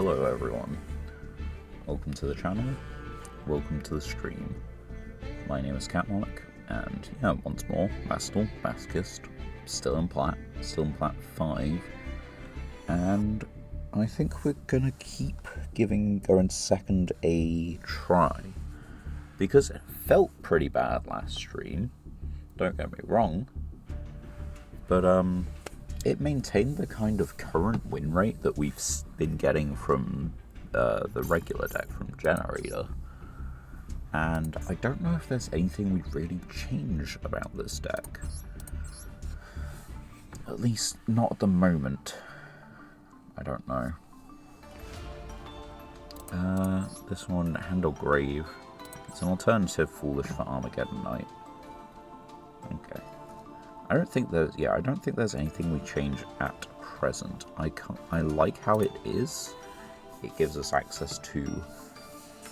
Hello everyone, welcome to the channel, welcome to the stream. My name is Catmonic, and yeah, once more, Duel Masochist, still in Plat 5, and I think we're gonna keep giving Going Second a try, because it felt pretty bad last stream, don't get me wrong, but it maintained the kind of current win rate that we've been getting from the regular deck from Generator. And I don't know if there's anything we'd really change about this deck. At least not at the moment. I don't know. This one, Handle Grave. It's an alternative Foolish for Armageddon Knight. Okay. I don't think there's anything we change at present. I like how it is. It gives us access to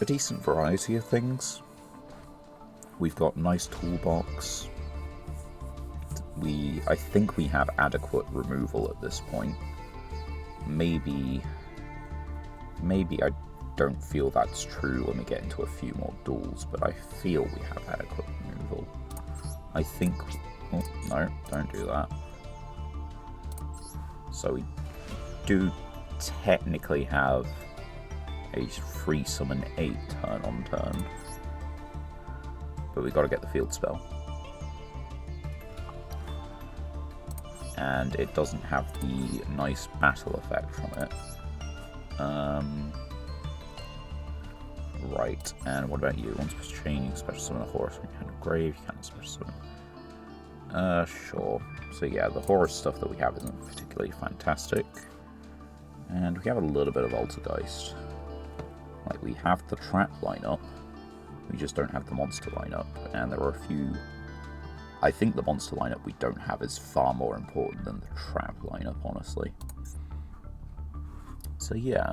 a decent variety of things. We've got nice toolbox. I think we have adequate removal at this point. Maybe I don't feel that's true when we get into a few more duels, but I feel we have adequate removal. I think... Oh, no, don't do that. So we do technically have a free summon 8 turn on turn, but we got to get the field spell, and it doesn't have the nice battle effect from it. Right, and what about you? Once per chain, you can special summon a horse when you hand a grave, you can't special summon. Sure. So yeah, the horror stuff that we have isn't particularly fantastic. And we have a little bit of Altergeist. Like, we have the trap lineup, we just don't have the monster lineup, and there are a few... I think the monster lineup we don't have is far more important than the trap lineup, honestly. So yeah,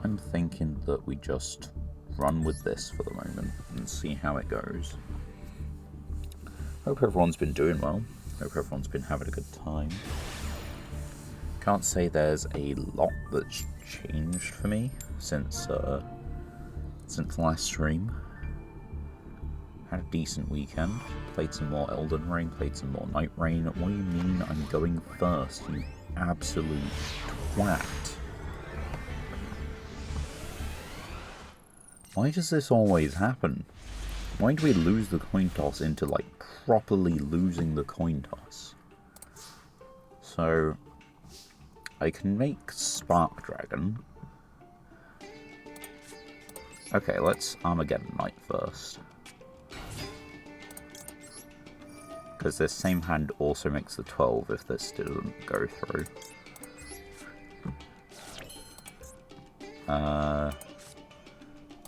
I'm thinking that we just run with this for the moment and see how it goes. Hope everyone's been doing well. Hope everyone's been having a good time. Can't say there's a lot that's changed for me since last stream. Had a decent weekend. Played some more Elden Ring. Played some more Night Rain. What do you mean I'm going first, you absolute twat? Why does this always happen? Why do we lose the coin toss into, like, properly losing the coin toss? So, I can make Spark Dragon. Okay, let's Armageddon Knight first. Because this same hand also makes the 12 if this didn't go through.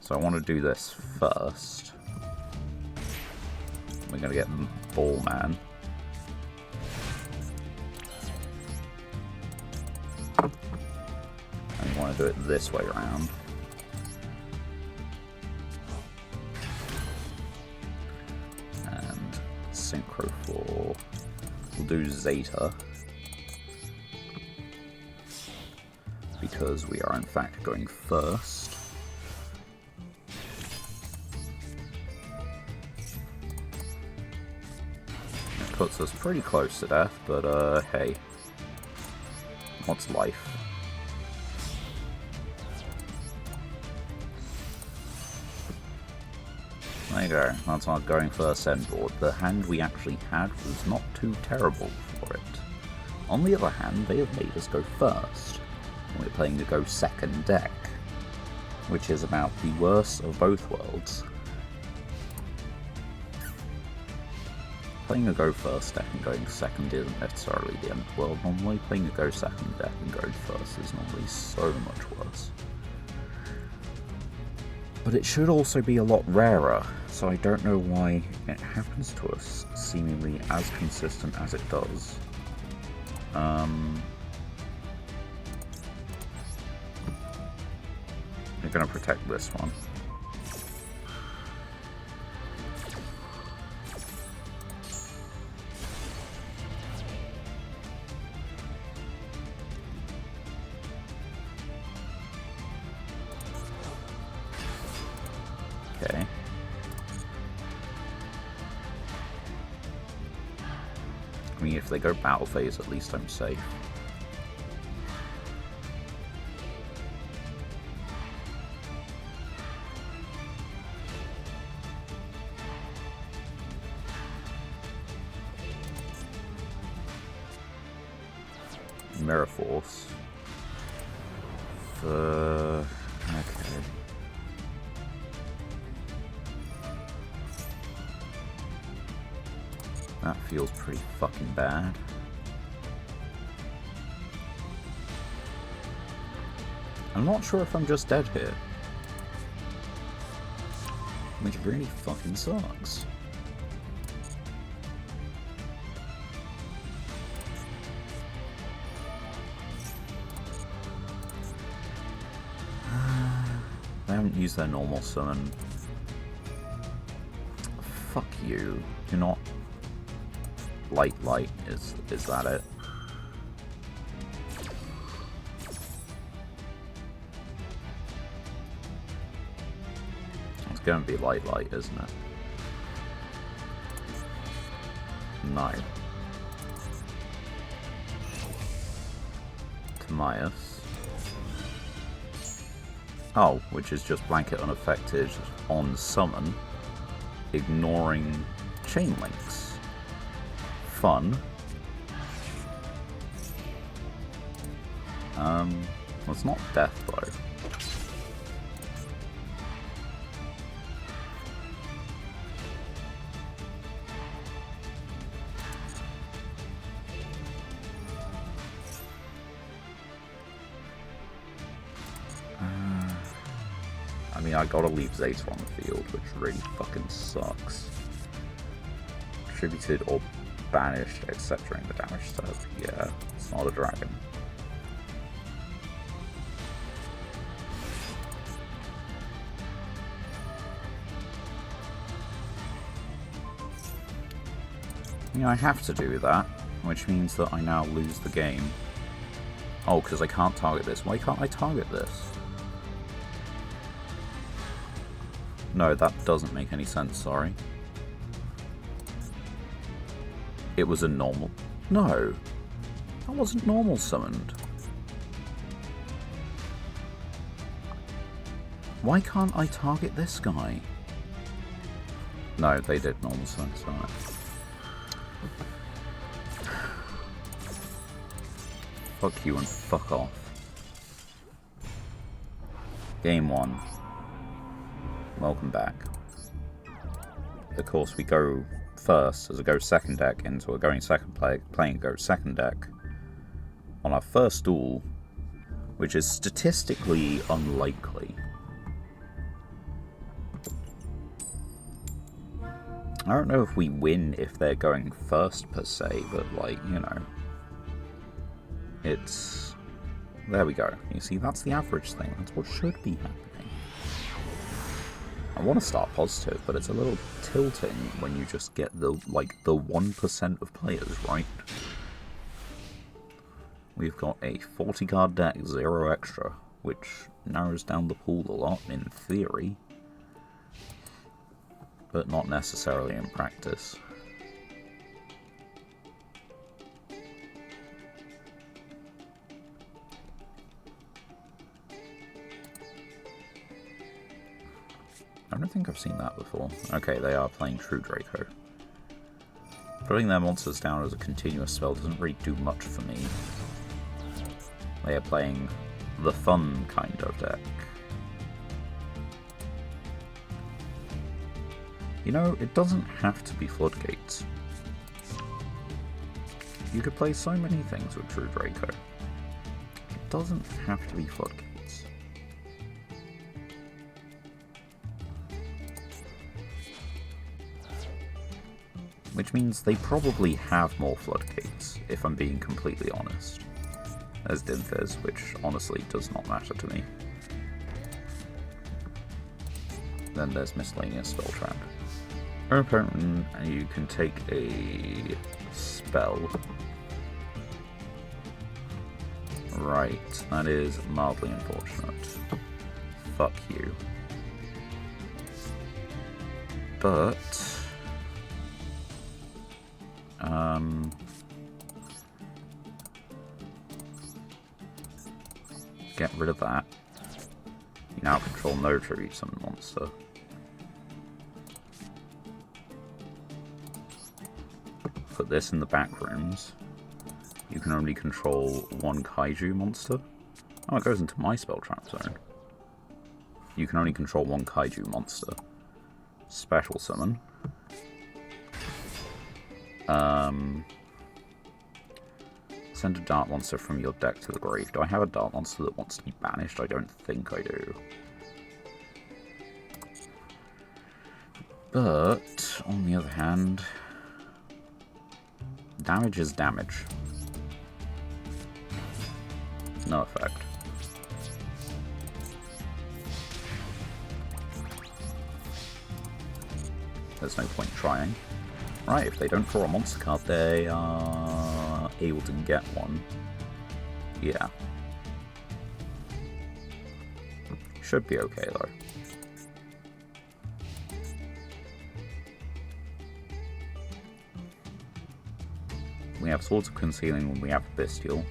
So I want to do this first. We're going to get Ball Man. And we want to do it this way around. And Synchro for... We'll do Zeta. Because we are in fact going first. Puts us pretty close to death, but hey, what's life? There you go, that's our going first end board. The hand we actually had was not too terrible for it. On the other hand, they have made us go first. We're playing the go second deck, which is about the worst of both worlds. Playing a go first deck and going second isn't necessarily the end of the world. Normally playing a go second deck and going first is normally so much worse. But it should also be a lot rarer, so I don't know why it happens to us seemingly as consistent as it does. We're going to protect this one. Okay. I mean, if they go battle phase, at least I'm safe. Mirror Force. Okay. That feels pretty fucking bad. I'm not sure if I'm just dead here. Which really fucking sucks. They haven't used their normal summon. Fuck you. Do not... Light, is that it? It's gonna be light, isn't it? No. Timaeus. Oh, which is just blanket unaffected on summon, ignoring chain links. Fun. Well, it's not death though. I mean, I gotta leave Zeta on the field, which really fucking sucks. Attributed or banished, etc. in the damage tab. Yeah, it's not a dragon. You know, I have to do that, which means that I now lose the game. Oh, because I can't target this. Why can't I target this? No, that doesn't make any sense, sorry. It was a normal... No! That wasn't normal summoned. Why can't I target this guy? No, they did normal summon, sorry. Fuck you and fuck off. Game 1. Welcome back. Of course, we go first as a go second deck into a going second playing a go second deck on our first duel, which is statistically unlikely. I don't know if we win if they're going first per se, but like, you know, it's... There we go. You see, that's the average thing. That's what should be happening. I want to start positive, but it's a little tilting when you just get the, like, the 1% of players right. We've got a 40 card deck, 0 extra, which narrows down the pool a lot in theory, but not necessarily in practice. I don't think I've seen that before. Okay, they are playing True Draco. Putting their monsters down as a continuous spell doesn't really do much for me. They are playing the fun kind of deck. You know, it doesn't have to be Floodgates. You could play so many things with True Draco. It doesn't have to be Floodgates. Which means they probably have more Floodgates, if I'm being completely honest. There's Dimfizz, which honestly does not matter to me. Then there's Miscellaneous Spelltrap. Apparently, you can take a spell. Right, that is mildly unfortunate. Fuck you. But get rid of that. You now control no tribute summon monster. Put this in the back rooms. You can only control one kaiju monster. Oh, it goes into my spell trap zone. You can only control one kaiju monster. Special summon. Send a dart monster from your deck to the grave. Do I have a dart monster that wants to be banished? I don't think I do. But, on the other hand, damage is damage. No effect. There's no point trying. Right, if they don't draw a monster card, they are able to get one. Yeah. Should be okay, though. We have Swords of Concealing when we have Bestial.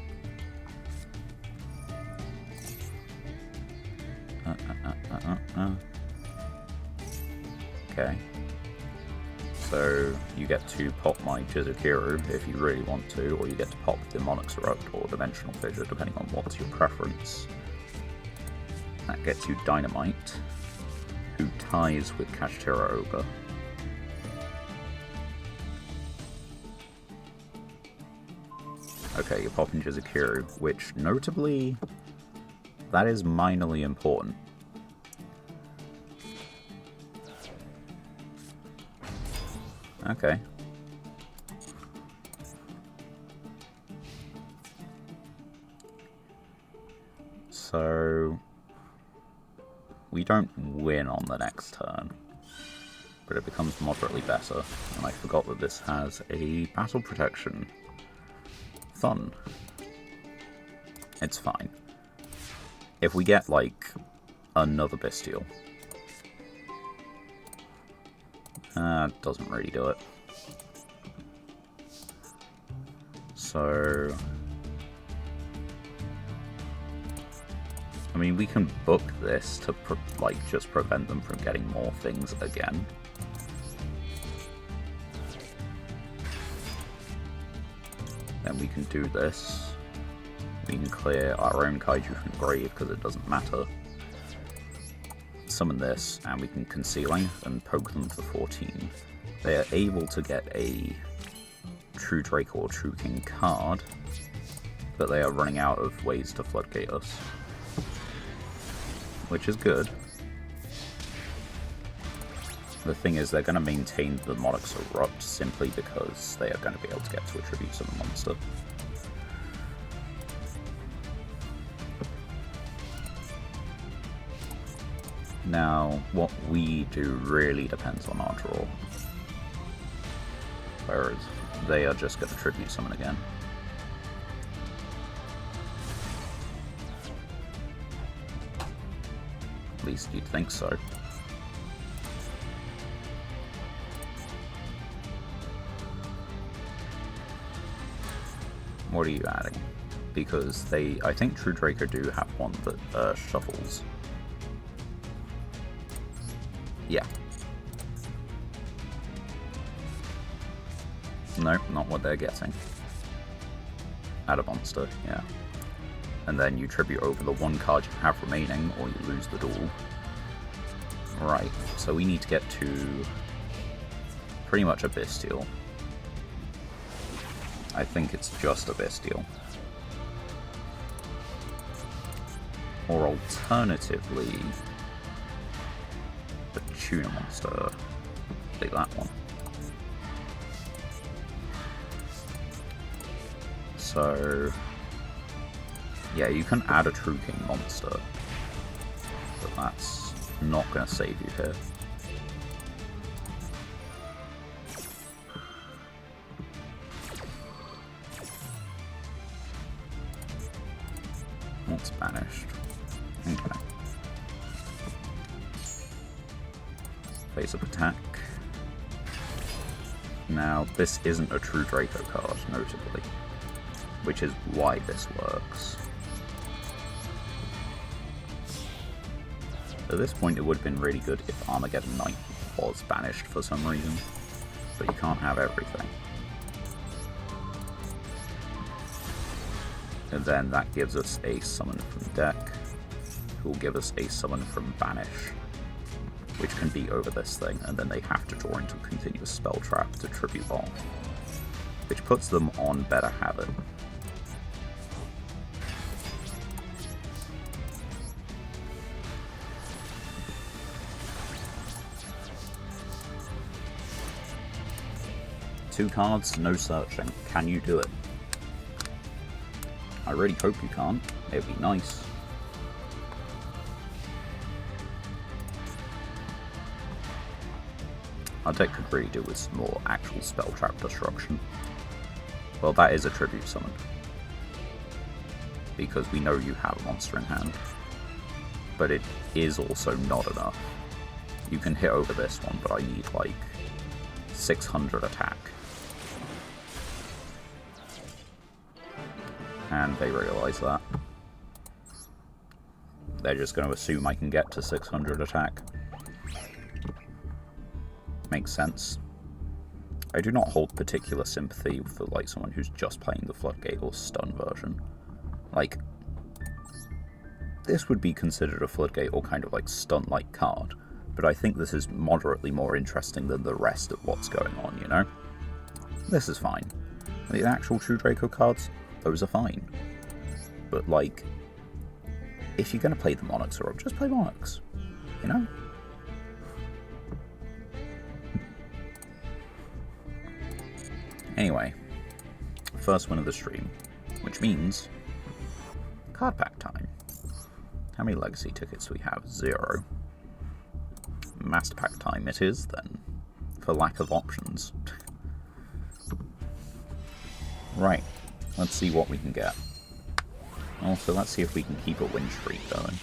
Okay. So you get to pop my Yugioh if you really want to, or you get to pop Demonic Erupt or Dimensional Fissure, depending on what's your preference. That gets you Dynamite, who ties with Kashtira Ogre. Okay, you're popping Yugioh, which, notably, that is minorly important. Okay. So, we don't win on the next turn, but it becomes moderately better, and I forgot that this has a battle protection. Fun. It's fine. If we get, like, another Bestial, doesn't really do it. So, I mean, we can book this to, just prevent them from getting more things again. Then we can do this. We can clear our own kaiju from the grave because it doesn't matter. Summon this, and we can Concealing and poke them for 14. They are able to get a True Drake or True King card, but they are running out of ways to floodgate us. Which is good. The thing is, they're going to maintain the Monarch's Erupt simply because they are going to be able to get to a Tribute Summon monster. Now, what we do really depends on our draw. Whereas they are just going to Tribute Summon again. At least you'd think so. What are you adding? Because I think True Draco do have one that shuffles. Yeah. Nope, not what they're getting. Add a monster, yeah. And then you tribute over the one card you have remaining, or you lose the duel. Right, so we need to get to pretty much a Bestial. I think it's just a Bestial. Or alternatively, the Tuna monster. Take that one. So, yeah, you can add a True King monster, but that's not going to save you here. What's banished? Okay. Face up attack. Now, this isn't a true Draco card, notably, which is why this works. At this point, it would have been really good if Armageddon Knight was banished for some reason, but you can't have everything. And then that gives us a summon from deck, who will give us a summon from banish, which can be over this thing, and then they have to draw into a continuous spell trap to tribute off, which puts them on better habit. Two cards, no searching. Can you do it? I really hope you can't. It'd be nice. Our deck could really do with some more actual spell trap destruction. Well, that is a tribute summon, because we know you have a monster in hand. But it is also not enough. You can hit over this one, but I need like 600 attack. And they realise that. They're just going to assume I can get to 600 attack. Makes sense. I do not hold particular sympathy for like someone who's just playing the Floodgate or Stun version. Like, this would be considered a Floodgate or kind of like Stun-like card, but I think this is moderately more interesting than the rest of what's going on, you know? This is fine. The actual True Draco cards, those are fine. But like, if you're going to play the Monarchs or just play Monarchs, you know? Anyway, first one of the stream, which means card pack time. How many legacy tickets do we have? 0. Master pack time it is, then, for lack of options. Right, let's see what we can get. Also, let's see if we can keep a win streak going.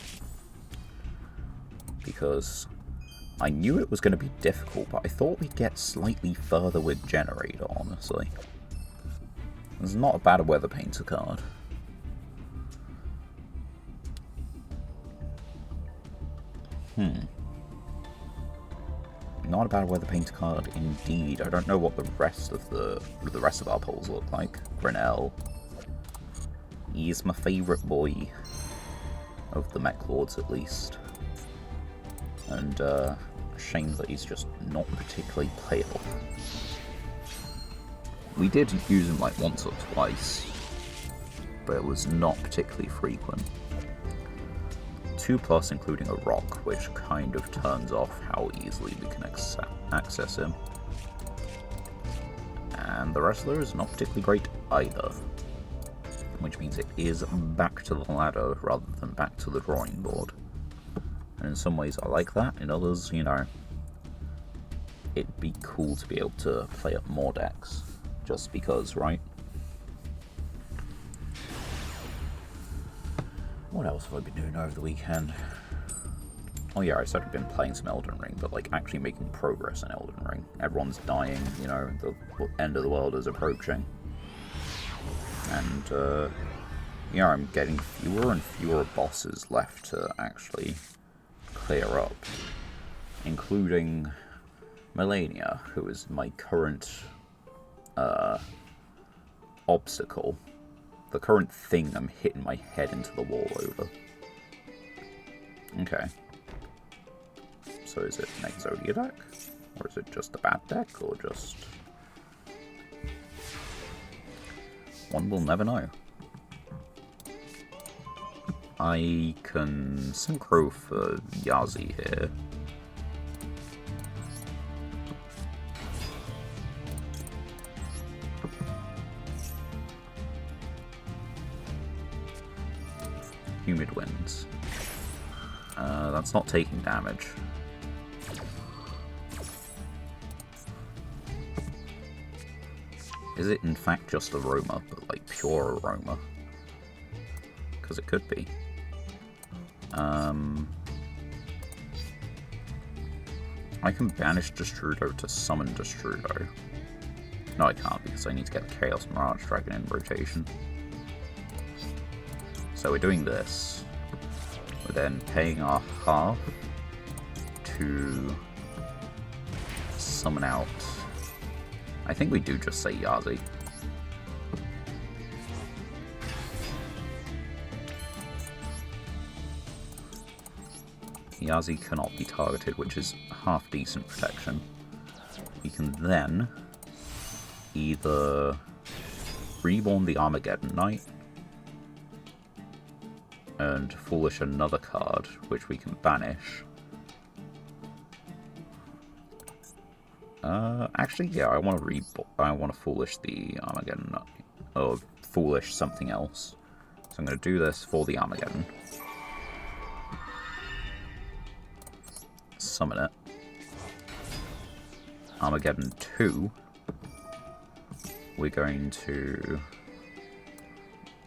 Because I knew it was going to be difficult, but I thought we'd get slightly further with Generator, honestly. It's not a bad Weather Painter card. Not a bad Weather Painter card indeed. I don't know what the rest of our polls look like. Grinnell. He's my favourite boy. Of the Mech Lords, at least. And, shame that he's just not particularly playable. We did use him like once or twice, but it was not particularly frequent. 2+, including a rock, which kind of turns off how easily we can access him. And the rest of those is not particularly great either, which means it is back to the ladder rather than back to the drawing board. And in some ways I like that, in others, you know, it'd be cool to be able to play up more decks, just because, right? What else have I been doing over the weekend? Oh yeah, I said I've been playing some Elden Ring, but like actually making progress in Elden Ring. Everyone's dying, you know, the end of the world is approaching. And, yeah, I'm getting fewer and fewer bosses left to actually clear up, including Melania, who is my current obstacle, the current thing I'm hitting my head into the wall over. Okay. So is it an Exodia deck? Or is it just a bad deck? Or just... one will never know. I can synchro for Yazi here. Humid Winds. That's not taking damage. Is it in fact just aroma, but like pure aroma? Because it could be. I can banish Destrudo to summon Destrudo. No, I can't, because I need to get the Chaos Mirage Dragon in rotation. So we're doing this. We're then paying our half to summon out... I think we do just say Yazi. Yazi cannot be targeted, which is half decent protection. We can then either reborn the Armageddon Knight and foolish another card, which we can banish. Actually, yeah, I want to foolish the Armageddon Knight, or foolish something else. So I'm going to do this for the Armageddon. Summon it. Armageddon 2. We're going to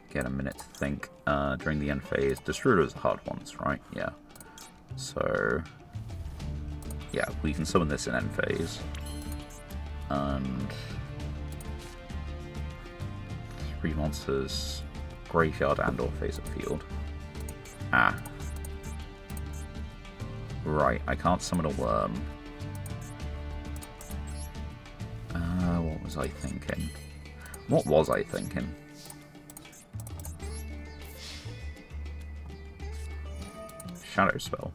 get a minute to think. During the end phase, Destroyers are hard ones, right? Yeah. So, yeah, we can summon this in end phase. And 3 monsters, graveyard and or face of field. Ah. Right, I can't summon a worm. What was I thinking? What was I thinking? Shadow Spell.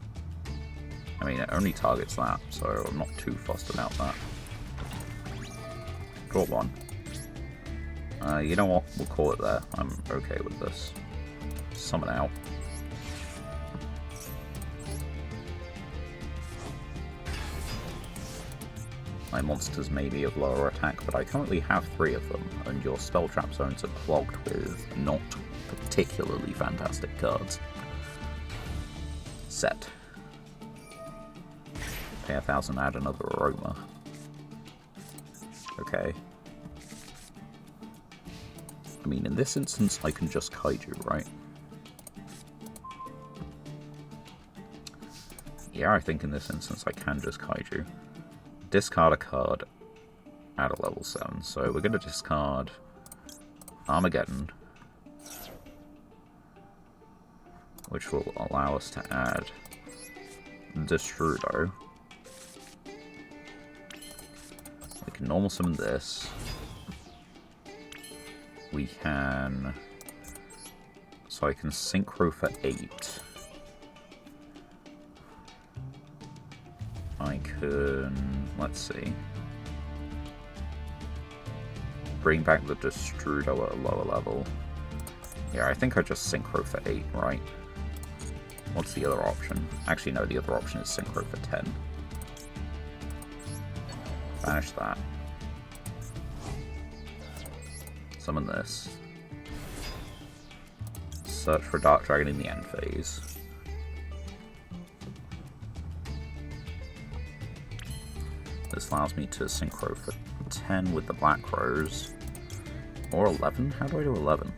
I mean, it only targets that, so I'm not too fussed about that. Draw 1. You know what? We'll call it there. I'm okay with this. Summon out. My monsters may be of lower attack, but I currently have 3 of them, and your spell trap zones are clogged with not particularly fantastic cards. Set. Pay 1,000, add another Aroma. Okay. I mean, in this instance, I can just Kaiju, right? Yeah, I think in this instance I can just Kaiju. Discard a card at a level 7. So we're going to discard Armageddon, which will allow us to add Destrudo. We can normal summon this. We can... So I can Synchro for 8. I can... Let's see. Bring back the Destrudo at a lower level. Yeah, I think I just Synchro for 8, right? What's the other option? Actually, no, the other option is Synchro for 10. Banish that. Summon this. Search for Dark Dragon in the end phase. This allows me to Synchro for 10 with the Black Rose. Or 11? How do I do 11?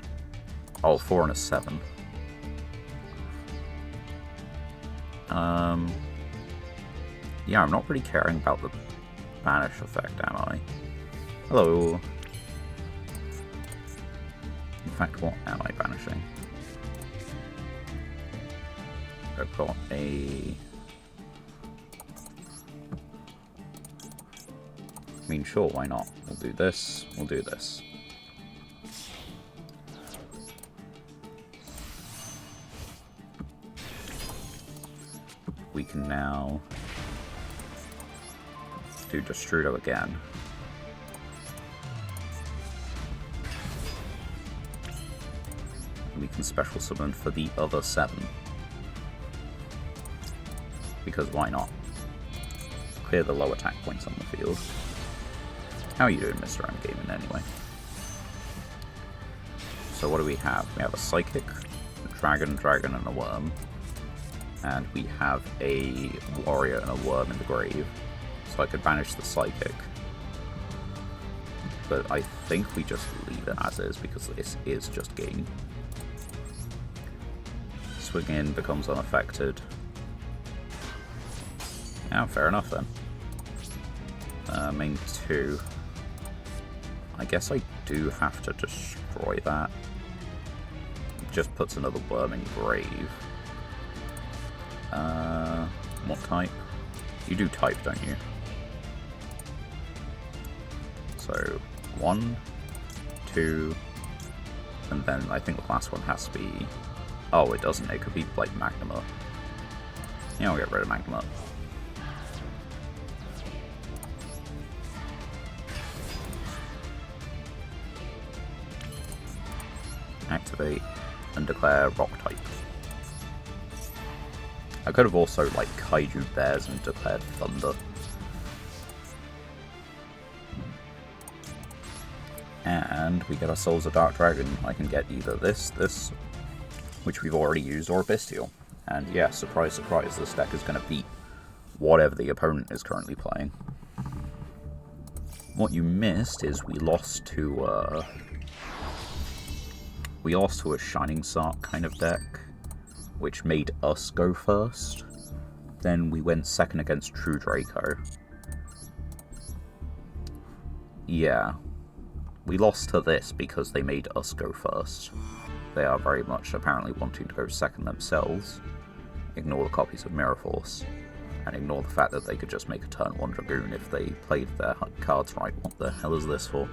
Oh, 4 and a 7. Yeah, I'm not really caring about the banish effect, am I? Hello. In fact, what am I banishing? I've got a... I mean, sure, why not? We'll do this, we'll do this. We can now do Destrudo again. We can special summon for the other 7. Because why not? Clear the low attack points on the field. How are you doing, Mr. M Gaming, anyway? So what do we have? We have a Psychic, a Dragon, and a Worm. And we have a Warrior and a Worm in the grave. So I could banish the Psychic. But I think we just leave it as is, because this is just game. Swing in becomes unaffected. Yeah, fair enough then. Main 2. I guess I do have to destroy that. Just puts another worm in grave. What type? You do type, don't you? So, 1, 2, and then I think the last one has to be... Oh, it doesn't. It could be, like, Magnuma. Yeah, I'll get rid of Magnuma. Activate and declare rock type. I could have also, like, kaiju bears and declared thunder. And we get ourselves a Dark Dragon. I can get either this, which we've already used, or a Bestial. And yeah, surprise, surprise, this deck is going to beat whatever the opponent is currently playing. What you missed is we lost to a Shining Sark kind of deck, which made us go first. Then we went second against True Draco. Yeah. We lost to this because they made us go first. They are very much apparently wanting to go second themselves. Ignore the copies of Mirror Force. And ignore the fact that they could just make a turn 1 Dragoon if they played their cards right. What the hell is this for?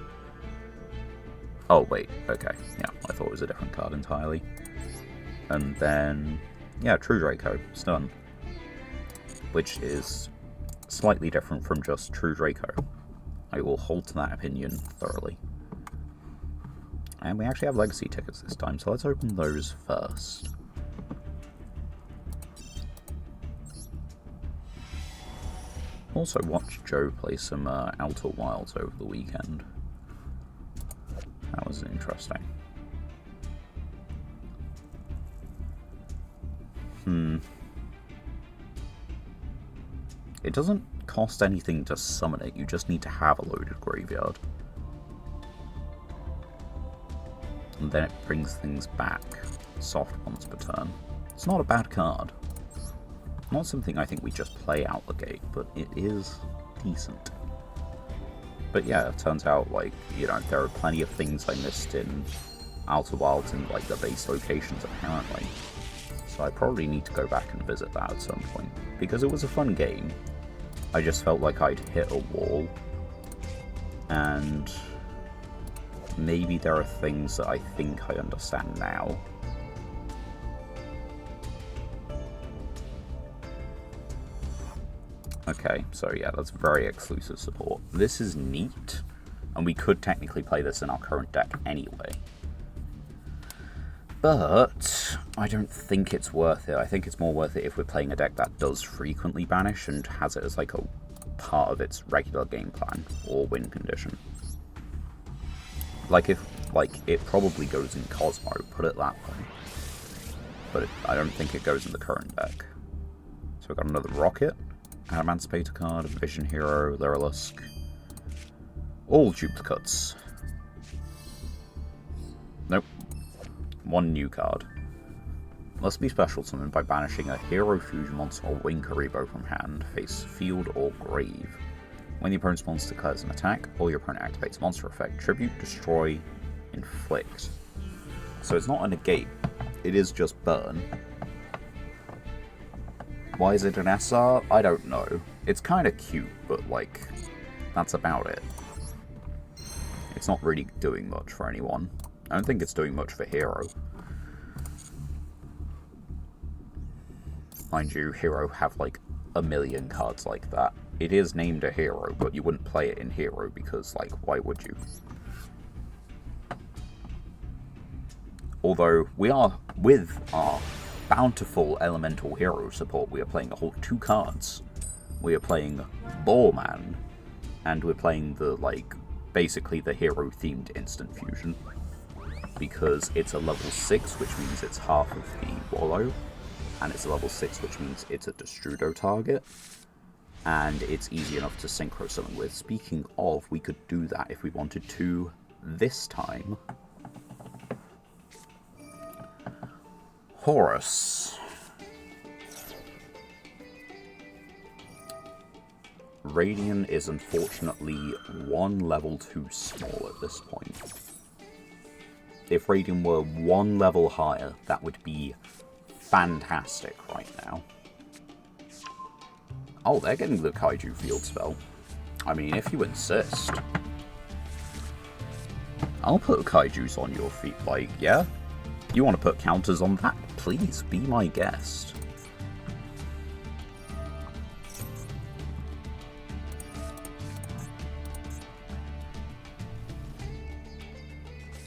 Oh, wait. Okay. Yeah, I thought it was a different card entirely. And then... yeah, True Draco. Stun. Which is slightly different from just True Draco. I will hold to that opinion thoroughly. And we actually have legacy tickets this time, so let's open those first. Also watched Joe play some Outer Wilds over the weekend. That was interesting. It doesn't cost anything to summon it, you just need to have a loaded graveyard. And then it brings things back, soft once per turn. It's not a bad card. Not something I think we just play out the gate, but it is decent. But yeah, it turns out, like, you know, there are plenty of things I missed in Outer Wilds in, like, the base locations, apparently. So I probably need to go back and visit that at some point, because it was a fun game. I just felt like I'd hit a wall, and maybe there are things that I think I understand now. Okay, so yeah, that's very exclusive support. This is neat, and we could technically play this in our current deck anyway. But I don't think it's worth it. I think it's more worth it if we're playing a deck that does frequently banish and has it as like a part of its regular game plan or win condition. Like, if, like, it probably goes in Cosmo, put it that way. But I don't think it goes in the current deck. So we've got another Rocket, Adamantipator card, Vision Hero, Lyrilisk. All duplicates. Nope. One new card. Must be special summoned by banishing a Hero Fusion monster or Winkaribo from hand, face field or grave. When the opponent's monster declares an attack, or your opponent activates a monster effect, tribute, destroy, inflict. So it's not a negate, it is just burn. Why is it an SR? I don't know. It's kind of cute, but like, that's about it. It's not really doing much for anyone. I don't think it's doing much for Hero. Mind you, Hero have like a million cards like that. It is named a Hero, but you wouldn't play it in Hero because, like, why would you? Although, we are, with our bountiful Elemental Hero support, we are playing a whole 2 cards. We are playing Boreman, and we're playing the, like, basically the Hero-themed Instant Fusion. Because it's a level 6, which means it's half of the Wallow, and it's a level 6, which means it's a Destrudo target. And it's easy enough to synchro summon with. Speaking of, we could do that if we wanted to this time. Horus. Radiant is unfortunately one level too small at this point. If Radiant were one level higher, that would be fantastic right now. Oh, they're getting the Kaiju field spell. I mean, if you insist. I'll put Kaijus on your feet, like, yeah? You want to put counters on that? Please, be my guest.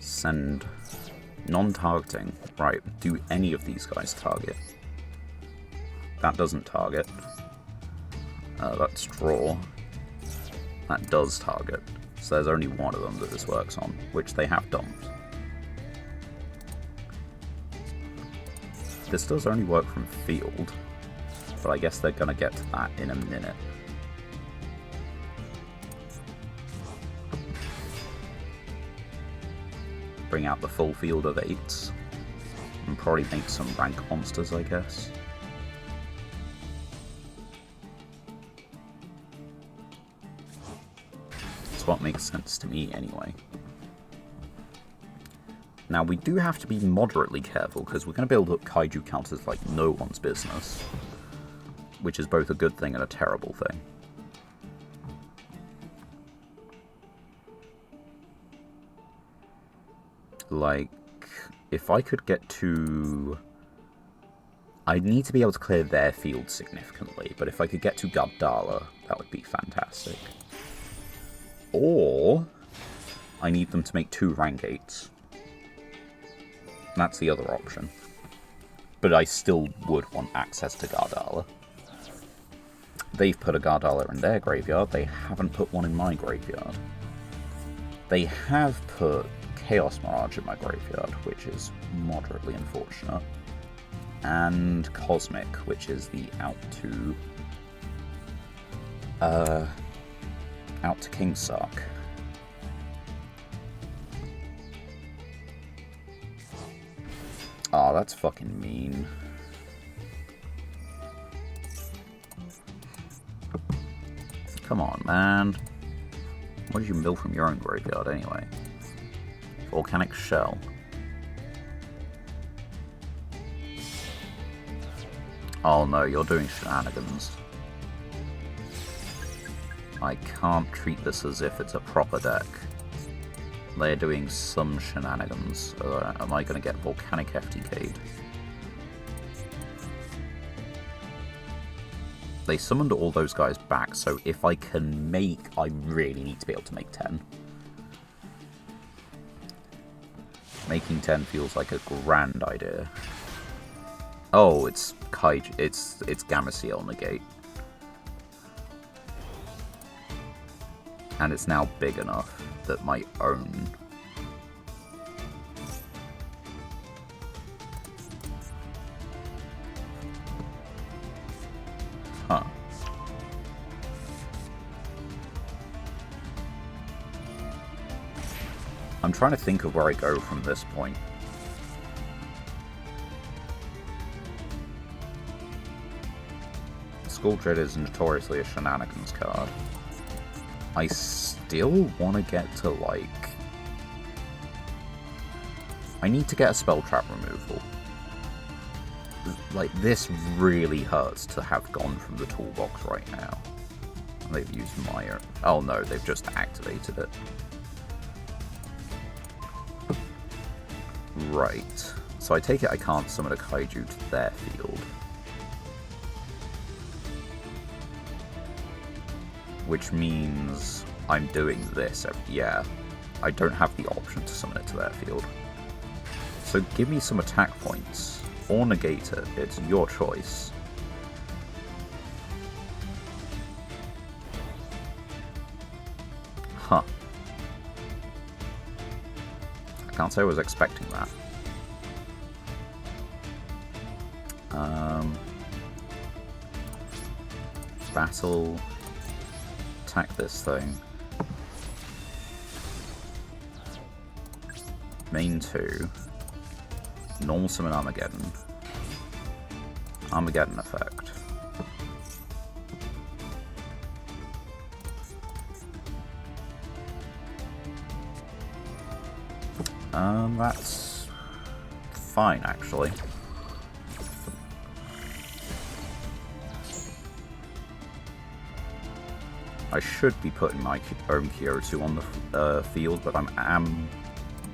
Send non-targeting. Right, do any of these guys target? That doesn't target. That's draw. That does target. So there's only one of them that this works on, which they have dumped. This does only work from field, but I guess they're going to get to that in a minute. Bring out the full field of 8s, and probably make some rank monsters, I guess. That's what makes sense to me, anyway. Now, we do have to be moderately careful, because we're going to build up Kaiju counters like no one's business, which is both a good thing and a terrible thing. Like, if I could get to... I'd need to be able to clear their field significantly, but if I could get to Gardala, that would be fantastic. Or, I need them to make 2 rank 8s. That's the other option. But I still would want access to Gardala. They've put a Gardala in their graveyard, they haven't put one in my graveyard. They have put Chaos Mirage in my graveyard, which is moderately unfortunate. And Cosmic, which is the out to King Sark. Oh, that's fucking mean. Come on, man. What did you mill from your own graveyard, anyway? Volcanic Shell. Oh no, you're doing shenanigans. I can't treat this as if it's a proper deck. They're doing some shenanigans. Am I going to get Volcanic FTK'd? They summoned all those guys back, so if I can make... I really need to be able to make 10. Making 10 feels like a grand idea. Oh, it's Kaiju. It's Gameciel Negate. And it's now big enough that my own... Huh. I'm trying to think of where I go from this point. Skull Dread is notoriously a shenanigans card. I still want to get to, like... I need to get a Spell Trap removal. Like, this really hurts to have gone from the toolbox right now. They've used my... Oh no, they've just activated it. Right. So I take it I can't summon a Kaiju to their field. Which means I'm doing this. Yeah, I don't have the option to summon it to their field. So give me some attack points, or negate it. It's your choice. Huh. I can't say I was expecting that. Battle... Attack this thing. Main 2. Normal summon Armageddon. Armageddon effect. That's fine, actually. I should be putting my own Kyoto on the field, but I am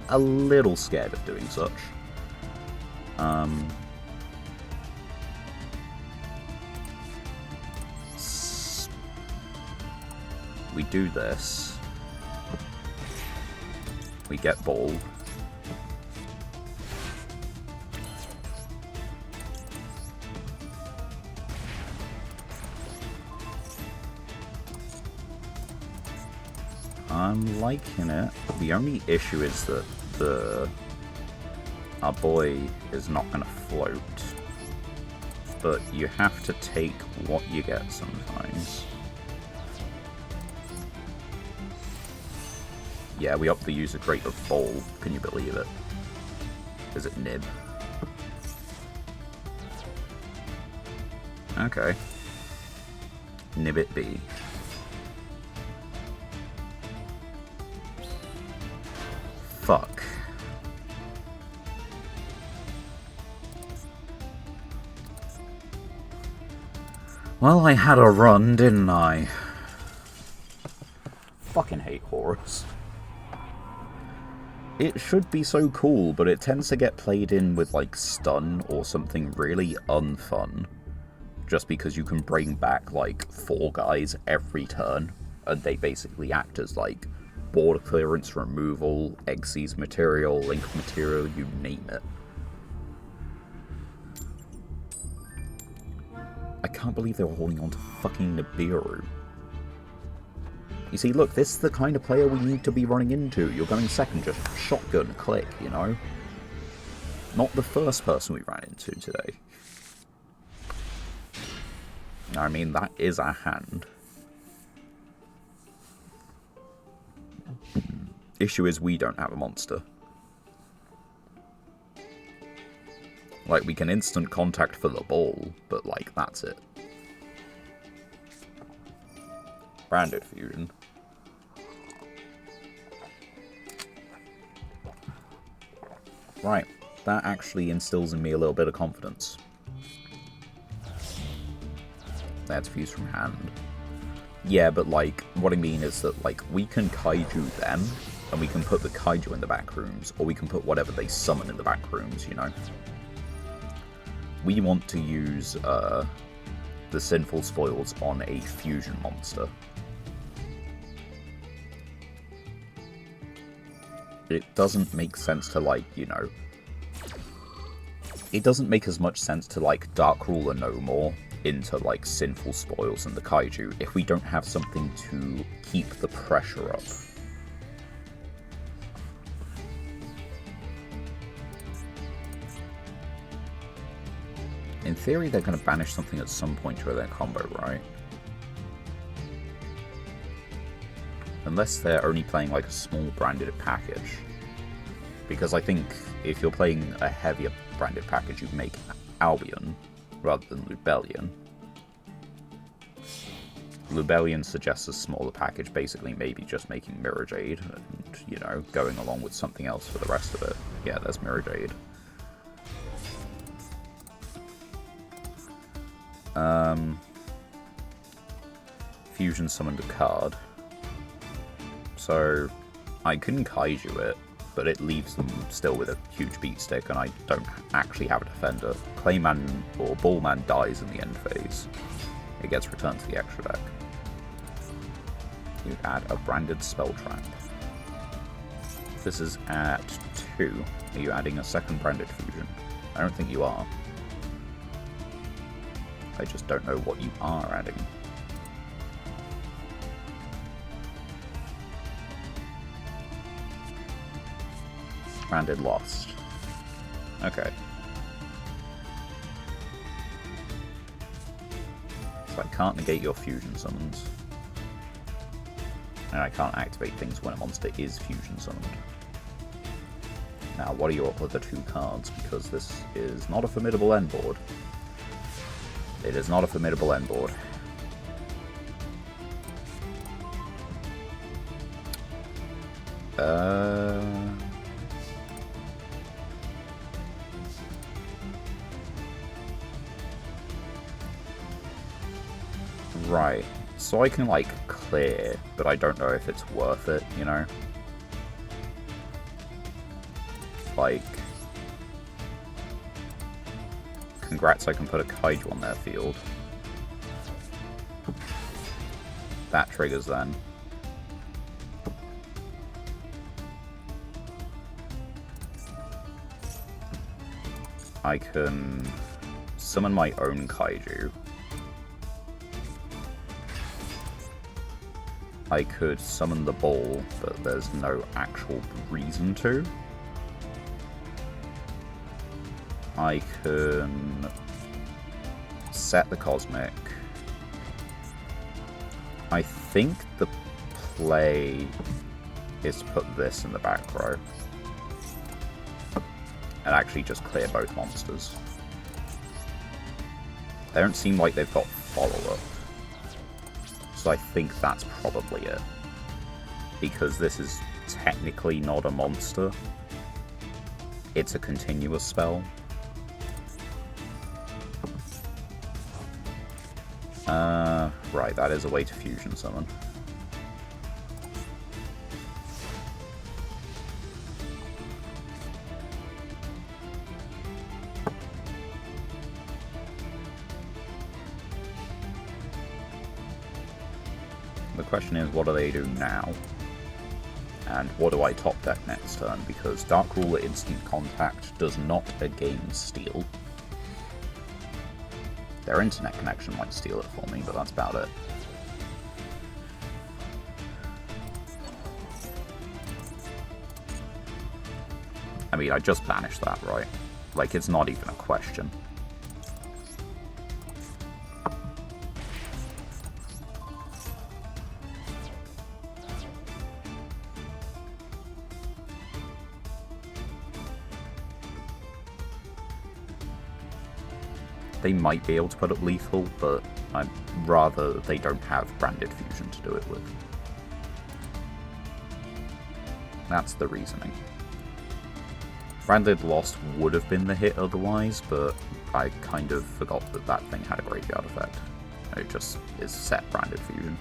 a little scared of doing such. We do this. We get ball. I'm liking it. The only issue is that our boy is not going to float. But you have to take what you get sometimes. Yeah, we upped the user rate of ball. Can you believe it? Is it nib? Okay. Nib it be. Fuck. Well, I had a run, didn't I? Fucking hate Horus. It should be so cool, but it tends to get played in with, like, stun or something really unfun. Just because you can bring back, like, 4 guys every turn, and they basically act as, like, border clearance removal, Xyz material, link material, you name it. I can't believe they were holding on to fucking Nibiru. You see, look, this is the kind of player we need to be running into. You're going second, just shotgun, click, you know? Not the first person we ran into today. I mean, that is our hand. Issue is we don't have a monster. Like, we can instant contact for the ball, but, like, that's it. Branded fusion. Right, that actually instills in me a little bit of confidence. That's fuse from hand. Yeah, but, like, what I mean is that, like, we can kaiju them, and we can put the kaiju in the back rooms, or we can put whatever they summon in the back rooms, you know? We want to use, the Sinful Spoils on a fusion monster. It doesn't make sense to, like, you know... It doesn't make as much sense to, like, Dark Ruler no more into, like, Sinful Spoils and the Kaiju if we don't have something to keep the pressure up. In theory, they're going to banish something at some point through their combo, right? Unless they're only playing like a small branded package. Because I think if you're playing a heavier branded package, you make Albion rather than Lubellion. Lubellion suggests a smaller package, basically maybe just making Mirror Jade and, you know, going along with something else for the rest of it. Yeah, there's Mirror Jade. Fusion summoned a card. So, I can kaiju it, but it leaves them still with a huge beat stick, and I don't actually have a defender. Clayman or Ballman dies in the end phase. It gets returned to the extra deck. You add a branded spell trap. This is at 2. Are you adding a second branded fusion? I don't think you are. I just don't know what you are adding. Branded lost. Okay. So I can't negate your fusion summons. And I can't activate things when a monster is fusion summoned. Now, what are your other 2 cards? Because this is not a formidable end board. It is not a formidable end board. Right. So I can, like, clear, but I don't know if it's worth it, you know? Like... Congrats, I can put a kaiju on their field. That triggers then. I can summon my own kaiju. I could summon the ball, but there's no actual reason to. I can set the cosmic. I think the play is to put this in the back row. And actually just clear both monsters. They don't seem like they've got follow-up. So I think that's probably it. Because this is technically not a monster. It's a continuous spell. Right, that is a way to fusion summon. The question is, what do they do now? And what do I top deck next turn? Because Dark Ruler Instant Contact does not again steal. Their internet connection might steal it for me, but that's about it. I mean, I just banished that, right? Like, it's not even a question. They might be able to put up lethal, but I'd rather they don't have branded fusion to do it with. That's the reasoning. Branded Lost would have been the hit otherwise, but I kind of forgot that that thing had a graveyard effect. It just is set branded fusion.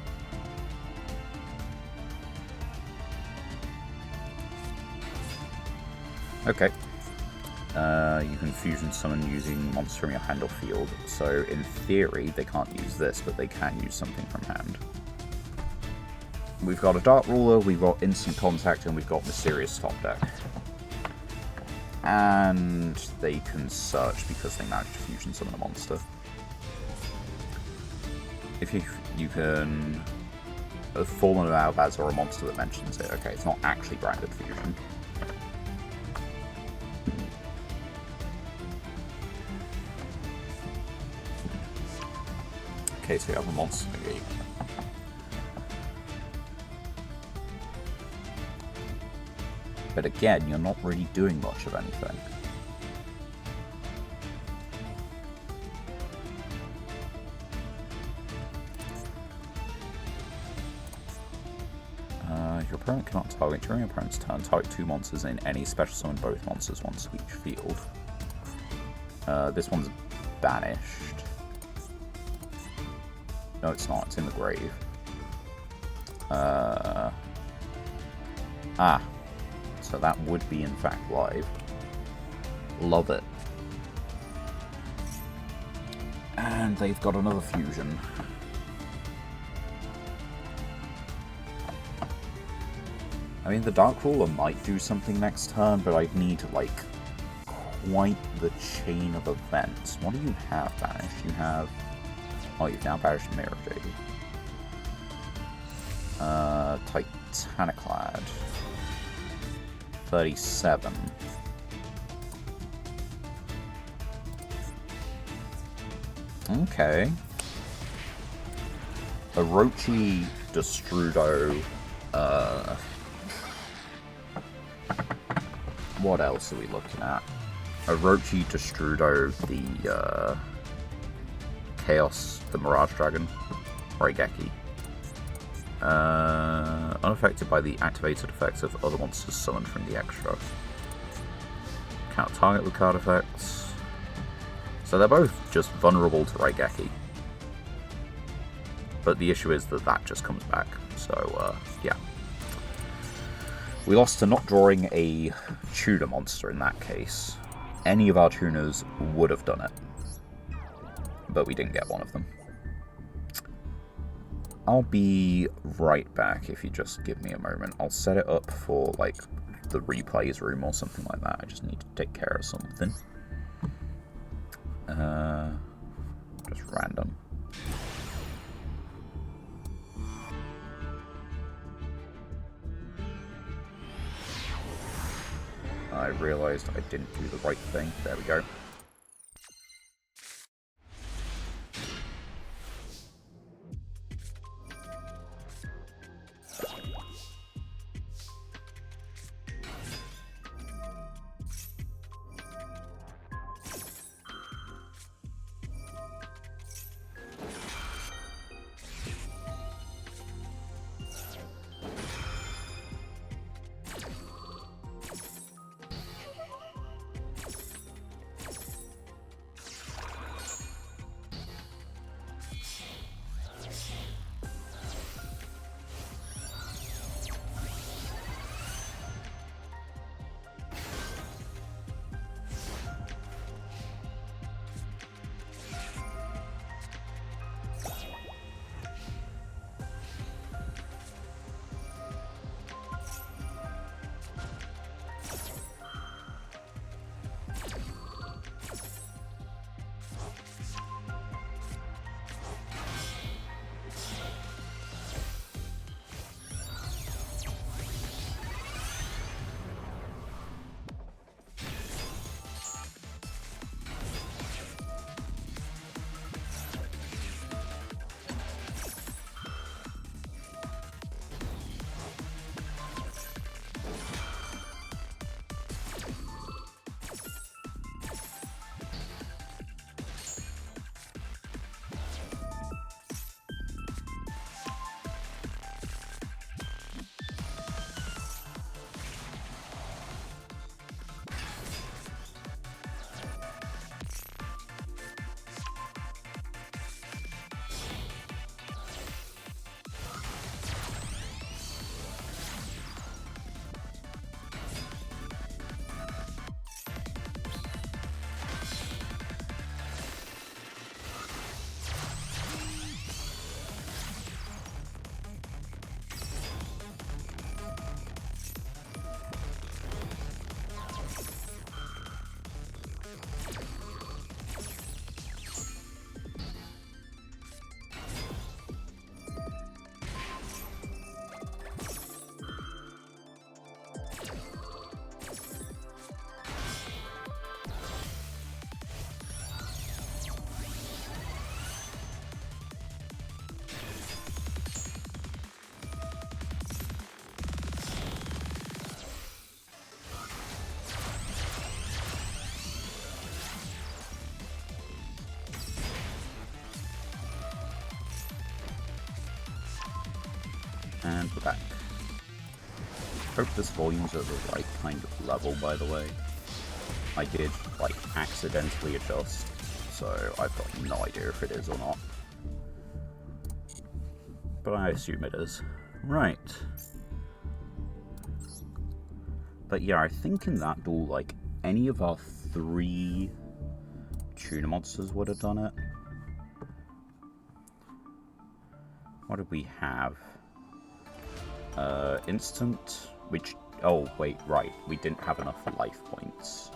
Okay. You can fusion summon using monsters from your hand or field, so in theory they can't use this, but they can use something from hand. We've got a Dark Ruler, we've got Instant Contact, and we've got Mysterious top deck. And they can search because they managed to fusion summon a monster. If you can... A Fallen of Albaz or a monster that mentions it. Okay, it's not actually branded fusion. Okay, so we have a monster negate. But again, you're not really doing much of anything. Your opponent cannot target during your opponent's turn. Target 2 monsters in any special summon both monsters once to each field. This one's banished. No, it's not. It's in the grave. So that would be, in fact, live. Love it. And they've got another fusion. I mean, the Dark Ruler might do something next turn, but I'd need, like, quite the chain of events. What do you have banished? You have... Oh, you've now banished Mirror Jade. Titaniclad. 37. Okay. Orochi, Destrudo, what else are we looking at? Orochi, Destrudo, the, Chaos, the Mirage Dragon, Raigeki. Unaffected by the activated effects of other monsters summoned from the extra. Cannot target with card effects. So they're both just vulnerable to Raigeki. But the issue is that that just comes back. So, yeah. We lost to not drawing a tuner monster in that case. Any of our tuners would have done it. But we didn't get one of them. I'll be right back if you just give me a moment. I'll set it up for, like, the replays room or something like that. I just need to take care of something. Just random. I realised I didn't do the right thing. There we go. And we're back. Hope this volume's at the right kind of level, by the way. I did, like, accidentally adjust, so I've got no idea if it is or not. But I assume it is. Right. But yeah, I think in that duel, like, any of our 3 tuner monsters would have done it. What did we have? Instant, which... Oh, wait, right. We didn't have enough life points.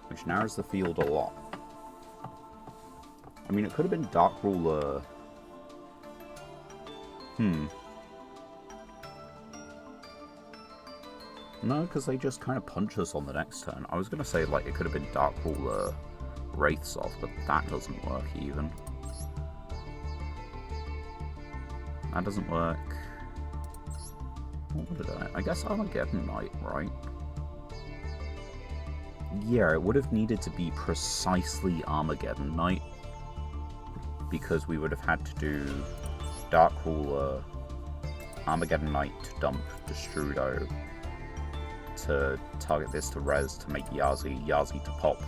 Which narrows the field a lot. I mean, it could have been Dark Ruler... No, because they just kind of punch us on the next turn. I was going to say, like, it could have been Dark Ruler Wraithsoth, but that doesn't work even. That doesn't work. What did I guess Armageddon Knight, right? Yeah, it would have needed to be precisely Armageddon Knight, because we would have had to do Dark Ruler, Armageddon Knight to dump Destrudo, to target this to res to make Yazi to pop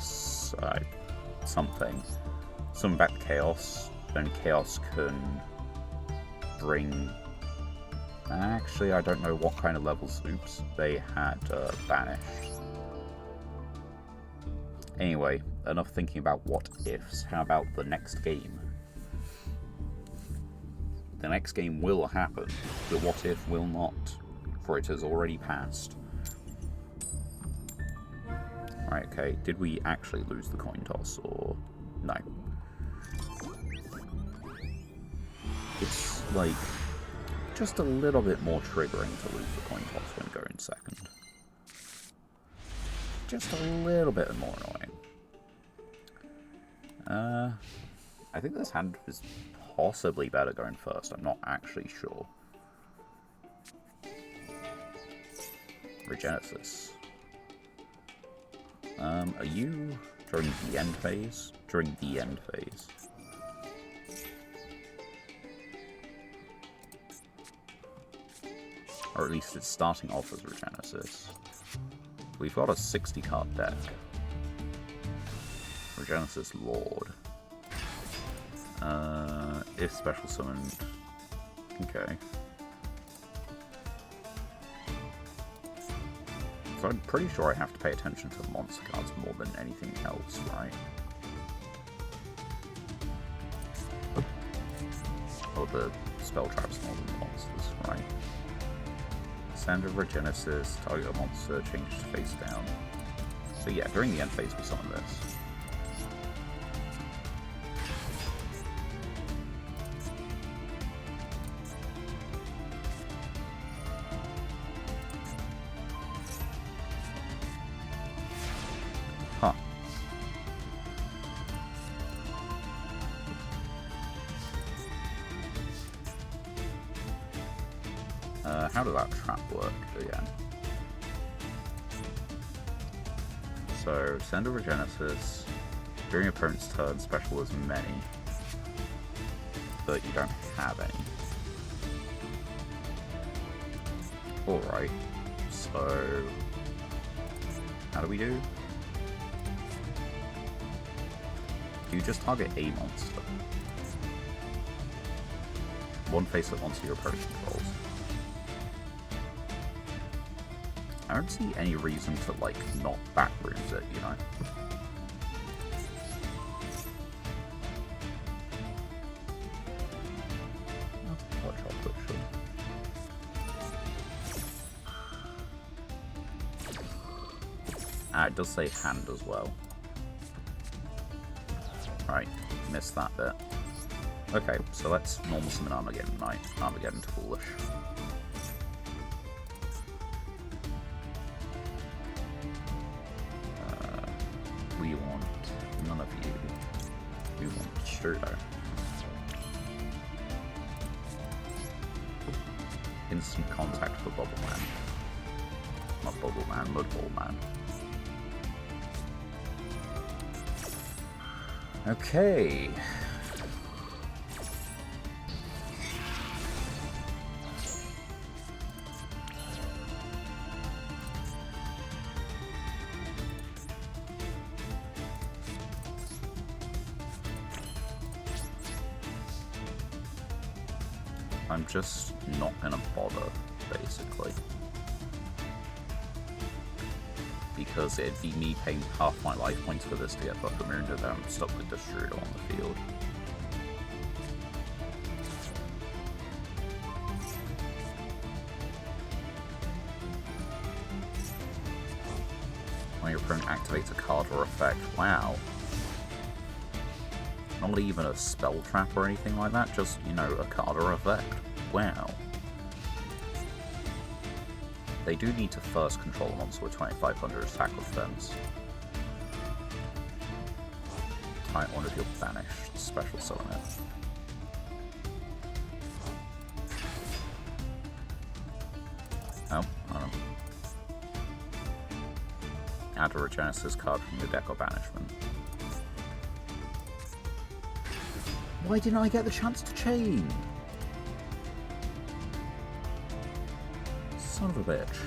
something, summon back Chaos, then Chaos can bring... Actually, I don't know what kind of levels, oops, they had banished. Anyway, enough thinking about what ifs. How about the next game? The next game will happen. The what if will not, for it has already passed. Right, okay. Did we actually lose the coin toss, or... No. It's, like, just a little bit more triggering to lose the coin toss when going second. Just a little bit more annoying. I think this hand is possibly better going first. I'm not actually sure. Regenesis. Are you during the end phase? During the end phase. Or at least it's starting off as Regenesis. We've got a 60 card deck. Regenesis Lord. If special summoned. Okay. So I'm pretty sure I have to pay attention to the monster cards more than anything else, right? Or the spell traps more than the monsters, right? Standard Regenesis, target a monster, change to face down. So yeah, during the end phase we summon this. Huh. How does that trap work again? So, send a Regenesis. During opponent's turn, special as many. But you don't have any. Alright. So... how do we do? You just target a monster. One face-up monster your opponent controls. I don't see any reason to, like, not backrooms it, you know? Hot chocolate, sure. It does say hand as well. Right, missed that bit. Okay, so let's normal summon Armageddon Knight. Armageddon's foolish. We want none of you. We want Shooter. Instant contact for Bubble Man. Not Bubble Man, Mudball Man. Okay. I'm just not gonna bother, basically. Because it'd be me paying half my life points for this to get Bucket Moon, and then I'm stuck with Destroyer on the field. When your opponent activates a card or effect, wow. Not even a spell trap or anything like that, just, you know, a card or effect. Wow. They do need to first control a monster with 2500 attack or defense. Type one of your banished special summon it. Oh, add a Regenesis card from your deck or banishment. Why didn't I get the chance to chain? Son of a bitch.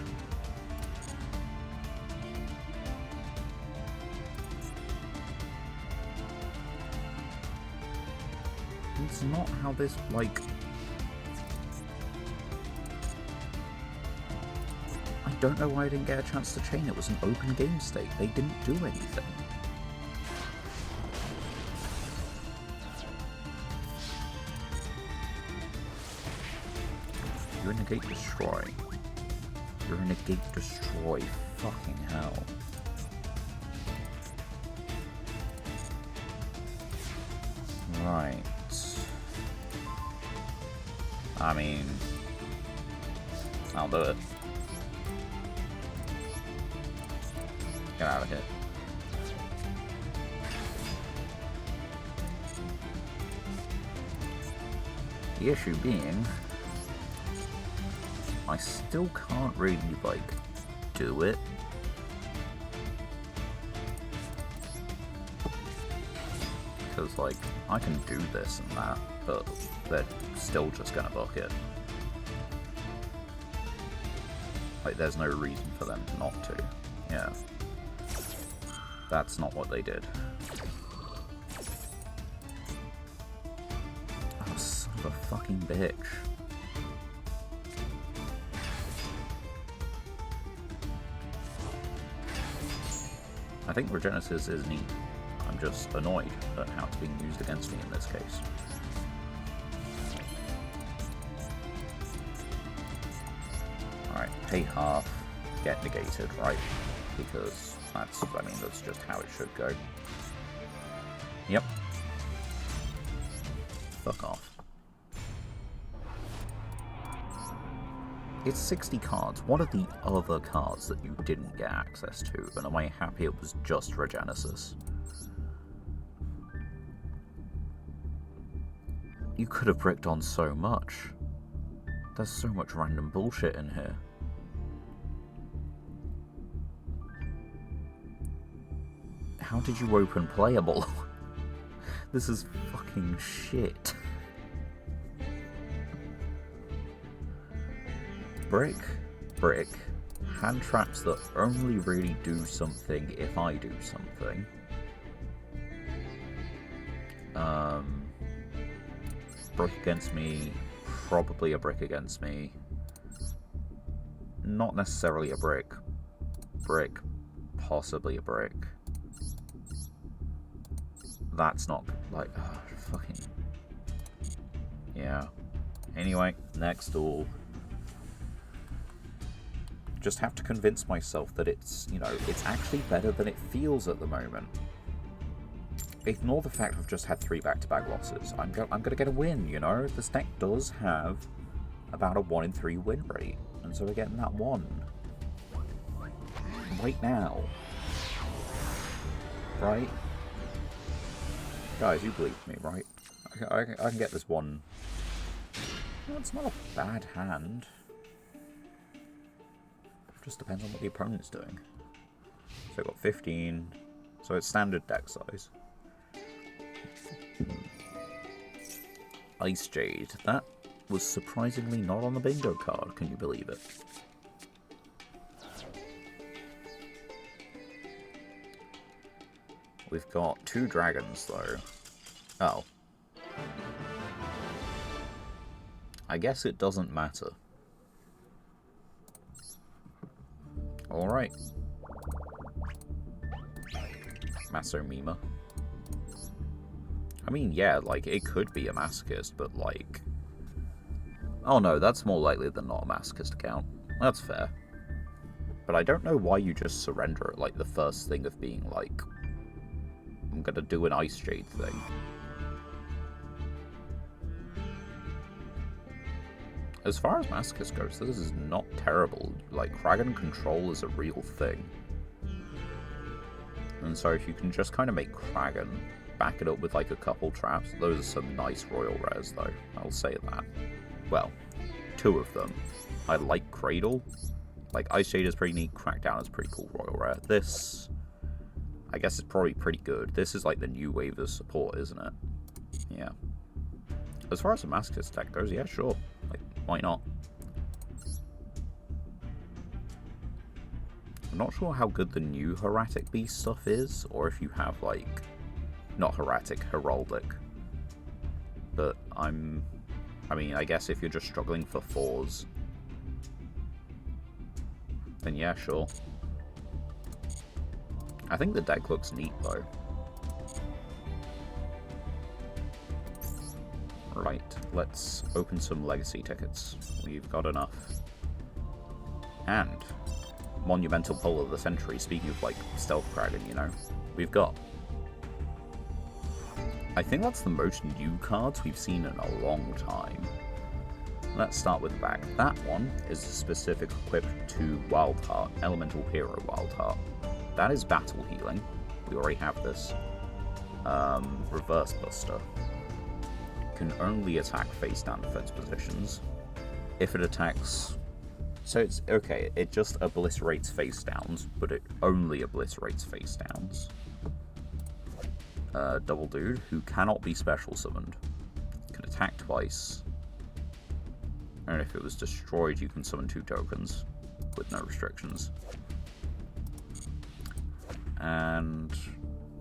That's not how this, like... I don't know why I didn't get a chance to chain. It was an open game state. They didn't do anything. You're a negate destroy. You're a negate destroy. Fucking hell. Right. I mean, I'll do it. Get out of here. The issue being, I still can't really, like, do it. Because, like, I can do this and that, but they're still just gonna book it. Like, there's no reason for them not to. Yeah. That's not what they did. Oh, son of a fucking bitch. I think Regenesis is neat. I'm just annoyed at how it's being used against me in this case. Alright, pay half, get negated, right? Because that's, I mean, that's just how it should go. Yep. Fuck off. It's 60 cards. What are the other cards that you didn't get access to? And am I happy it was just Regenesis? You could have bricked on so much. There's so much random bullshit in here. How did you open playable? This is fucking shit. Brick, brick, hand traps that only really do something if I do something. Brick against me, probably a brick against me. Not necessarily a brick. Brick, possibly a brick. That's not, like, fucking... Yeah. Anyway, next duel. Just have to convince myself that it's, you know, it's actually better than it feels at the moment. Ignore the fact I've just had 3 back-to-back losses. I'm gonna get a win, you know? This deck does have about a 1 in 3 win rate, and so we're getting that 1. Right now. Right? Guys, you believe me, right? I can get this 1. Well, it's not a bad hand. Just depends on what the opponent's doing. So I've got 15, so it's standard deck size. Ice Jade, that was surprisingly not on the bingo card, can you believe it? We've got 2 dragons though. Oh. I guess it doesn't matter. Alright. Masomima. I mean, yeah, like, it could be a masochist, but, like... Oh no, that's more likely than not a masochist account. That's fair. But I don't know why you just surrender at, like, the first thing of being, like... I'm gonna do an Ice Jade thing. As far as masochist goes, this is not terrible. Like, Kragan control is a real thing. And so if you can just kind of make Kragan, back it up with like a couple traps, those are some nice royal rares though, I'll say that. Well, 2 of them. I like Cradle. Like, Ice Jade is pretty neat, Crackdown is pretty cool royal rare. This, I guess it's probably pretty good. This is like the new wave of support, isn't it? Yeah. As far as the masochist deck goes, yeah, sure. Like, why not? I'm not sure how good the new Hieratic Beast stuff is, or if you have, like, not Hieratic, Heraldic. but I mean, I guess if you're just struggling for 4s, then yeah, sure. I think the deck looks neat, though. Right, let's open some legacy tickets. We've got enough. And Monumental Pull of the Century, speaking of, like, Stealth Dragon, you know, we've got. I think that's the most new cards we've seen in a long time. Let's start with the back. That one is a specific equip to Wildheart, Elemental Hero Wildheart. That is Battle Healing. We already have this. Reverse Buster. Can only attack face-down defense positions. If it attacks... So it's... Okay, it just obliterates face-downs, but it only obliterates face-downs. Double Dude, who cannot be special summoned. Can attack twice. And if it was destroyed, you can summon 2 tokens with no restrictions. And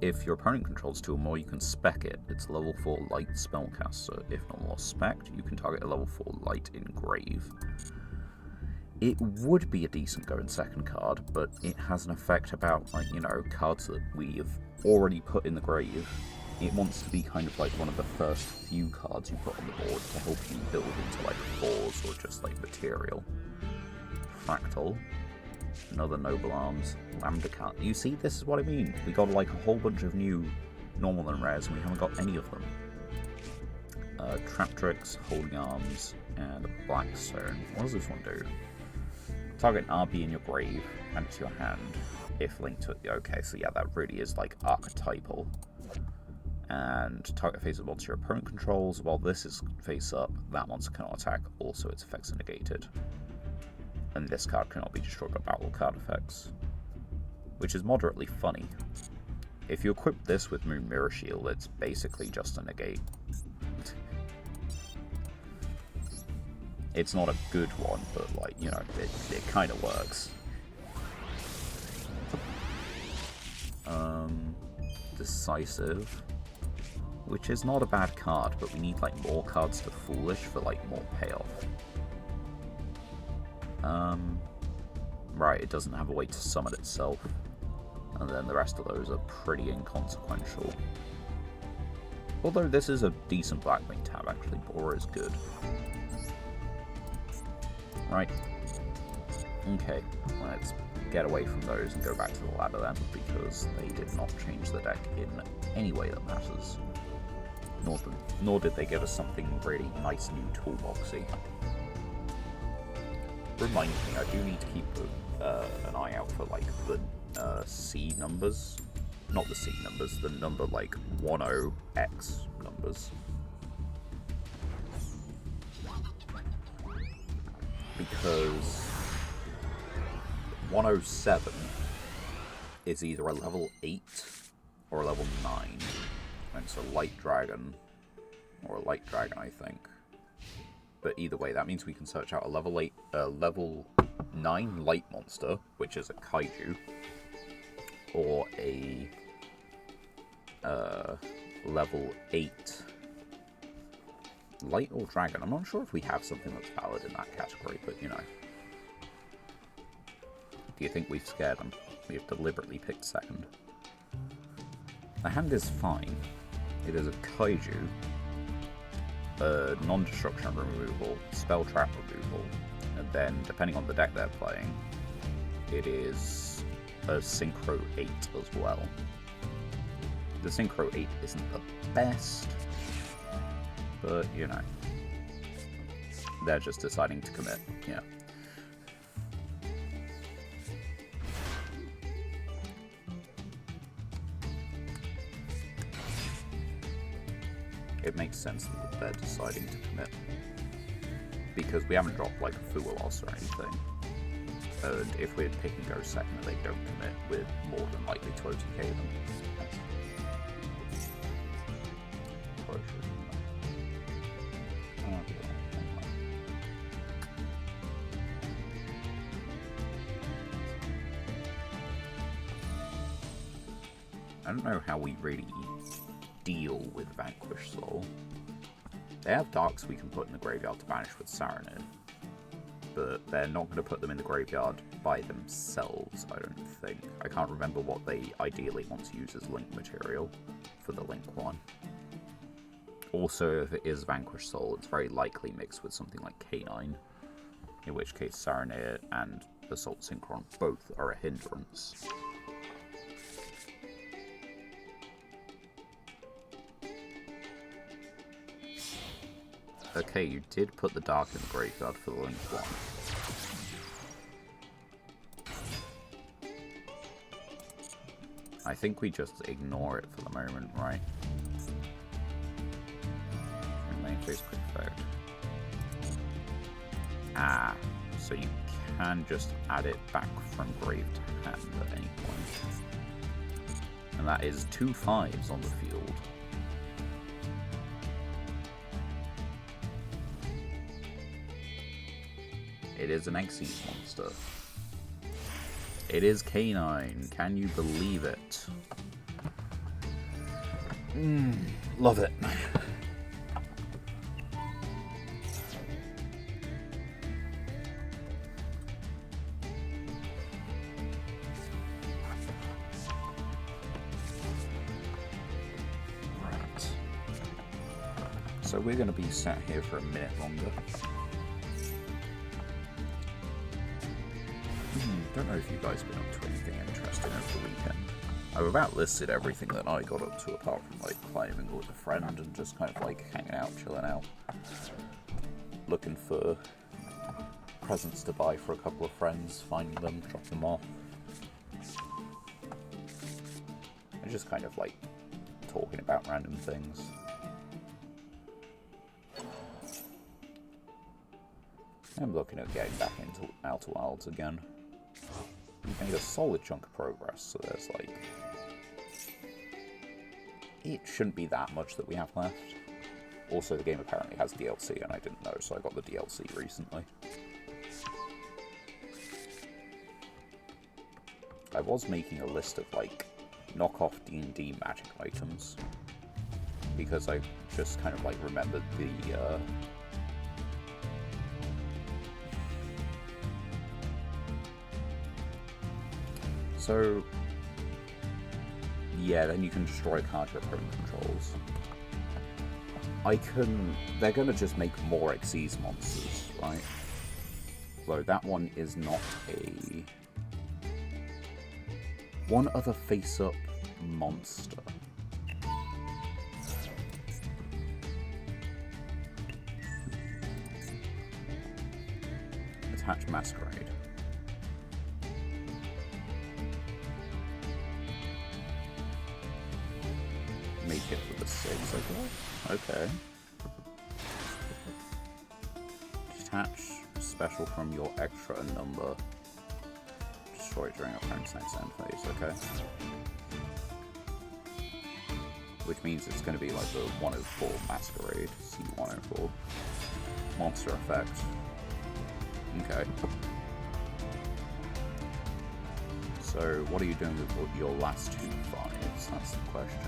if your opponent controls 2 or more, you can spec it. It's a level 4 light spellcaster. If normal or spec'd, you can target a level 4 light engrave. It would be a decent go in second card, but it has an effect about, like, you know, cards that we have already put in the grave. It wants to be kind of like one of the first few cards you put on the board to help you build into, like, 4s or just, like, material. Fractal. Another Noble Arms. Lambda Cat. You see, this is what I mean. We got, like, a whole bunch of new normal and rares, and we haven't got any of them. Traptrix, Holding Arms, and a Blackstone. What does this one do? Target an RB in your grave, add it to your hand, if linked to it. Okay, so yeah, that really is, like, archetypal. And target face of monster your opponent controls. While this is face up, that monster cannot attack, also its effects are negated. And this card cannot be destroyed by battle card effects. Which is moderately funny. If you equip this with Moon Mirror Shield, it's basically just a negate. It's not a good one, but, like, you know, it kind of works. Decisive. Which is not a bad card, but we need, like, more cards to Foolish for, like, more payoff. Right, it doesn't have a way to summon itself. And then the rest of those are pretty inconsequential. Although this is a decent Blackwing tab, actually. Bora is good. Right. Okay, let's get away from those and go back to the ladder then, because they did not change the deck in any way that matters. Nor did they give us something really nice new toolboxy. Remind me, I do need to keep an eye out for, like, the C numbers. Not the C numbers, the number, like, 10X numbers. Because 107 is either a level 8 or a level 9. And it's a light dragon, or a light dragon, I think. But either way, that means we can search out a level 9 light monster, which is a kaiju, or a level 8 light or dragon. I'm not sure if we have something that's valid in that category, but, you know. Do you think we've scared them? We have deliberately picked second. The hand is fine. It is a kaiju, non-destruction removal, spell trap removal, and then, depending on the deck they're playing, it is a Synchro 8 as well. The Synchro 8 isn't the best, but, you know, they're just deciding to commit, yeah. It makes sense that they're deciding to commit, because we haven't dropped, like, a Full Loss or anything, and if we're pick and go second and they don't commit, we're more than likely to OTK them. I don't know how we really deal with Vanquish Soul. They have darks we can put in the graveyard to banish with Saronid, but they're not going to put them in the graveyard by themselves, I don't think. I can't remember what they ideally want to use as link material for the link one. Also, if it is Vanquished Soul, it's very likely mixed with something like K9, in which case Saronid and Assault Synchron both are a hindrance. Okay, you did put the Dark in the graveyard for the link one. I think we just ignore it for the moment, right? Main phase quick effect. Ah, so you can just add it back from grave to hand at any point. And that is 2 5s on the field. It is an Xyz monster. It is K9. Can you believe it? Love it. Right. So we're going to be sat here for a minute longer. Don't know if you guys have been up to anything interesting over the weekend. I've about listed everything that I got up to, apart from like climbing with a friend and just kind of like hanging out, chilling out, looking for presents to buy for a couple of friends, finding them, drop them off, and just kind of like talking about random things. I'm looking at getting back into Outer Wilds again. We've made a solid chunk of progress, so there's like... It shouldn't be that much that we have left. Also, the game apparently has DLC, and I didn't know, so I got the DLC recently. I was making a list of, like, knockoff D&D magic items, because I just kind of, like, remembered the, So, yeah, then you can destroy a card your opponent controls. They're gonna just make more Xyz monsters, right? Though that one is not a... One other face-up monster. Attach Masquerade. Make it with a 6, I guess. Okay. Detach special from your extra number. Destroy during opponent's next end phase, okay. Which means it's going to be like the 104 Masquerade, C104. Monster effect. Okay. So, what are you doing with your last 2 5s? That's the question.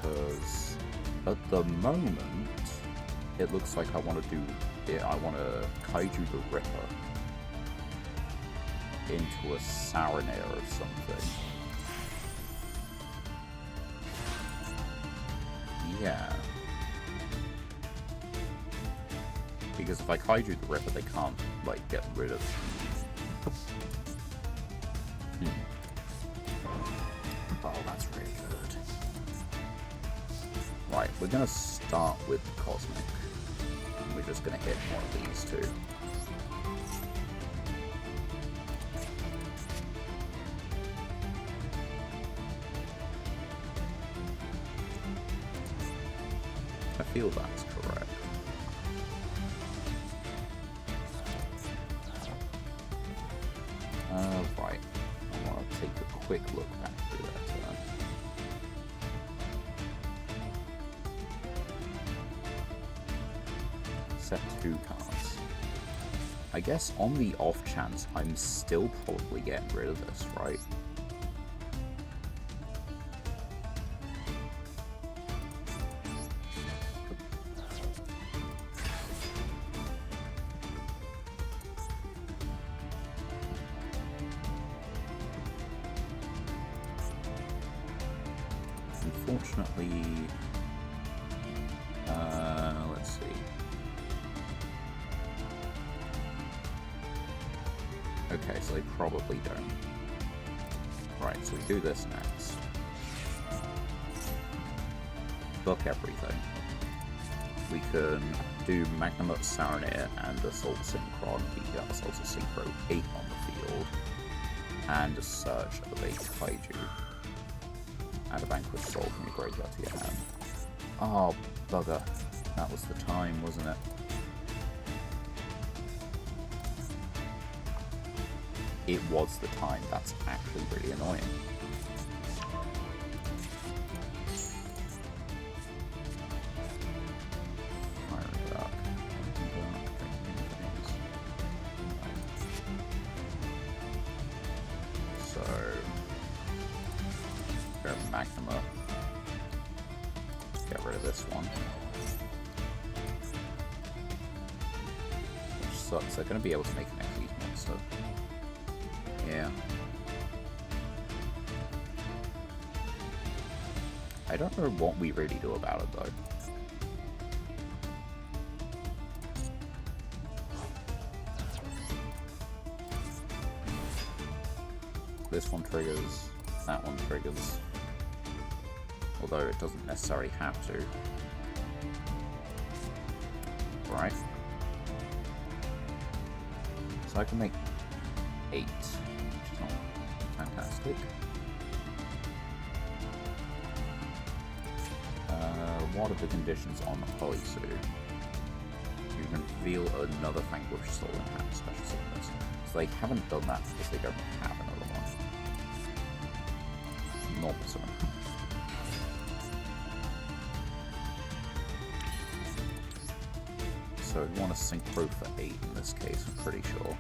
Because at the moment, it looks like I want to do it. I want to Kaiju the Ripper into a Saronir or something. Yeah. Because if I Kaiju the Ripper, they can't, like, get rid of... Oh, that's really good. Right, we're gonna start with Cosmic. We're just gonna hit one of these two. I feel that's correct. Right. I want to take a quick look back through that turn. Set 2 cards. I guess on the off chance, I'm still probably getting rid of this, right? unfortunately, let's see. Okay, so they probably don't. Right, so we do this next. Book everything. We can do Magnum at Saranir and Assault Synchron. We can get ourselves a Synchro 8 on the field. And a search of a Kaiju. Add a Vanquished Soul from your graveyard to your hand. Oh, bugger. That was the time, wasn't it? It was the time. That's actually really annoying. So, go Magnum up. Get rid of this one. Which sucks. They're going to be able to make an Echoes monster. Yeah. I don't know what we really do about it though. This one triggers, that one triggers. Although it doesn't necessarily have to. Right. So I can make 8. Fantastic. What are the conditions on Holisu? You can reveal another Vanquished Soul in hand special summons. So they haven't done that because they don't have another one. Normal summon. So we want a Synchro for 8 in this case, I'm pretty sure.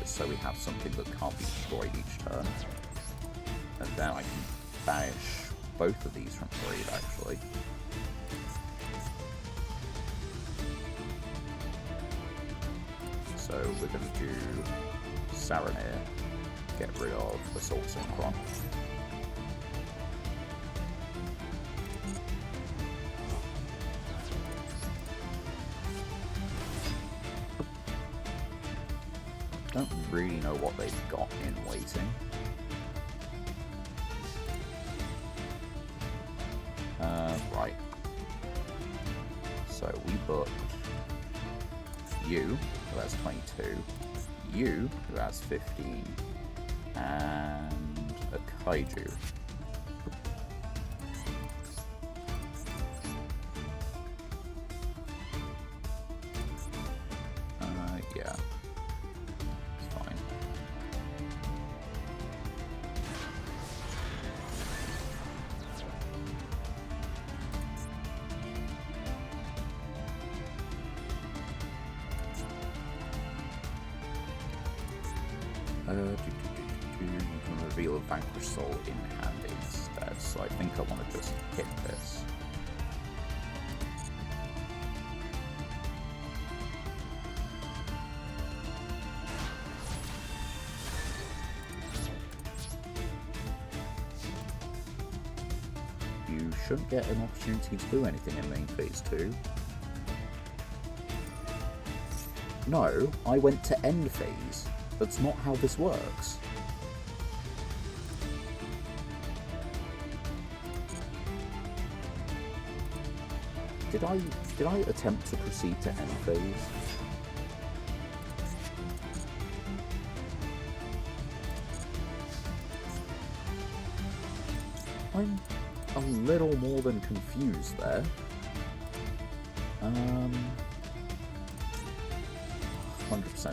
So we have something that can't be destroyed each turn. And then I can banish both of these from grave, actually. So we're going to do Saranir, get rid of Assault Synchron. Don't really know what they've got in waiting. Right. So we booked you, who has 22, you, who has 15, and a Kaiju. Yeah. You can reveal a Vanquished Soul in hand instead, so I think I want to just hit this. You shouldn't get an opportunity to do anything in main phase 2. No, I went to end phase. That's not how this works. Did I attempt to proceed to end phase? I'm a little more than confused there. 100%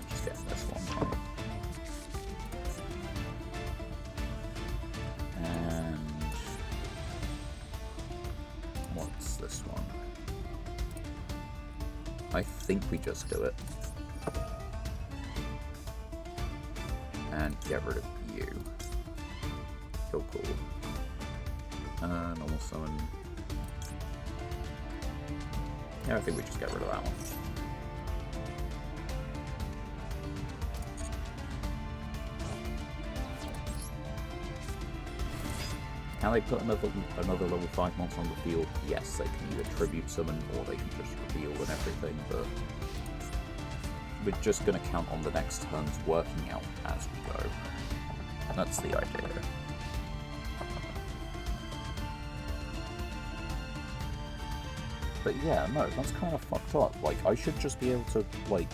just getting this one right. And what's this one? I think we just do it. And get rid of you. Cool. Normal summon. Yeah, I think we just get rid of that one. Can they put another level 5 monster on the field? Yes, they can either tribute summon or they can just reveal and everything, but we're just going to count on the next turns working out as we go. That's the idea. But yeah, no, that's kind of fucked up. Like, I should just be able to, like,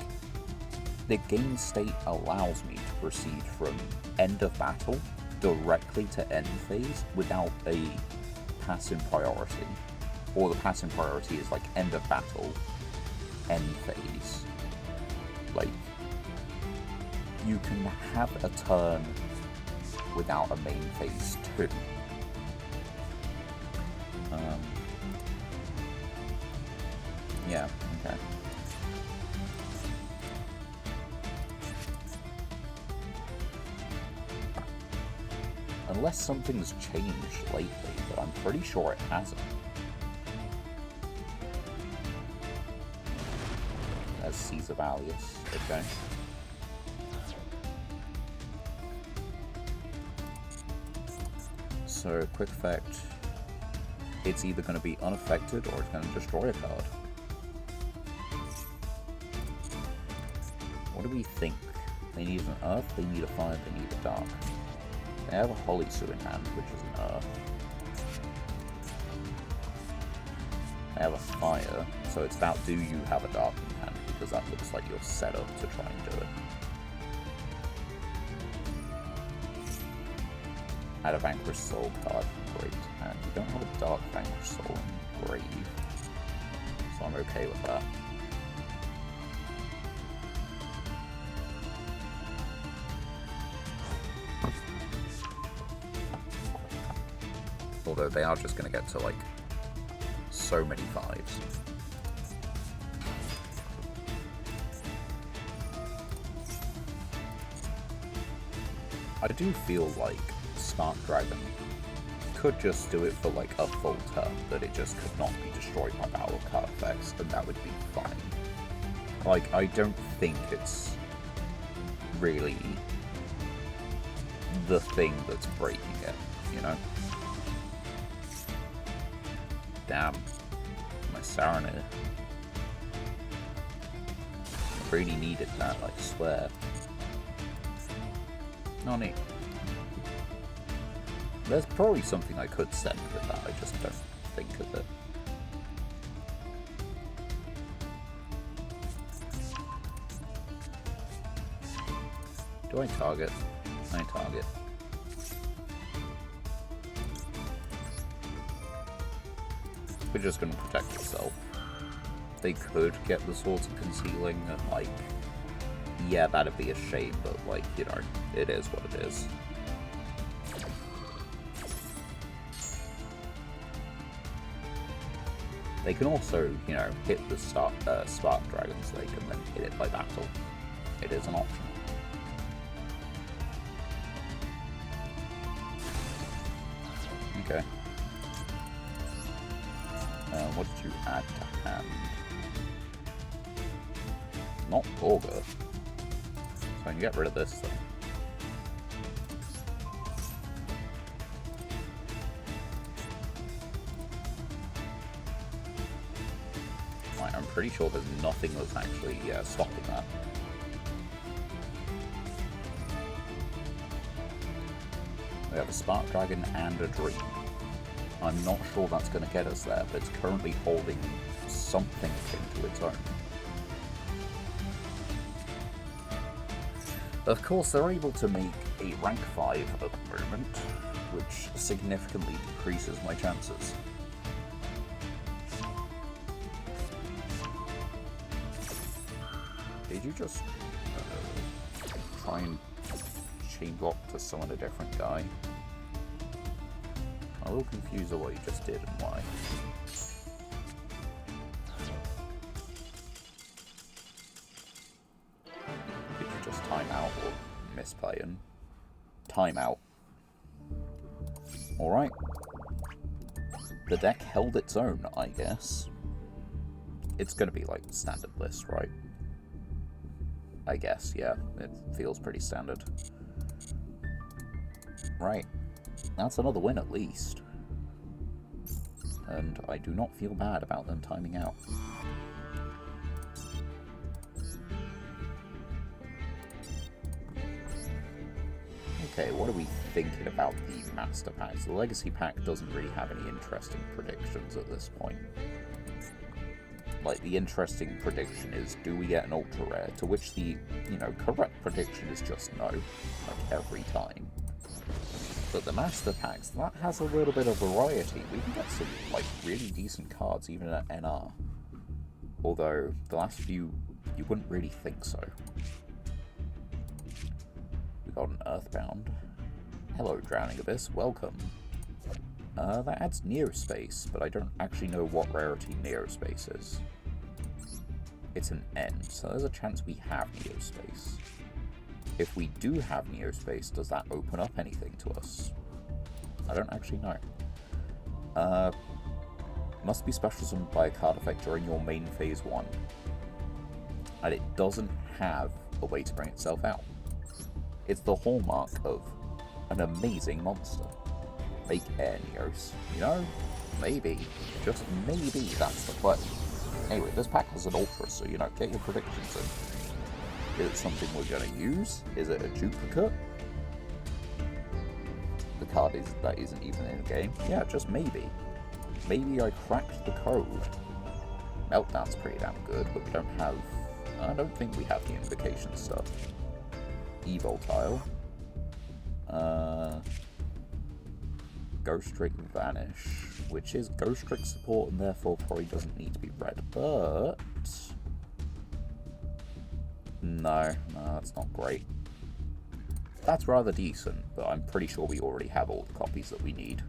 the game state allows me to proceed from end of battle directly to end phase without a passing priority. Or the passing priority is like end of battle, end phase. Like, you can have a turn without a main phase too. Yeah, okay. Unless something's changed lately, but I'm pretty sure it hasn't. There's Caesar Valius, okay. So, quick effect, it's either going to be unaffected or it's going to destroy a card. What do we think? They need an earth, they need a fire, they need a dark. They have a Holy Sue in hand, which is an earth. They have a fire, so it's about do you have a dark in hand, because that looks like you're set up to try and do it. Add a Vanquished Soul card from Great, and you don't have a dark Vanquished Soul in Grave, so I'm okay with that. Although they are just going to get to, like, so many 5s. I do feel like Spark Dragon could just do it for, like, a full turn, that it just could not be destroyed by battle card effects, and that would be fine. Like, I don't think it's really the thing that's breaking it, you know? Damn, my Saronir. I really needed that, I swear. Not neat. There's probably something I could send with that, I just don't think of it. Do I target? I target. We're just going to protect yourself. They could get the Swords of Concealing, and, like, yeah, that'd be a shame, but, like, you know, it is what it is. They can also, you know, hit the Spark Dragon so they can then hit it by battle. It is an option. Okay. What did you add to hand? Not Augur. So I can get rid of this thing. Right, I'm pretty sure there's nothing that's actually stopping that. We have a Spark Dragon and a Dream. I'm not sure that's going to get us there, but it's currently holding something akin to its own. Of course, they're able to make a rank 5 at the moment, which significantly decreases my chances. Did you just try and chain block to summon a different guy? I'm a little confused at what you just did and why. Did you just time out or misplay and time out? Alright. The deck held its own, I guess. It's gonna be like standard list, right? I guess, yeah. It feels pretty standard. Right. That's another win at least. And I do not feel bad about them timing out. Okay, what are we thinking about the Master Packs? The Legacy Pack doesn't really have any interesting predictions at this point. Like, the interesting prediction is, do we get an Ultra Rare? To which the, correct prediction is just no. Like, every time. But the Master Packs, that has a little bit of variety. We can get some, like, really decent cards, even at NR. Although, the last few, you wouldn't really think so. We got an Earthbound. Hello, Drowning Abyss, welcome. That adds Neospace, but I don't actually know what rarity Neospace is. It's an N, so there's a chance we have Neospace. If we do have Neospace, does that open up anything to us? I don't actually know. Must be special summoned by a card effect during your main phase 1. And it doesn't have a way to bring itself out. It's the hallmark of an amazing monster. Make Air Neos. Maybe. Just maybe that's the play. Anyway, this pack has an Ultra, so, get your predictions in. Is it something we're going to use? Is it a duplicate? The card that isn't even in the game? Yeah, just maybe. Maybe I cracked the code. Meltdown's pretty damn good, but we don't have... I don't think we have the Invocation stuff. Evoltile. Ghost Trick Vanish, which is Ghost Trick support and therefore probably doesn't need to be read, but... No, that's not great. That's rather decent, but I'm pretty sure we already have all the copies that we need.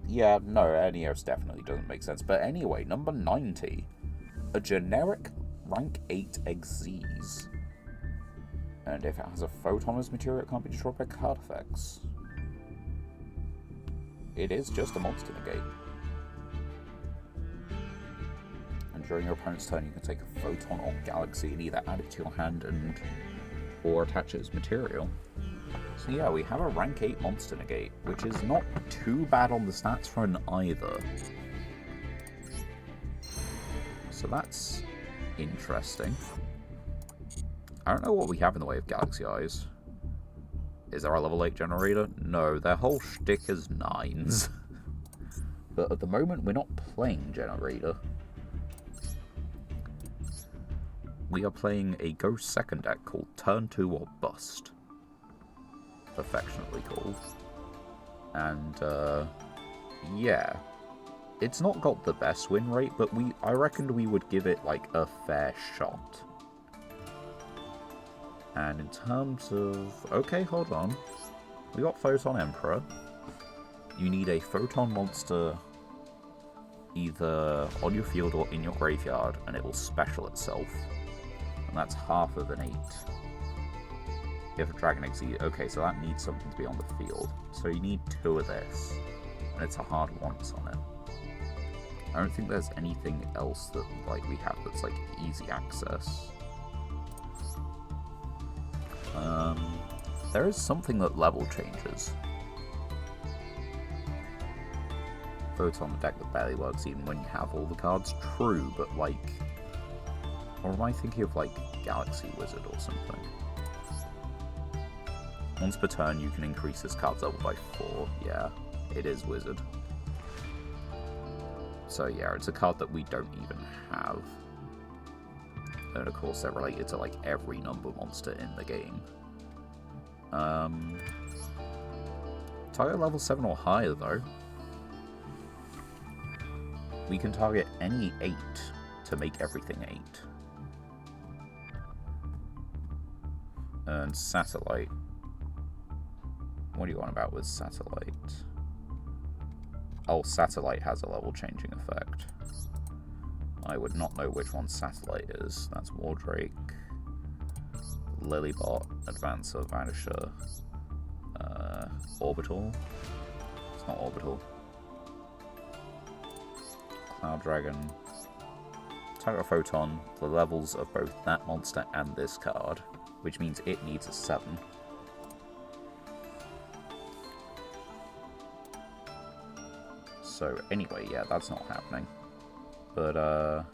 Yeah, no, Neos definitely doesn't make sense. But anyway, number 90. A generic rank 8 Xyz. And if it has a photon as material, it can't be destroyed by card effects. It is just a monster negate. And during your opponent's turn, you can take a photon or galaxy and either add it to your hand or attach it as material. So yeah, we have a rank 8 monster negate, which is not too bad on the stats front either. So that's interesting. I don't know what we have in the way of Galaxy Eyes. Is there a level 8 generator? No, their whole shtick is 9s. But at the moment, we're not playing generator. We are playing a Ghost second deck called Turn 2 or Bust. Affectionately called. And, yeah. It's not got the best win rate, but I reckoned we would give it, like, a fair shot. And in terms of... Okay, hold on. We got Photon Emperor. You need a Photon monster either on your field or in your graveyard, and it will special itself. And that's half of an 8. You have a Dragon Exceed. Okay, so that needs something to be on the field. So you need 2 of this. And it's a hard once on it. I don't think there's anything else that we have that's like easy access. There is something that level changes. Vote on the deck that barely works even when you have all the cards. True, but like... Or am I thinking of like Galaxy Wizard or something? Once per turn you can increase this card's level by 4. Yeah, it is Wizard. So yeah, it's a card that we don't even have. And of course they're related to like every number monster in the game. Target level 7 or higher though. We can target any 8 to make everything 8. And Satellite. What do you want about with Satellite? Oh, Satellite has a level changing effect. I would not know which one Satellite is. That's Wardrake, Lilybot, Advancer, Vanisher, Orbital. It's not Orbital. Cloud Dragon, Attack of Photon, the levels of both that monster and this card, which means it needs a 7. So anyway, yeah, that's not happening. But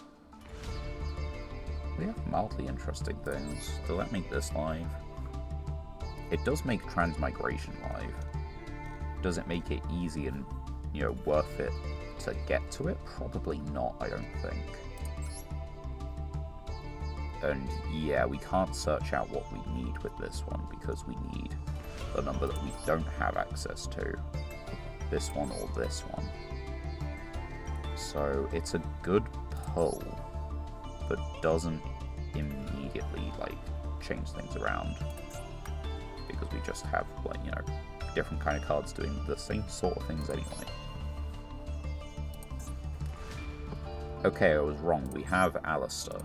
we have mildly interesting things. Does that make this live? It does make Transmigration live. Does it make it easy and, you know, worth it to get to it? Probably not, I don't think. And yeah, we can't search out what we need with this one because we need the number that we don't have access to. This one or this one. So it's a good pull, but doesn't immediately, like, change things around. Because we just have, like, you know, different kind of cards doing the same sort of things anyway. Okay, I was wrong. We have Alistair.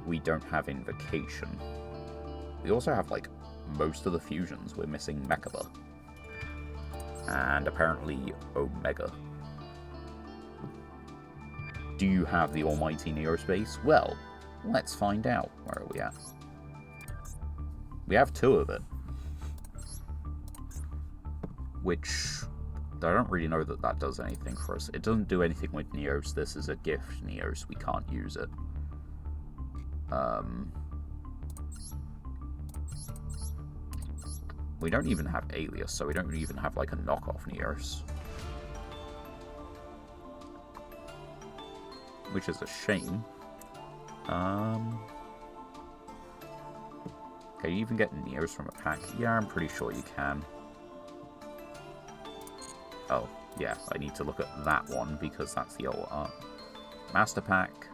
We don't have Invocation. We also have, like, most of the fusions. We're missing Mechaba. And apparently Omega. Do you have the almighty Neospace? Well, let's find out. Where are we at? We have 2 of it. Which, I don't really know that that does anything for us. It doesn't do anything with Neos. This is a gift Neos. We can't use it. We don't even have Alias, so we don't even have, like, a knockoff Neos. Which is a shame. Can you even get Neos from a pack? Yeah, I'm pretty sure you can. Oh, yeah, I need to look at that one because that's the old art. Master Pack,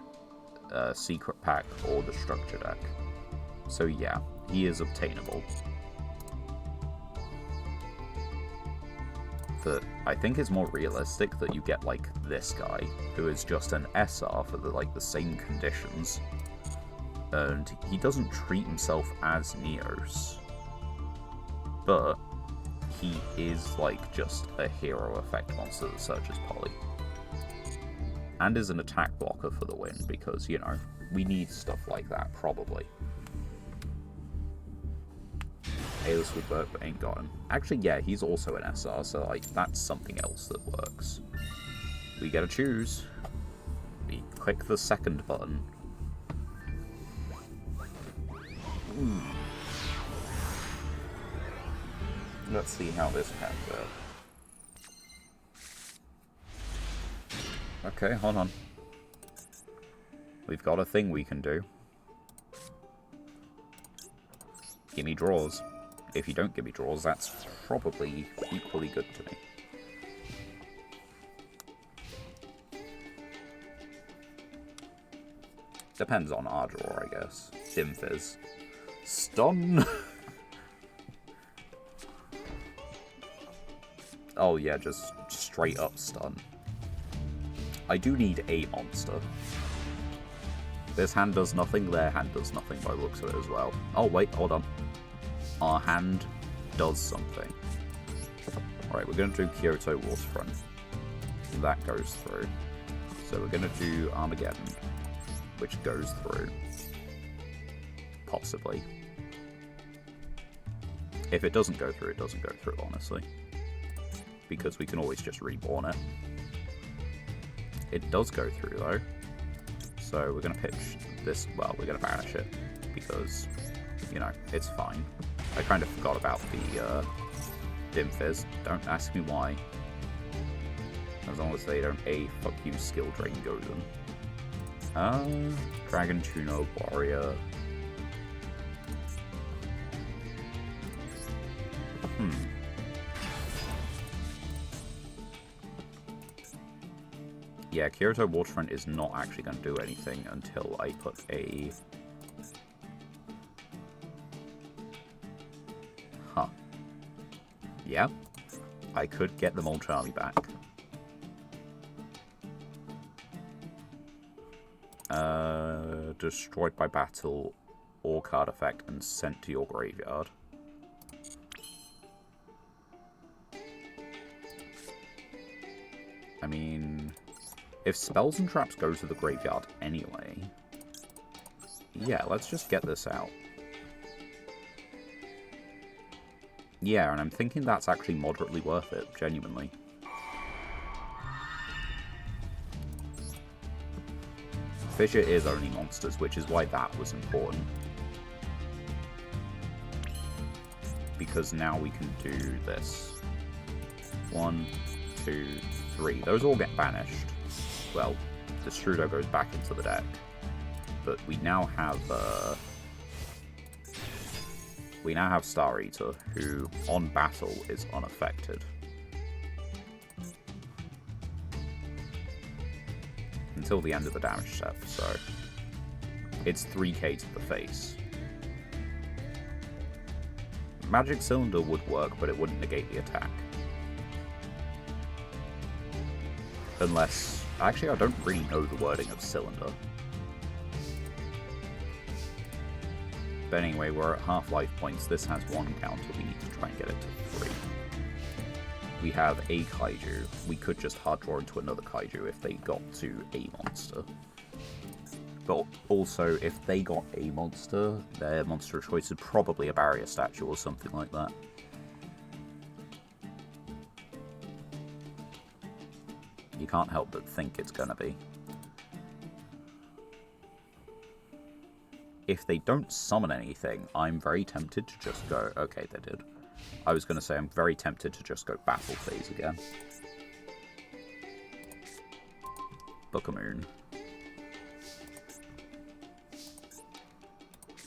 Secret Pack, or the Structure Deck. So yeah, he is obtainable. But I think it's more realistic that you get, like, this guy, who is just an SR for the, like, the same conditions. And he doesn't treat himself as Neos. But he is, like, just a hero effect monster that searches Poly. And is an attack blocker for the win, because, you know, we need stuff like that, probably. Alias would work, but ain't got him. Actually, yeah, he's also an SR, so, like, that's something else that works. We get to choose. We click the second button. Let's see how this pans out. Okay, hold on. We've got a thing we can do. Give me draws. If you don't give me draws, that's probably equally good to me. Depends on our draw, I guess. Dim Fizz. Stun! Oh yeah, just straight up stun. I do need a monster. This hand does nothing, their hand does nothing by the looks of it as well. Oh wait, hold on. Our hand does something. Alright, we're going to do Kyoto Waterfront. That goes through. So we're going to do Armageddon, which goes through. Possibly. If it doesn't go through, it doesn't go through, honestly. Because we can always just reborn it. It does go through, though. So we're going to pitch this, well, we're going to banish it. Because, you know, it's fine. I kind of forgot about the Dim Fizz. Don't ask me why. As long as they don't fuck you skill drain Gozen. Dragon Tuner, Warrior. Yeah, Kyoto Waterfront is not actually going to do anything until I put a... Huh. Yeah. I could get the Molten Army back. Destroyed by battle or card effect and sent to your graveyard. I mean... If spells and traps go to the graveyard anyway... Yeah, let's just get this out. Yeah, and I'm thinking that's actually moderately worth it, genuinely. Fissure is only monsters, which is why that was important. Because now we can do this. 1, 2, 3. Those all get banished. Well, the Strudo goes back into the deck. But we now have Star Eater, who on battle is unaffected. Until the end of the damage step, so it's 3k to the face. Magic Cylinder would work, but it wouldn't negate the attack. Unless... Actually, I don't really know the wording of Cylinder. But anyway, we're at half-life points. This has 1 counter. We need to try and get it to 3. We have a Kaiju. We could just hard draw into another Kaiju if they got to a monster. But also, if they got a monster, their monster of choice is probably a barrier statue or something like that. You can't help but think it's gonna be. If they don't summon anything, I'm very tempted to just go... Okay, they did. I was going to say I'm very tempted to just go battle phase again. Book of Moon.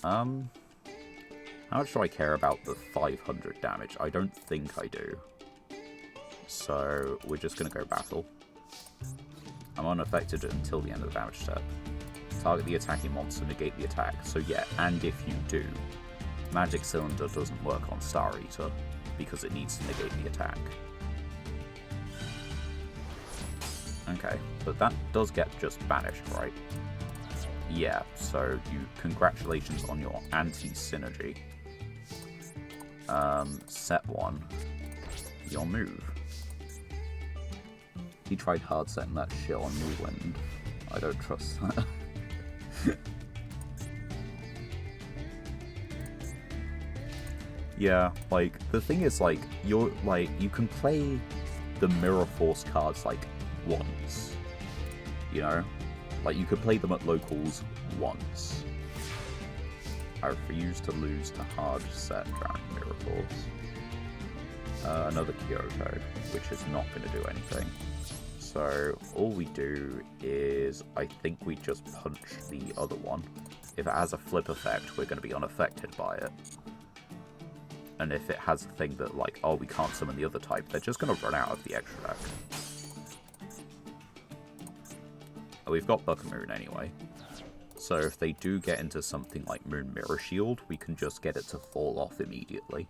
How much do I care about the 500 damage? I don't think I do. So, we're just going to go battle. I'm unaffected until the end of the damage step. Target the attacking monster, negate the attack. So yeah, and if you do, Magic Cylinder doesn't work on Star Eater, because it needs to negate the attack. Okay, but that does get just banished, right? Yeah, so congratulations on your anti-synergy. Set 1, your move. He tried hard setting that shit on Moonwind. I don't trust that. Yeah, like, the thing is, like, you can play the Mirror Force cards, like, once. You know? Like, you could play them at locals once. I refuse to lose to hard set Drowning Mirror Force. Another Kyoto, which is not going to do anything. So, all we do is, I think we just punch the other one. If it has a flip effect, we're going to be unaffected by it. And if it has a thing that, like, oh, we can't summon the other type, they're just going to run out of the extra deck. Oh, we've got Book of Moon anyway. So if they do get into something like Moon Mirror Shield, we can just get it to fall off immediately.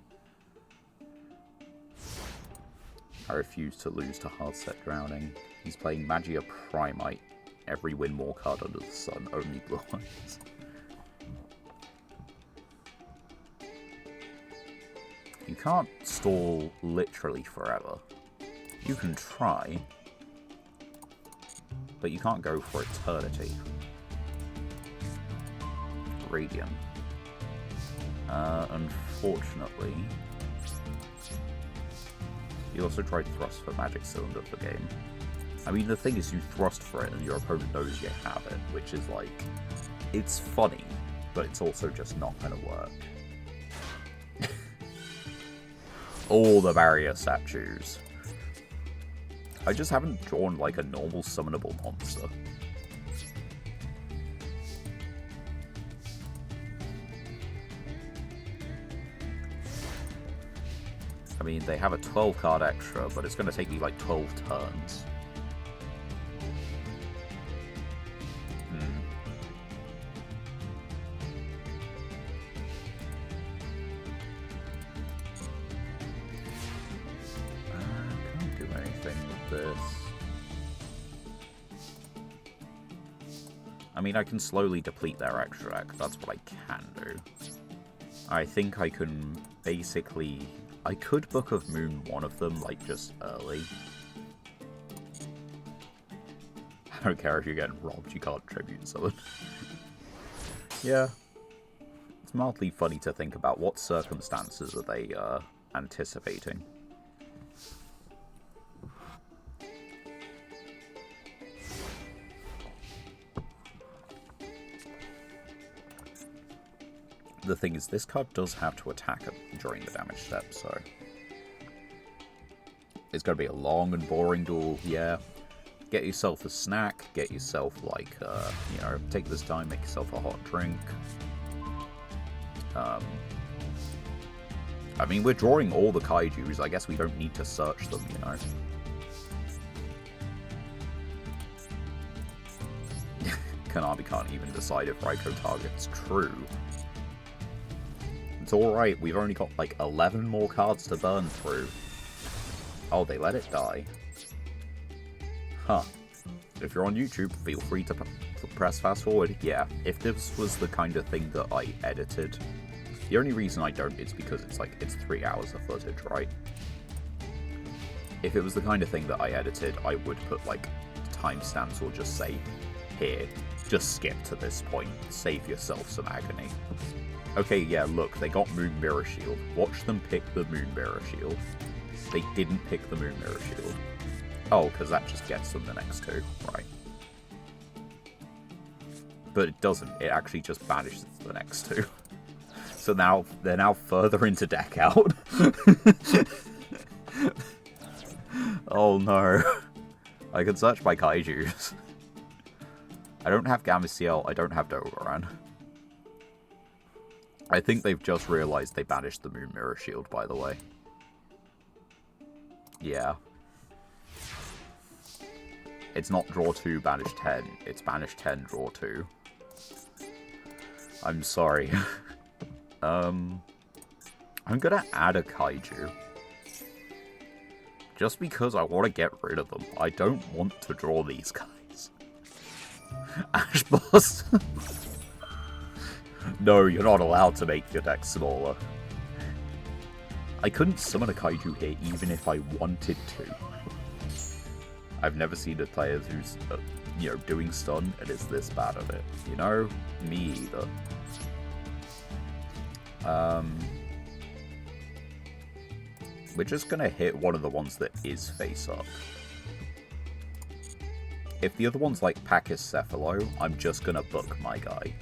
I refuse to lose to hard set Drowning. He's playing Magia Primite. Every win more card under the sun, only blue ones. You can't stall literally forever. You can try, but you can't go for eternity. Radiant. Unfortunately, you also tried Thrust for Magic Cylinder for game. I mean, the thing is, you thrust for it and your opponent knows you have it, which is like, it's funny, but it's also just not going to work. All the barrier statues. I just haven't drawn like a normal summonable monster. I mean, they have a 12 card extra, but it's going to take me like 12 turns. Can't do anything with this. I mean, I can slowly deplete their extra deck. That's what I can do. I think I can basically... I could Book of Moon one of them, like, just early. don't care if you're getting robbed, you can't tribute summon. Yeah. It's mildly funny to think about what circumstances are they anticipating. The thing is, this card does have to attack during the damage step, so... It's going to be a long and boring duel, yeah. Get yourself a snack, get yourself, like, you know, take this time, make yourself a hot drink. I mean, we're drawing all the kaijus, I guess we don't need to search them, you know. Konami can't even decide if Raikou targets true. It's alright, we've only got, like, 11 more cards to burn through. Oh, they let it die. Huh. If you're on YouTube, feel free to press fast forward. Yeah, if this was the kind of thing that I edited, the only reason I don't is because it's like, it's 3 hours of footage, right? If it was the kind of thing that I edited, I would put like timestamps or just say, here, just skip to this point, save yourself some agony. Okay, yeah, look, they got Moon Mirror Shield. Watch them pick the Moon Mirror Shield. They didn't pick the Moon Mirror Shield. Oh, because that just gets them the next two, right. But it doesn't, it actually just banishes the next two. So now, they're now further into deck out. Oh no. I can search by kaijus. I don't have Gameciel, I don't have Dogoran. I think they've just realized they banished the Moon Mirror Shield, by the way. Yeah. It's not draw 2, banish 10. It's banish 10, draw 2. I'm sorry. I'm gonna add a kaiju. Just because I want to get rid of them. I don't want to draw these guys. Ash Boss. No, you're not allowed to make your deck smaller. I couldn't summon a kaiju here even if I wanted to. I've never seen a player who's, you know, doing stun and is this bad at it. You know? Me either. We're just gonna hit one of the ones that is face up. If the other one's like Pachycephalo, I'm just gonna book my guy.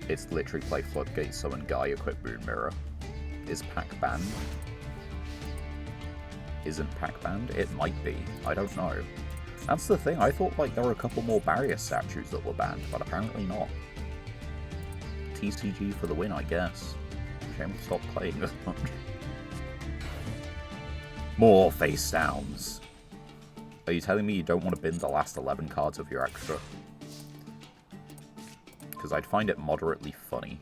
It's literally play Floodgate, summon Guy, equip Moon Mirror. Is Pac banned? Isn't Pac banned? It might be. I don't know. That's the thing, I thought like there were a couple more barrier statues that were banned, but apparently not. TCG for the win, I guess. Shame we stopped playing this much. More face downs. Are you telling me you don't want to bin the last 11 cards of your extra? Because I'd find it moderately funny.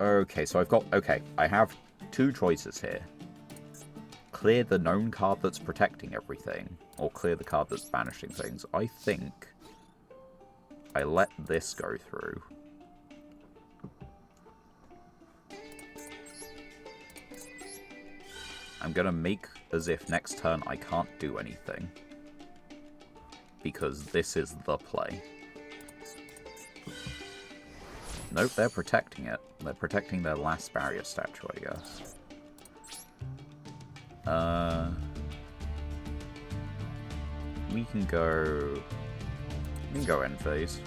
Okay, so I've got... Okay, I have two choices here. Clear the known card that's protecting everything, or clear the card that's banishing things. I think I let this go through. I'm gonna make as if next turn I can't do anything. Because this is the play. Nope, they're protecting it. They're protecting their last barrier statue, I guess. We can go end phase.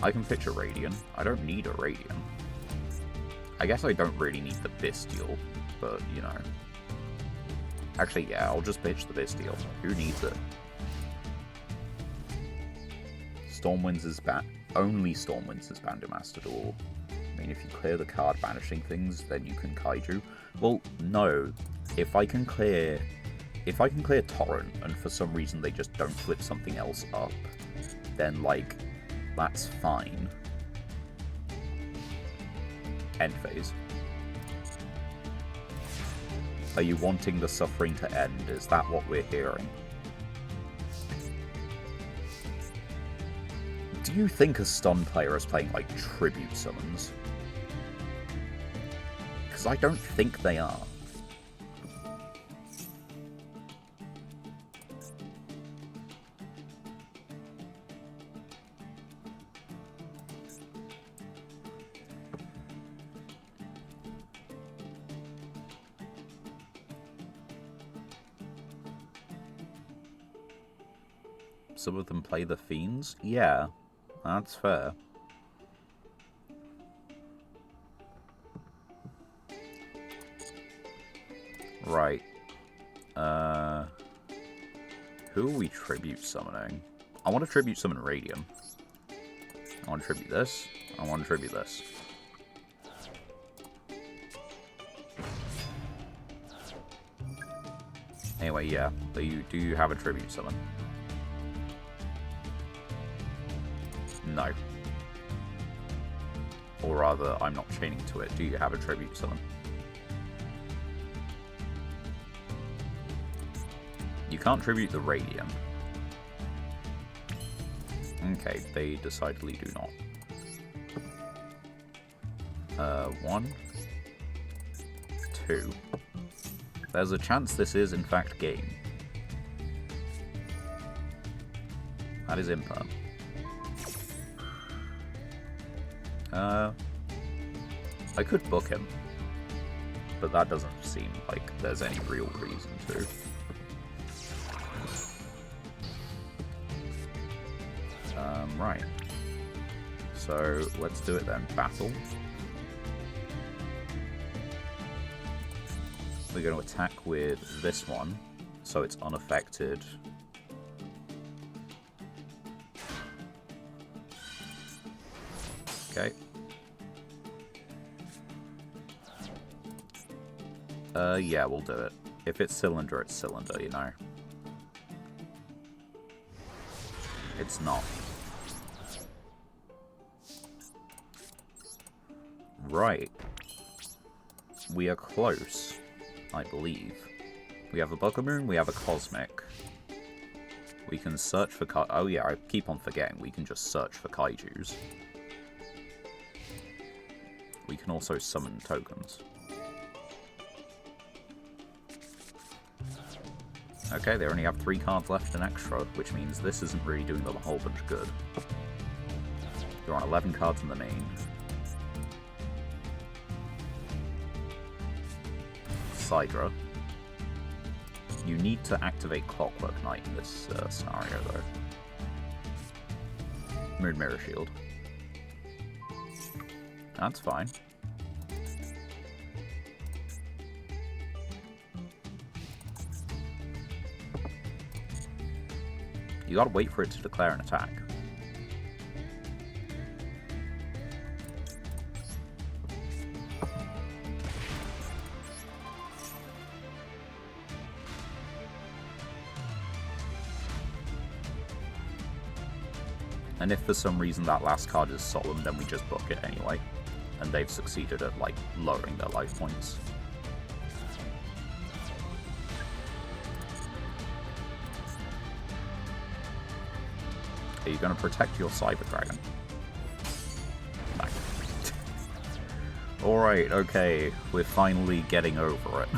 I can pitch a Radiant. I don't need a Radiant. I guess I don't really need the Bestial, but, you know. Actually, yeah, I'll just pitch the Bestial. Who needs it? Stormwinds is banned. Only Stormwinds is banned in Master Duel. I mean, if you clear the card banishing things, then you can kaiju. Well, no. If I can clear Torrent, and for some reason they just don't flip something else up, then, like, that's fine. End phase. Are you wanting the suffering to end? Is that what we're hearing? Do you think a stun player is playing, like, tribute summons? Because Because I don't think they are. Some of them play the fiends? Yeah, that's fair. Right. Who are we tribute summoning? I want to tribute summon Radium. I want to tribute this. I want to tribute this. Anyway, yeah. Do you have a tribute summon? No. Or rather, I'm not chaining to it. Do you have a tribute summon? You can't tribute the Radium. Okay, they decidedly do not. 1, 2. There's a chance this is, in fact, game. That is imperm. I could book him, but that doesn't seem like there's any real reason to. Right. So, let's do it then. Battle. We're going to attack with this one, so it's unaffected. Okay. Yeah, we'll do it. If it's cylinder, it's cylinder, you know. It's not. Right. We are close, I believe. We have a Bugamoon, we have a Cosmic. We can search for oh yeah, I keep on forgetting, we can just search for Kaijus. We can also summon tokens. Okay, they only have 3 cards left in extra, which means this isn't really doing them a whole bunch of good. You're on 11 cards in the main. Sidra. You need to activate Clockwork Knight in this scenario, though. Moon Mirror Shield. That's fine. You gotta wait for it to declare an attack. And if for some reason that last card is solemn, then we just book it anyway. And they've succeeded at, like, lowering their life points. Are you going to protect your Cyber Dragon? No. Alright, okay. We're finally getting over it.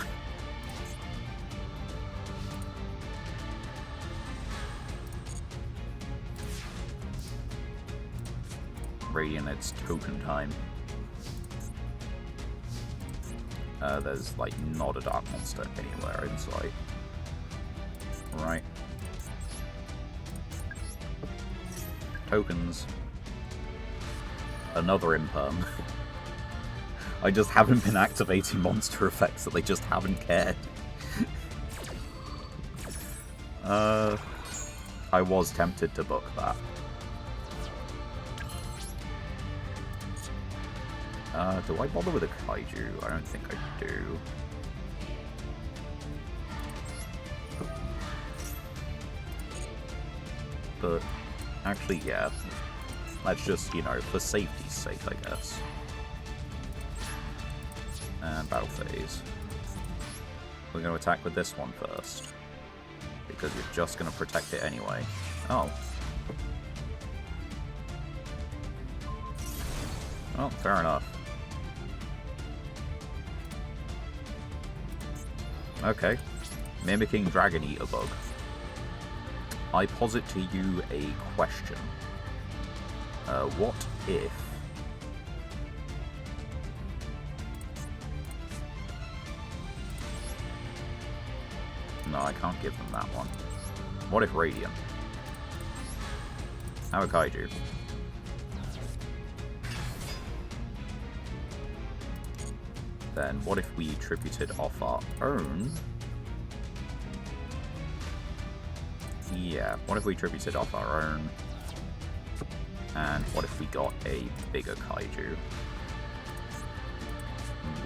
Radiant, it's token time. There's, like, not a dark monster anywhere in sight. Right. Tokens. Another imperm. I just haven't been activating monster effects that they just haven't cared. I was tempted to book that. Do I bother with a Kaiju? I don't think I do. But, actually, yeah. Let's just, you know, for safety's sake, I guess. And battle phase. We're going to attack with this one first. Because you're just going to protect it anyway. Oh. Well, fair enough. Okay. Mimicking Dragon Eater Bug. I posit to you a question. What if... No, I can't give them that one. What if Radiant? Have a Kaiju. Then what if we tributed off our own? Yeah, what if we tributed off our own? And what if we got a bigger Kaiju?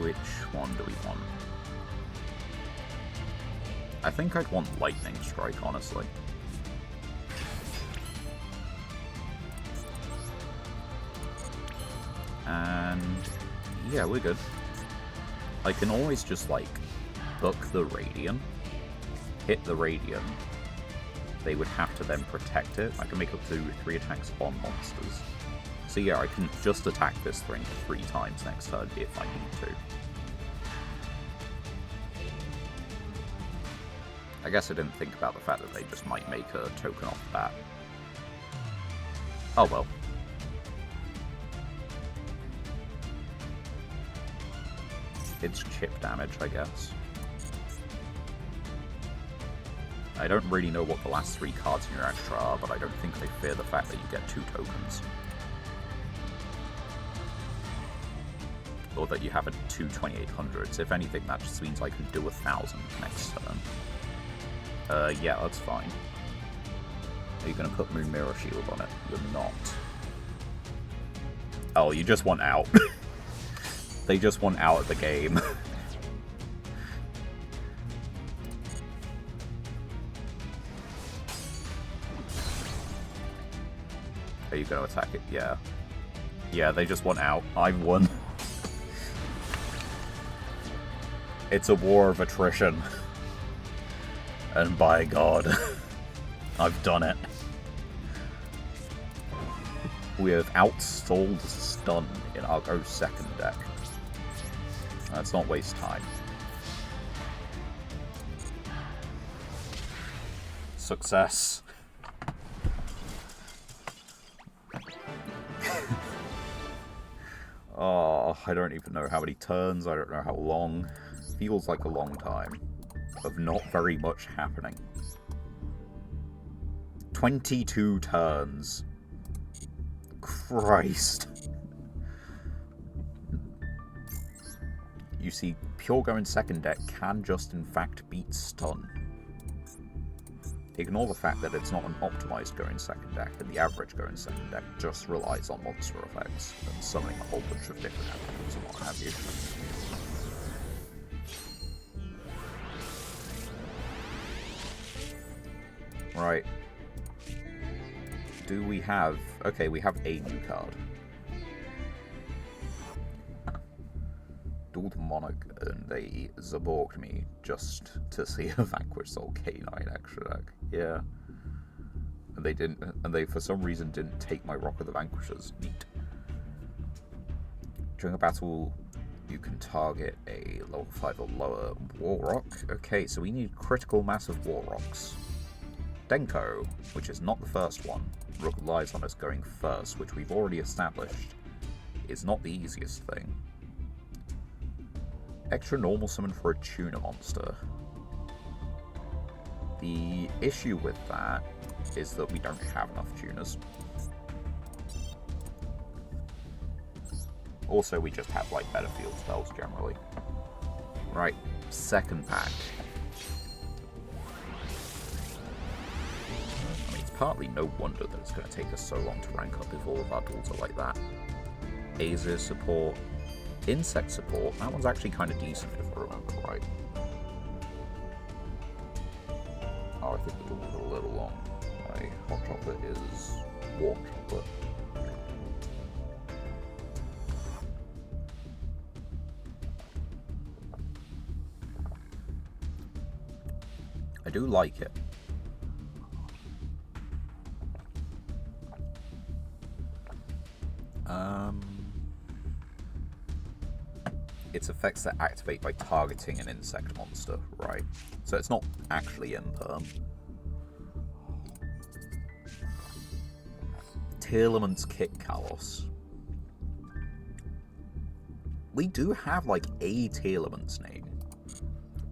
Which one do we want? I think I'd want Lightning Strike, honestly. And yeah, we're good. I can always just, like, book the Radiant, hit the Radiant. They would have to then protect it. I can make up to 3 attacks on monsters. So yeah, I can just attack this thing 3 times next turn if I need to. I guess I didn't think about the fact that they just might make a token off the bat. Oh well. It's chip damage, I guess. I don't really know what the last 3 cards in your extra are, but I don't think they fear the fact that you get 2 tokens. Or that you have a 2 2800s. If anything, that just means I can do 1,000 next turn. Yeah, that's fine. Are you going to put Moon Mirror Shield on it? You're not. Oh, you just want out. They just want out of the game. Are you going to attack it? Yeah. Yeah, they just want out. I've won. It's a war of attrition. And by God, I've done it. We have outstalled Stun in our second deck. Let's not waste time. Success. Oh, I don't even know how many turns, I don't know how long. Feels like a long time of not very much happening. 22 turns. Christ. You see, Pure Go in second deck can just in fact beat Stun. Ignore the fact that it's not an optimized Go in second deck, and the average Go in second deck just relies on monster effects and summoning a whole bunch of different abilities and what have you. Right. Do we have... Okay, we have a new card. Duel Monarch, and they zaborged me just to see a Vanquish Soul K9 extra deck. Yeah. And they didn't... And they, for some reason, didn't take my Rock of the Vanquishers. Neat. During a battle, you can target a level 5 or lower War Rock. Okay, so we need critical mass of War Rocks. Denko, which is not the first one, relies on us going first, which we've already established is not the easiest thing. Extra normal summon for a tuner monster. The issue with that is that we don't have enough tuners. Also, we just have, like, better field spells generally. Right, second pack. I mean, it's partly no wonder that it's going to take us so long to rank up if all of our duels are like that. Aether support. Insect support. That one's actually kind of decent if I remember right. Oh, I think the duels are a little long. My hot chocolate is warm chocolate. I do like it. It's effects that activate by targeting an insect monster, right? So it's not actually imperm. Tearlament's Kit Kalos. We do have, like, a Tearlament's name,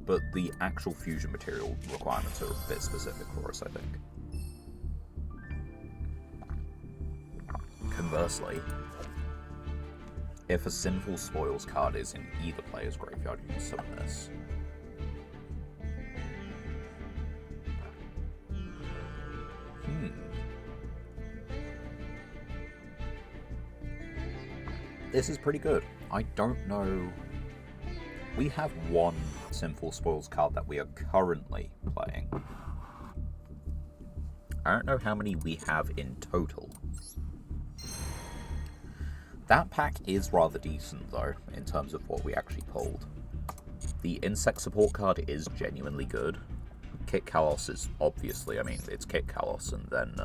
but the actual fusion material requirements are a bit specific for us, I think. Conversely, if a Sinful Spoils card is in either player's graveyard, you can summon this. This is pretty good. I don't know. We have one Sinful Spoils card that we are currently playing. I don't know how many we have in total. That pack is rather decent, though, in terms of what we actually pulled. The insect support card is genuinely good. Kit Kalos is obviously, I mean, it's Kit Kalos, and then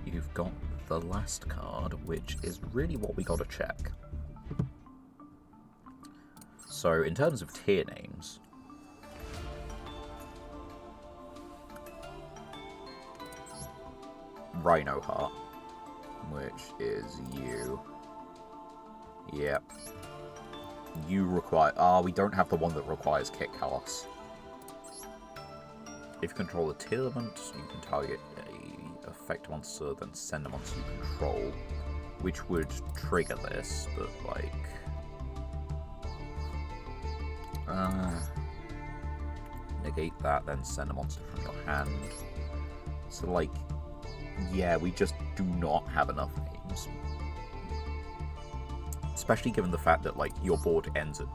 you've got the last card, which is really what we gotta check. So, in terms of tier names, Rhino Heart, which is you. Yep. You require... we don't have the one that requires Kit Kalos. If you control a Tearlament, you can target a effect monster, then send a monster you control, which would trigger this, but, like... negate that, then send a monster from your hand. So, like... yeah, we just do not have enough names. Especially given the fact that, like, your board ends at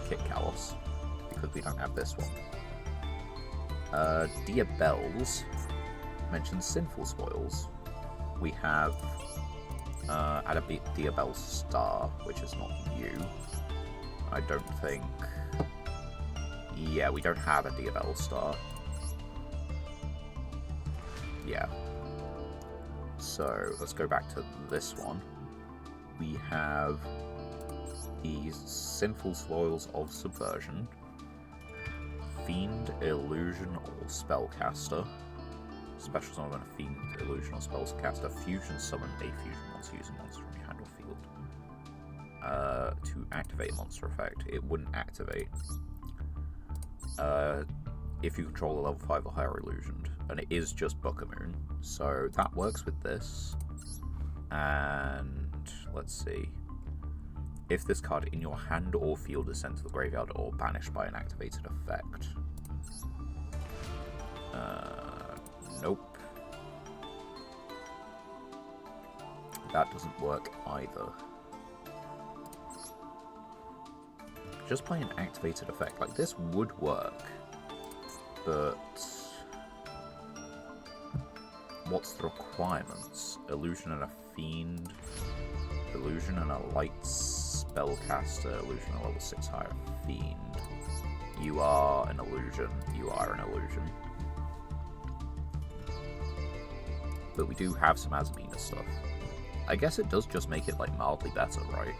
Kit Kalos, because we don't have this one. Dear Bells mentions Sinful Spoils. We have add a Dear Bells Star, which is not you. I don't think... yeah, we don't have a Dear Bells Star. Yeah. So, let's go back to this one. We have the Sinful Spoils of Subversion, Fiend, Illusion, or Spellcaster. Special summon a Fiend, Illusion, or Spellcaster. Fusion summon a fusion monster using monster from your hand or field. To activate a monster effect, it wouldn't activate. If you control a level 5 or higher illusion, and it is just Bookamoon, so that works with this. And let's see. If this card in your hand or field is sent to the graveyard or banished by an activated effect. Nope. That doesn't work either. Just play an activated effect. Like, this would work. But what's the requirements? Illusion and a Fiend, Illusion and a Light Spellcaster, Illusion and a level 6 higher Fiend. You are an Illusion, you are an Illusion. But we do have some Azabina stuff. I guess it does just make it, like, mildly better, right?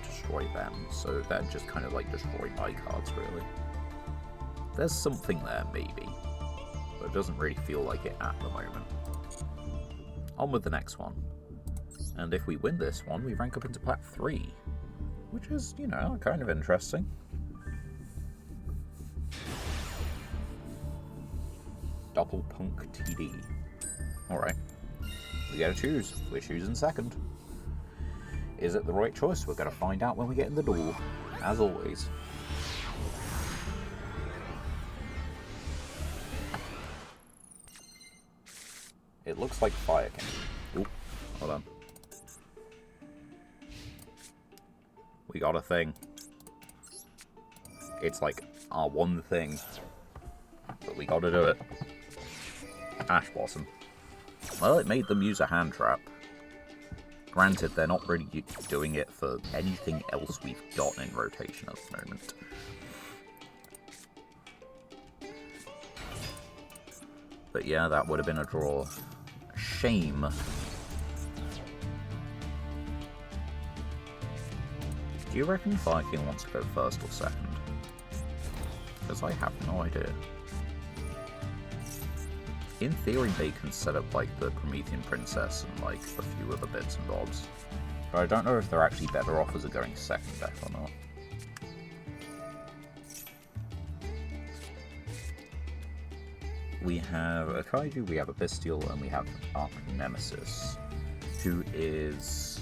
Destroy them, so that just kind of, like, destroy my cards, really. There's something there, maybe, but it doesn't really feel like it at the moment. On with the next one. And if we win this one, we rank up into Plat 3, which is, you know, kind of interesting. Doppelpunk TD. Alright. We gotta choose. We're choosing second. Is it the right choice? We're gonna find out when we get in the door, as always. It looks like Fire King. Oop, hold on. We got a thing. It's like our one thing. But we gotta do it. Ash Blossom. Well, it made them use a hand trap. Granted, they're not really doing it for anything else we've got in rotation at the moment. But yeah, that would have been a draw. shame. Do you reckon Fire King wants to go first or second? Because I have no idea. In theory, they can set up, like, the Promethean Princess and, like, a few other bits and bobs. But I don't know if they're actually better off as a going second deck or not. We have a Kaiju, we have a Bestial, and we have Arch Nemesis, who is...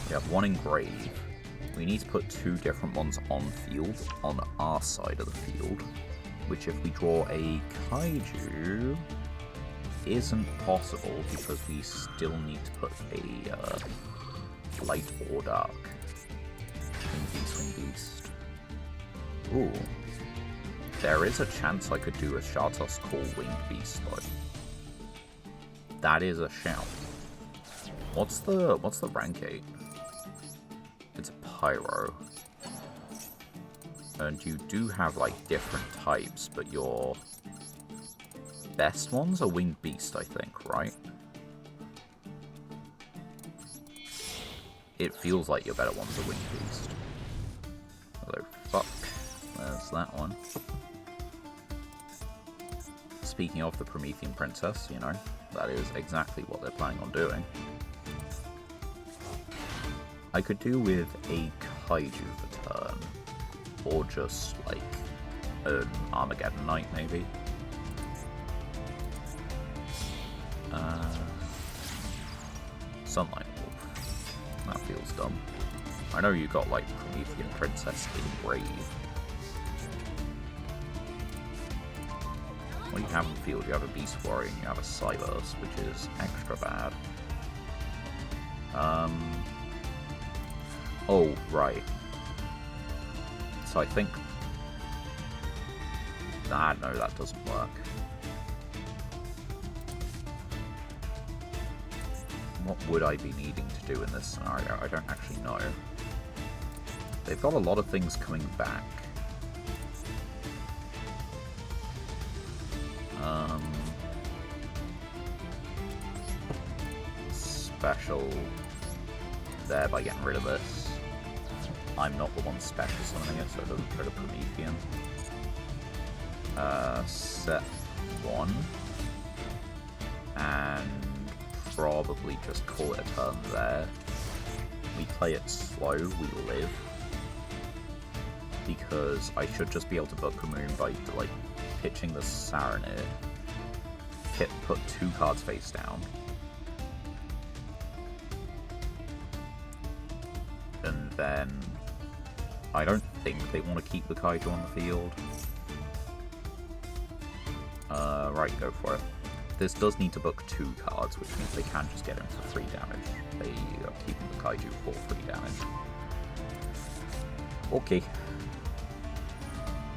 We have one Engrave. We need to put two different ones on field, on our side of the field, which if we draw a Kaiju, isn't possible because we still need to put a light or dark. Swing Beast. Ooh. There is a chance I could do a Shartos Call Winged Beast, though. That is a shout. What's the rank 8? It's a Pyro. And you do have, like, different types, but your best ones are Winged Beast, I think, right? It feels like your better ones are Winged Beast. Although, fuck. There's that one. Speaking of the Promethean Princess, you know, that is exactly what they're planning on doing. I could do with a Kaiju for turn, or just, like, an Armageddon Knight, maybe. Sunlight Wolf. That feels dumb. I know you got, like, Promethean Princess Engrave. What do you have in the field? You have a Beast Warrior and you have a Cyberse, which is extra bad. Oh, right. So I think... Ah, no, that doesn't work. What would I be needing to do in this scenario? I don't actually know. They've got a lot of things coming back. Special there by getting rid of this. I'm not the one special summoning it, so it doesn't trigger Promethean. Set 1. And probably just call it a turn there. We play it slow, we live. Because I should just be able to book a moon by, like, pitching the Saronir. Put 2 cards face down. And then... I don't think they want to keep the Kaiju on the field. Right, go for it. This does need to book 2 cards, which means they can just get him for 3 damage. They are keeping the Kaiju for 3 damage. Okay.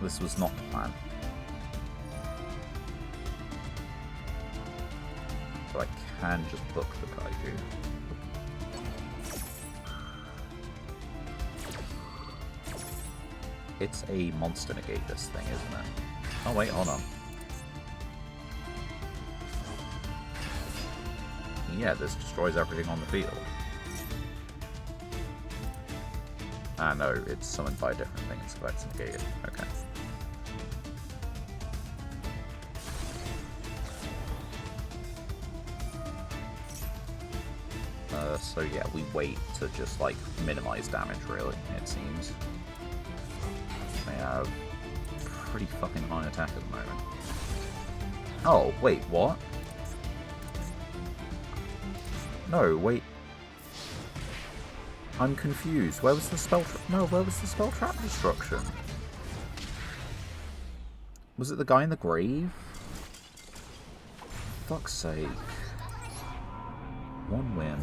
This was not the plan. So I can just book the Kaiju. It's a monster negate this thing, isn't it? Oh wait, hold on. Yeah, this destroys everything on the field. Ah no, it's summoned by a different thing, so that's negated. Okay. So yeah, we wait to just, like, minimize damage, really, it seems. They have pretty fucking high attack at the moment. Oh, wait, what? No, wait. I'm confused. Where was the spell trap? No, where was the spell trap destruction? Was it the guy in the grave? Fuck's sake. 1 win.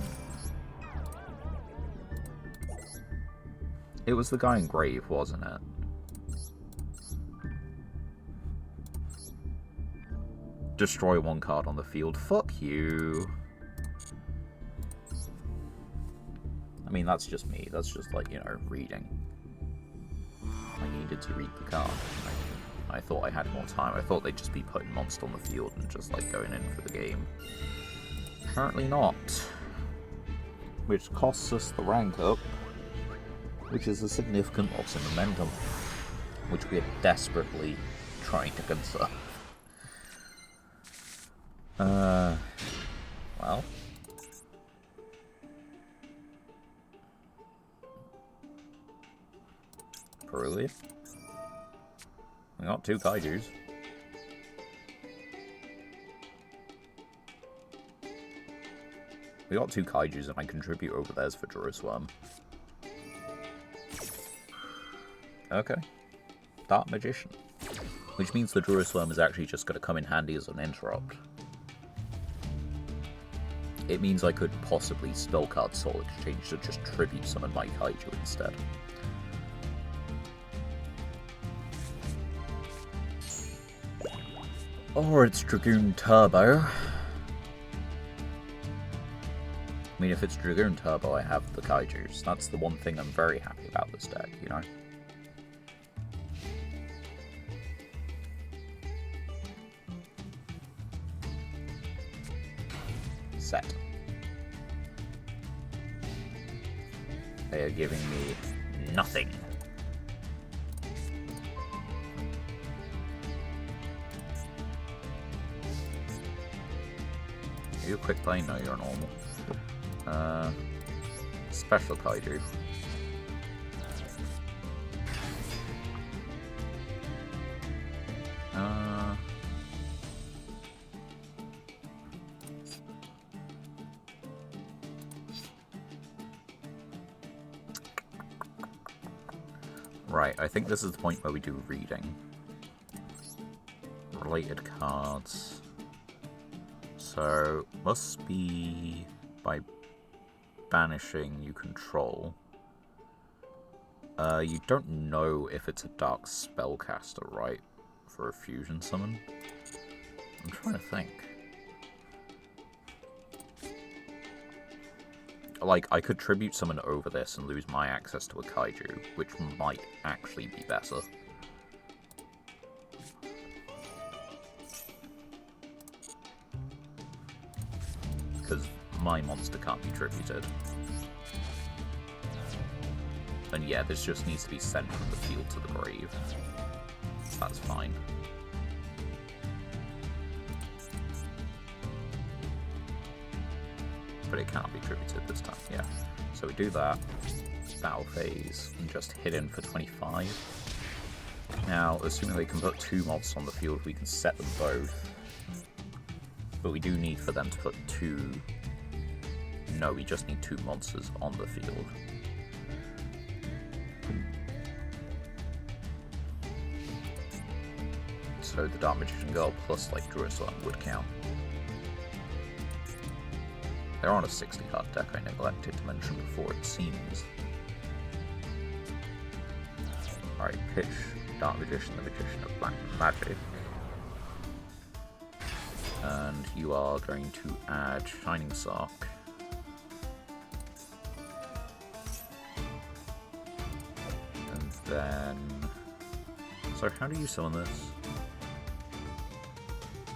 It was the guy in grave, wasn't it? Destroy 1 card on the field. Fuck you. I mean, that's just me. That's just, like, you know, reading. I needed to read the card. I thought I had more time. I thought they'd just be putting monster on the field and just, like, going in for the game. Apparently not. Which costs us the rank up, which is a significant loss in momentum, which we are desperately trying to conserve. Well. Brilliant. We got 2 kaijus. We got 2 kaijus and I contribute over theirs for Jerusalem. Okay. Dark Magician. Which means the Jerusalem is actually just going to come in handy as an interrupt. It means I could possibly spellcard Soul Exchange to just tribute summon my kaiju instead. Or it's Dragoon Turbo. I mean, if it's Dragoon Turbo, I have the kaijus. That's the one thing I'm very happy about this deck, you know? Set. They are giving me nothing. Are you a quick play? No, you're normal. Special kaiju. Right, I think this is the point where we do reading. Related cards. So, must be by banishing you control. You don't know if it's a Dark Spellcaster, right? For a fusion summon? I'm trying to think. Like, I could tribute summon over this and lose my access to a kaiju, which might actually be better. Because my monster can't be tributed. And yeah, this just needs to be sent from the field to the grave. That's fine. But it cannot be tributed this time, yeah. So we do that, battle phase, and just hit in for 25. Now, assuming they can put 2 monsters on the field, we can set them both. But we do need for them to put 2... No, we just need 2 monsters on the field. So the Dark Magician Girl plus, like, Jerusalem would count. They're on a 60-card deck I neglected to mention before, it seems. Alright, pitch Dark Magician, the Magician of Black Magic. And you are going to add Shining Sock. And then... So how do you summon this?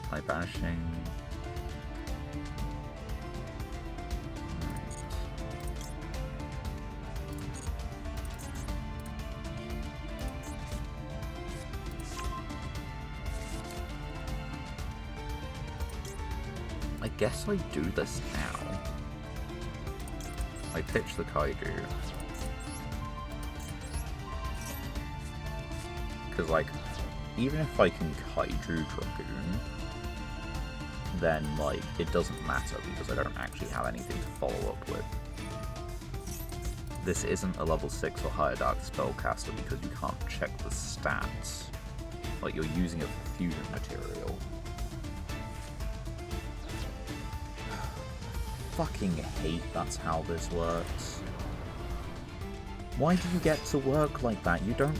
By banishing... I guess I do this now. I pitch the kaiju. Because, like, even if I can kaiju Dragoon, then, like, it doesn't matter because I don't actually have anything to follow up with. This isn't a level 6 or higher Dark Spellcaster because you can't check the stats. Like, you're using a fusion material. Fucking hate that's how this works. Why do you get to work like that? You don't...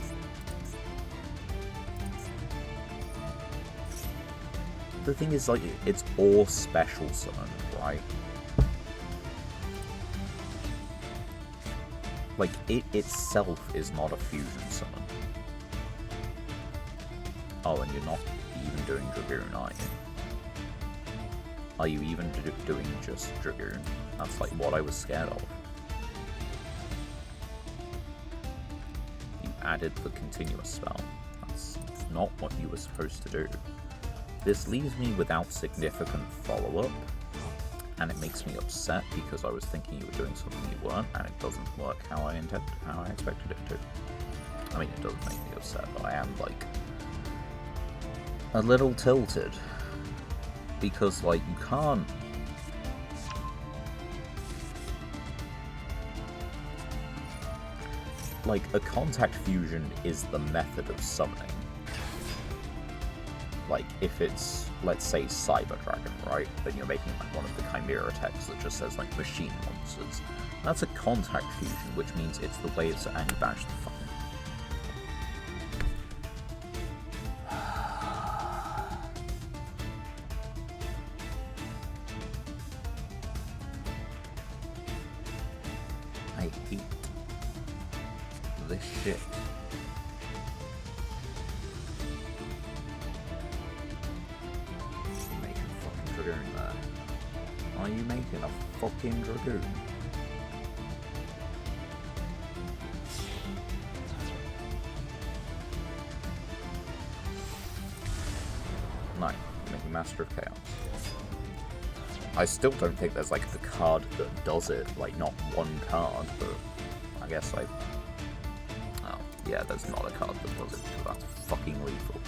The thing is, like, it's all special summon, right? Like, it itself is not a fusion summon. Oh, and you're not even doing Dragoon, are you? Are you even doing just Dragoon? That's like what I was scared of. You added the continuous spell. That's not what you were supposed to do. This leaves me without significant follow-up, and it makes me upset because I was thinking you were doing something you weren't, and it doesn't work how I expected it to. I mean, it doesn't make me upset, but I am, like, a little tilted. Because, like, you can't... Like, a contact fusion is the method of summoning. Like, if it's, let's say, Cyber Dragon, right? Then you're making, like, one of the Chimera texts that just says, like, machine monsters. That's a contact fusion, which means it's the way it's... And you banish the fucking... I hate this shit. You making a fucking Dragoon there? Are you making a fucking Dragoon? No, you're making Master of Chaos. I still don't think there's, like, a card that does it, like, not one card, but I guess I... Oh, yeah, there's not a card that does it, because that's fucking lethal.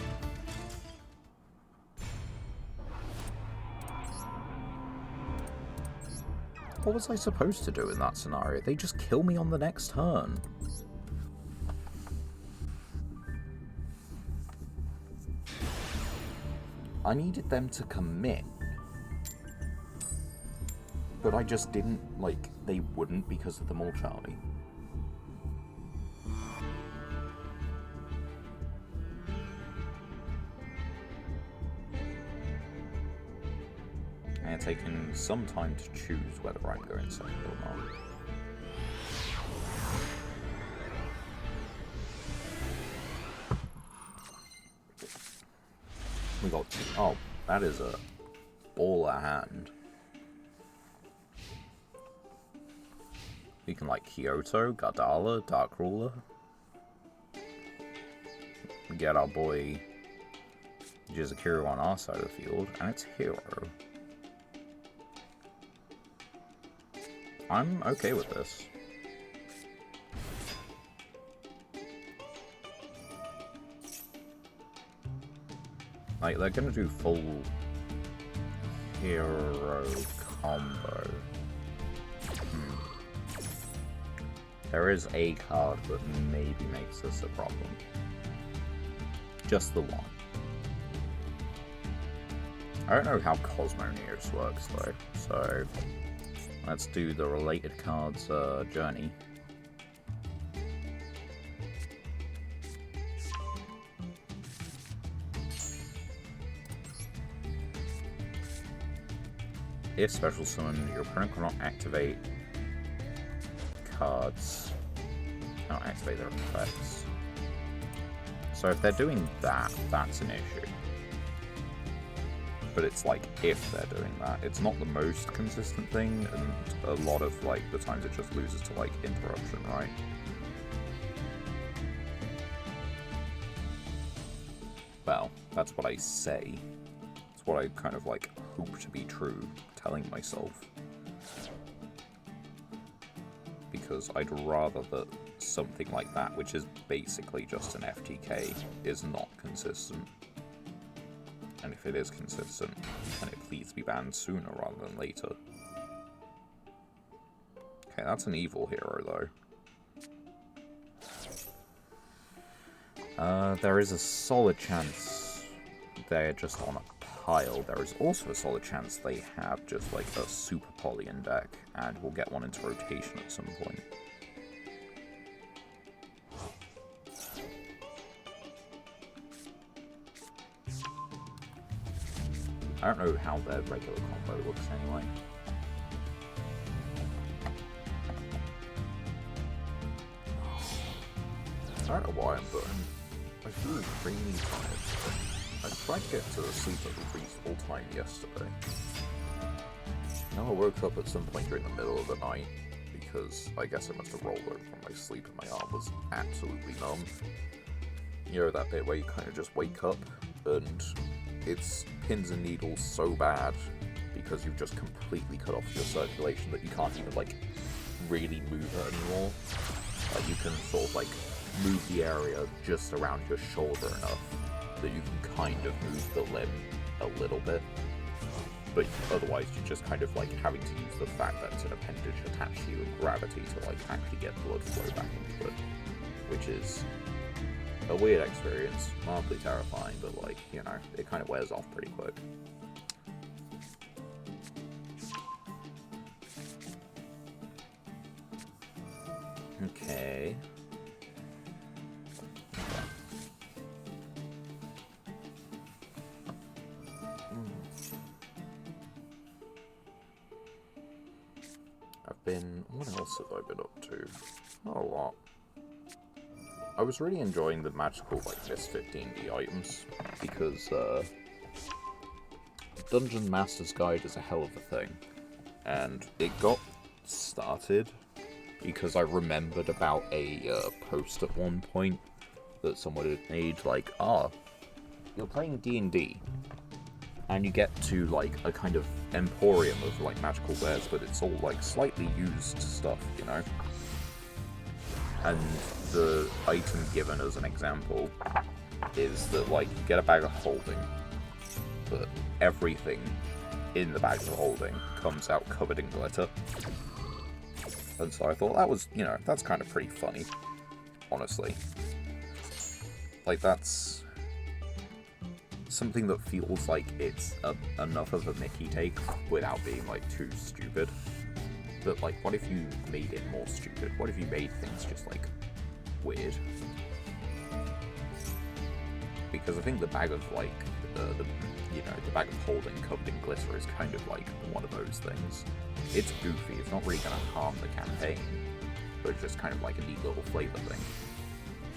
What was I supposed to do in that scenario? They just kill me on the next turn. I needed them to commit. But I just didn't, like, they wouldn't because of the Mole Charlie. And it's taken some time to choose whether I'm going second or not. We got... Oh, that is a baller hand. You can, like, Kyoto, Gardala, Dark Ruler. Get our boy Jizukiru on our side of the field, and it's Hero. I'm okay with this. Like, they're gonna do full Hero combo. There is a card that maybe makes this a problem. Just the one. I don't know how Cosmo Neos works though, so let's do the related cards journey. If special summon, your opponent cannot activate cards, cannot activate their effects. So if they're doing that, that's an issue. But it's like, if they're doing that, it's not the most consistent thing, and a lot of, like, the times it just loses to, like, interruption, right? Well, that's what I say. It's what I kind of, like, hope to be true, telling myself. Because I'd rather that something like that, which is basically just an FTK, is not consistent. And if it is consistent, can it please be banned sooner rather than later? Okay, that's an evil hero, though. There is a solid chance they're just on a pile. There is also a solid chance they have just, like, a Super Pollyon deck, and we'll get one into rotation at some point. I don't know how their regular combo looks anyway. I don't know why I'm burned. I feel really tired. I tried to get to the sleep at the reasonable time yesterday. I woke up at some point during the middle of the night because I guess I must have rolled over from my sleep and my arm was absolutely numb. You know that bit where you kind of just wake up and it's pins and needles so bad because you've just completely cut off your circulation that you can't even like really move it anymore. Like you can sort of like move the area just around your shoulder enough that you can kind of move the limb a little bit. But otherwise you're just kind of like having to use the fact that it's an appendage attached to you and gravity to like actually get blood flow back into it. Which is a weird experience, mildly terrifying, but like, you know, it kind of wears off pretty quick. Okay. What else have I been up to? Not a lot. I was really enjoying the magical, like, Misfit D&D items, because, Dungeon Master's Guide is a hell of a thing. And it got started because I remembered about a, post at one point that someone had made, like, you're playing D&D, and you get to, like, a kind of emporium of, like, magical wares, but it's all, like, slightly used stuff, you know? And the item given as an example is that, like, you get a bag of holding, but everything in the bag of holding comes out covered in glitter. And so I thought that was, you know, that's kind of pretty funny, honestly. Like, that's something that feels like it's enough of a Mickey take without being, like, too stupid. But, like, what if you made it more stupid? What if you made things just, like, weird? Because I think the bag of, like, the bag of holding covered in glitter is kind of, like, one of those things. It's goofy, it's not really going to harm the campaign, but it's just kind of like a neat little flavor thing.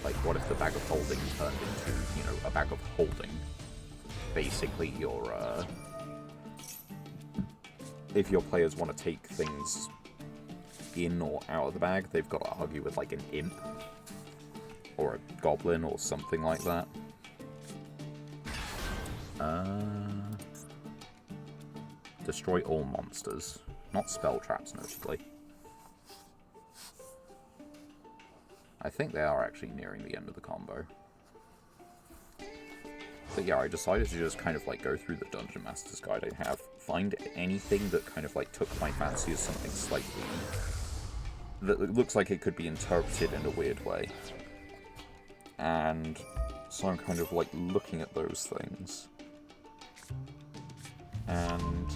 Like, what if the bag of holding turned into, you know, a bag of holding? Basically, if your players want to take things in or out of the bag, they've got to argue with, like, an imp or a goblin or something like that. Destroy all monsters. Not spell traps, notably. I think they are actually nearing the end of the combo. But yeah, I decided to just kind of, like, go through the Dungeon Master's Guide I have, find anything that kind of, like, took my fancy as something slightly that looks like it could be interpreted in a weird way. And so I'm kind of, like, looking at those things. And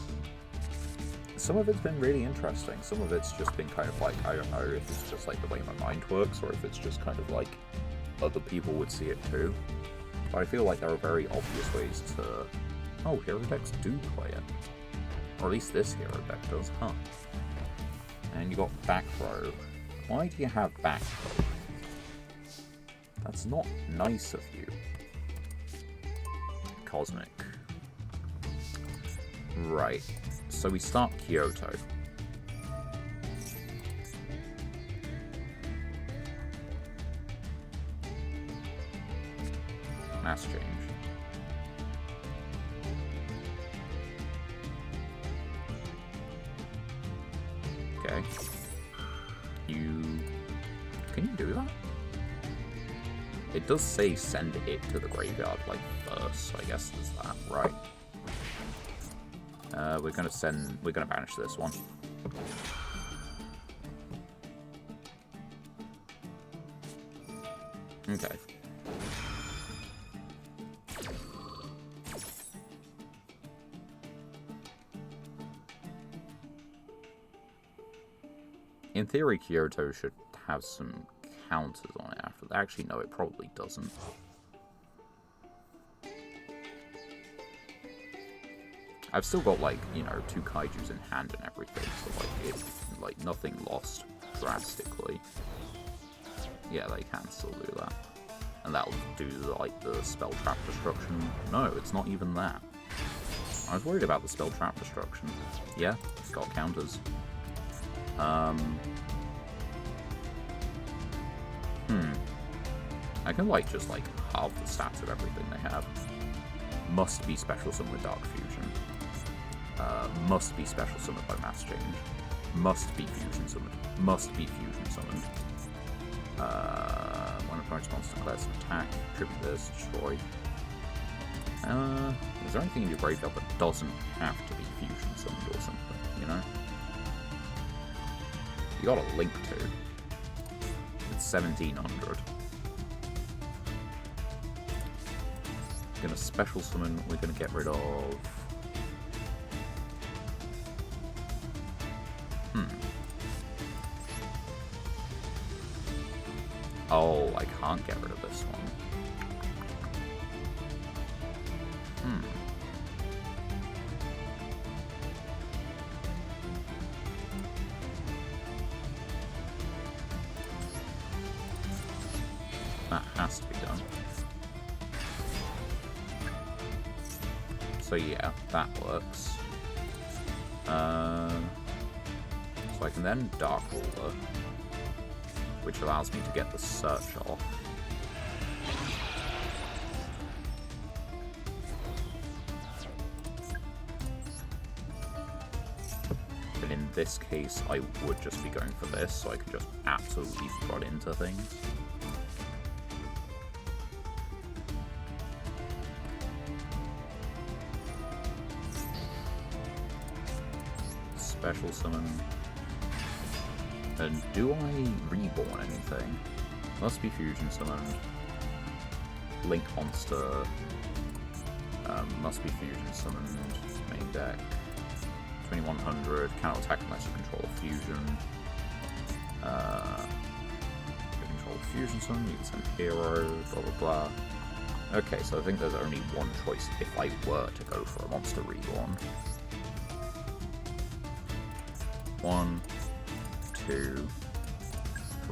some of it's been really interesting. Some of it's just been kind of like, I don't know if it's just like the way my mind works, or if it's just kind of like other people would see it too. But I feel like there are very obvious ways to... Oh, hero decks do play it. Or at least this hero deck does, huh? And you got back row. Why do you have back row? That's not nice of you. Cosmic. Right. So we start Kyoto. Mass change. Okay. Can you do that? It does say send it to the graveyard, like, first, so I guess there's that, right. We're gonna banish this one. Okay. In theory, Kyoto should have some counters on it after that. Actually, no, it probably doesn't. I've still got, like, you know, 2 kaijus in hand and everything, so, like, nothing lost drastically. Yeah, they can still do that. And that'll do, like, the spell trap destruction. No, it's not even that. I was worried about the spell trap destruction. Yeah, it's got counters. I can just halve the stats of everything they have. Must be special summoned with Dark Fusion. Must be special summoned by Mass Change. Must be fusion summoned. Must be fusion summoned. When opponent's monster declares an attack, tribute this, destroy. Is there anything in your graveyard that doesn't have to be fusion summoned or something, you know? You got a Link to. It's 1700. Gonna special summon, we're gonna get rid of... Oh, I can't get rid of this one. That has to be done. So yeah, that works. So I can then Dark Ruler, which allows me to get the search off. But in this case, I would just be going for this, so I could just absolutely flood into things. Special summon. And do I reborn anything? Must be fusion summoned. Link monster. Must be fusion summoned. Main deck. 2100. Cannot attack unless you control fusion. You control fusion summon. You can send hero. Blah blah blah. Okay, so I think there's only one choice if I were to go for a monster reborn. 1, 2,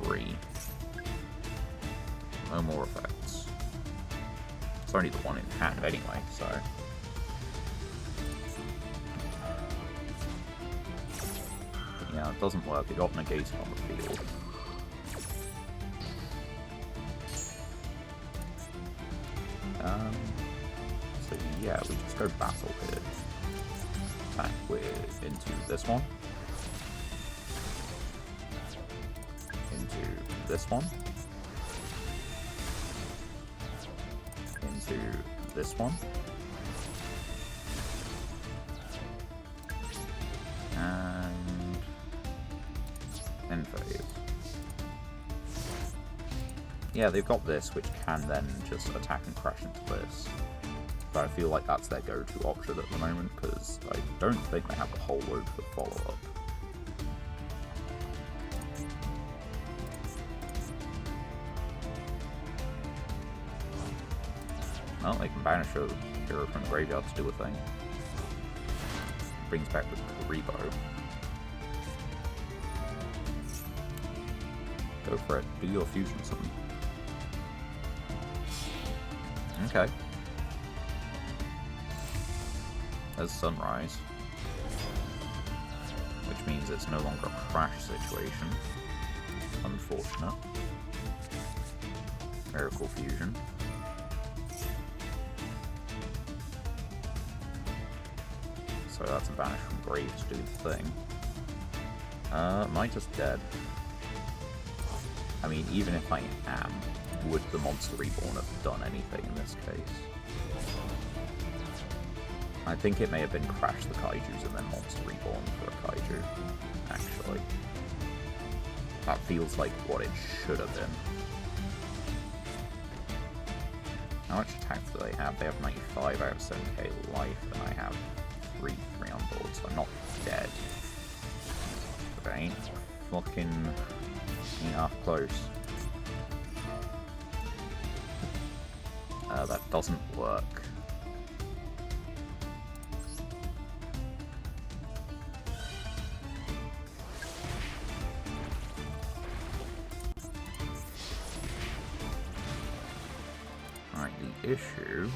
3. No more effects. It's only the one in hand anyway, so... But yeah, it doesn't work. It got negated on the field. So yeah, we just go battle here. Back into this one. This one, into this one, and end phase. Yeah, they've got this, which can then just attack and crash into this. But I feel like that's their go-to option at the moment, because I don't think they have a whole load for follow-up. Well, they can banish a hero from the graveyard to do a thing. Brings back the Karibo. Go for it. Do your fusion summon. Okay. There's Sunrise. Which means it's no longer a crash situation. Unfortunate. Miracle Fusion. So that's a banish from grave to do the thing. Am I just dead? I mean, even if I am, would the Monster Reborn have done anything in this case? I think it may have been Crash the Kaijus and then Monster Reborn for a Kaiju, actually. That feels like what it should have been. How much attack do they have? They have 95, I have 7k life, and I have 3 on board, so I'm not dead. But I ain't fucking half close. That doesn't work. Alright, the issue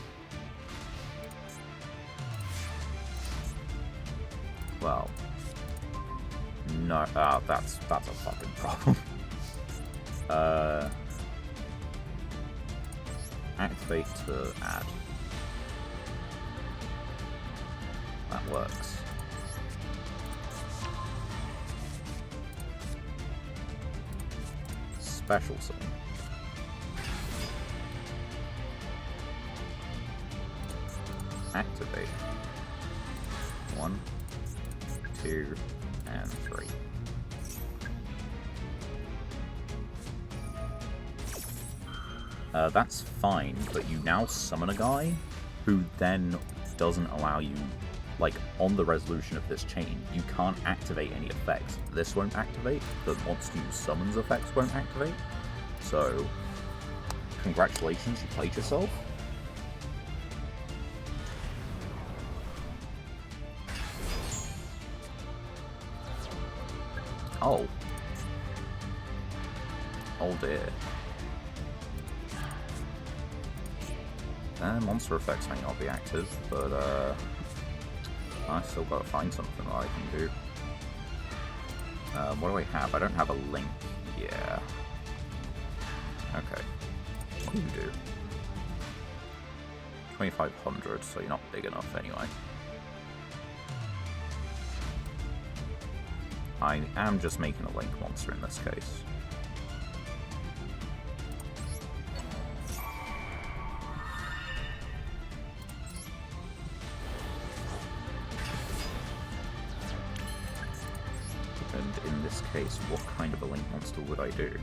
Well, no, that's a fucking problem. Activate to add. That works. Special summon. Activate. 1, 2, and 3. That's fine, but you now summon a guy who then doesn't allow you, like, on the resolution of this chain, you can't activate any effects. This won't activate, the monster you summons effects won't activate. So, congratulations, you played yourself. Oh. Oh dear. Monster effects may not be active, but I still gotta find something that I can do. What do I have? I don't have a link. Yeah. Okay. What do you do? 2500, so you're not big enough anyway. I am just making a link monster in this case. And in this case, what kind of a link monster would I do?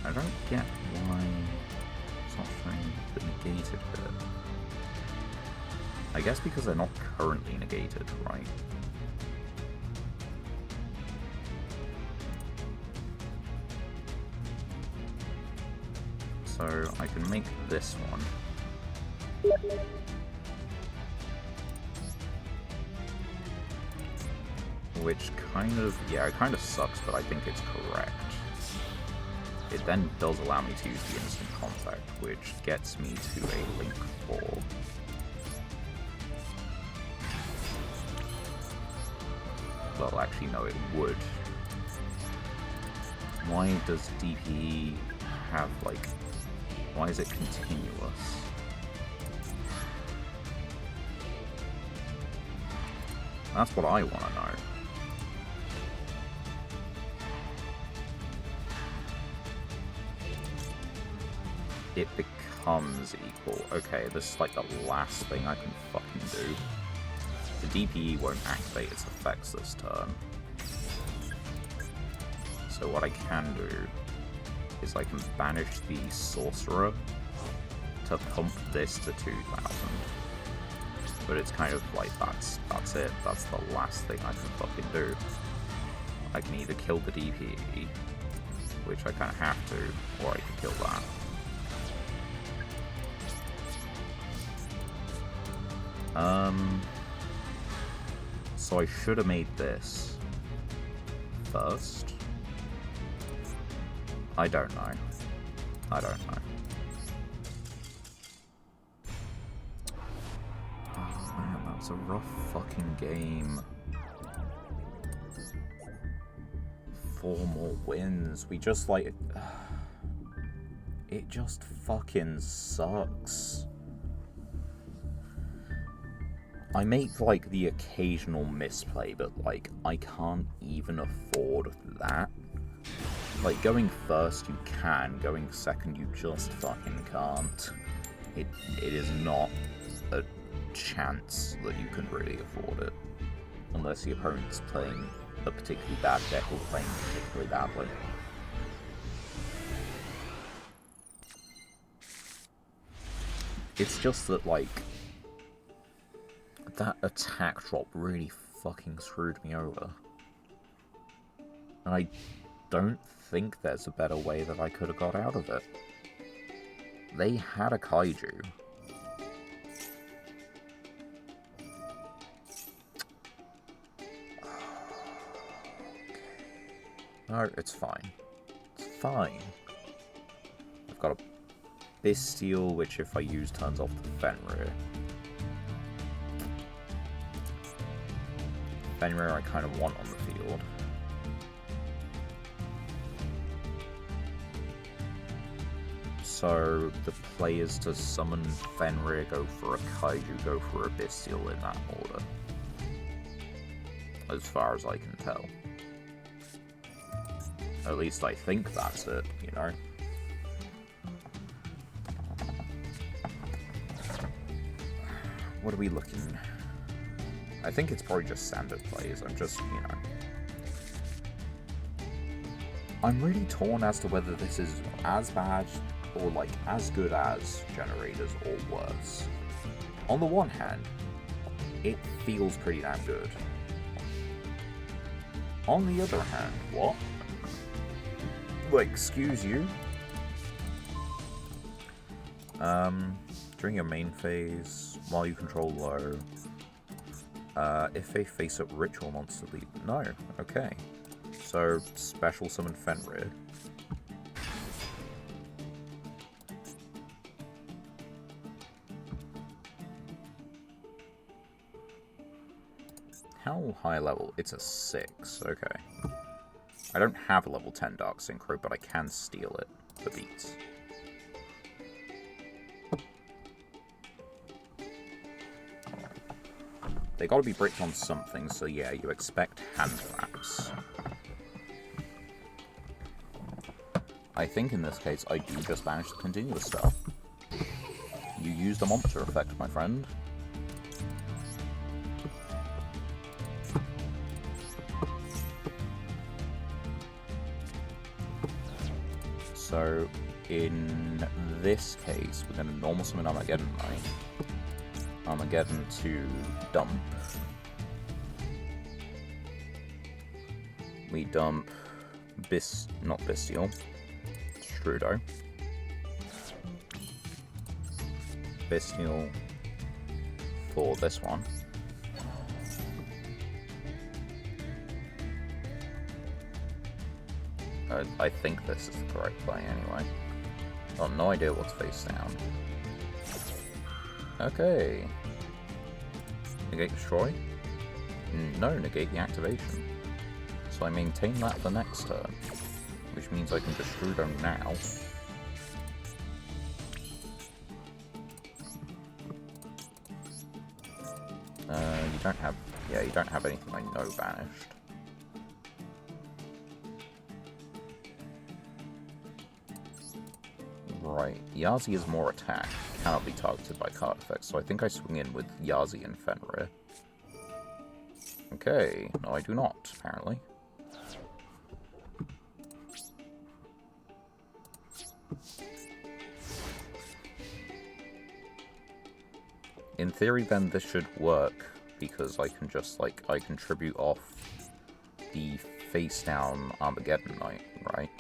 I don't get why it's not showing the negated bit. I guess because they're not currently negated, right? So I can make this one. Which kind of, yeah, it kind of sucks, but I think it's correct. It then does allow me to use the instant contact, which gets me to a link 4. Well, actually, no, it would. Why does DP have, like, why is it continuous? That's what I want to know. It becomes equal. Okay, this is like the last thing I can fucking do. The DPE won't activate its effects this turn. So what I can do is I can banish the Sorcerer to pump this to 2000. But it's kind of like, that's it. That's the last thing I can fucking do. I can either kill the DPE, which I kind of have to, or I can kill that. So I should have made this first. I don't know. I don't know. Oh man, that was a rough fucking game. 4 more wins. We just like... It just fucking sucks. I make, like, the occasional misplay, but, like, I can't even afford that. Like, going first you can, going second you just fucking can't. It is not a chance that you can really afford it. Unless the opponent's playing a particularly bad deck or playing particularly badly. It's just that, like, that attack drop really fucking screwed me over. And I don't think there's a better way that I could have got out of it. They had a kaiju. No, it's fine. It's fine. I've got a Bestial, which if I use turns off the Fenrir. Fenrir I kind of want on the field. So the players to summon Fenrir go for a Kaiju, go for a Bestial in that order. As far as I can tell. At least I think that's it, you know? What are we looking? I think it's probably just standard plays. I'm just, you know... I'm really torn as to whether this is as bad or, like, as good as Generators or worse. On the one hand, it feels pretty damn good. On the other hand, what? Like, excuse you? During your main phase, while you control low, if they face up ritual monster lead. No, okay. So, special summon Fenrir. How high level? It's a 6, okay. I don't have a level 10 Dark Synchro, but I can steal it for beats. They gotta be bricked on something, so yeah, you expect hand wraps. I think in this case, I do just manage the continuous stuff. You use the monster effect, my friend. So, in this case, we're going to normal summon Armageddon Knight. Armageddon to dump. We dump not Bestial, Strudo. Bestial for this one. I think this is the correct play anyway. Got no idea what's face down. Okay. Negate destroy? No, negate the activation. So I maintain that for next turn. Which means I can destroy them now. You don't have... Yeah, you don't have anything I know banished. Right, Yazi is more attack, cannot be targeted by card effects, so I think I swing in with Yazi and Fenrir. Okay, no I do not, apparently. In theory then this should work, because I can just, like, I can tribute off the face down Armageddon Knight, right?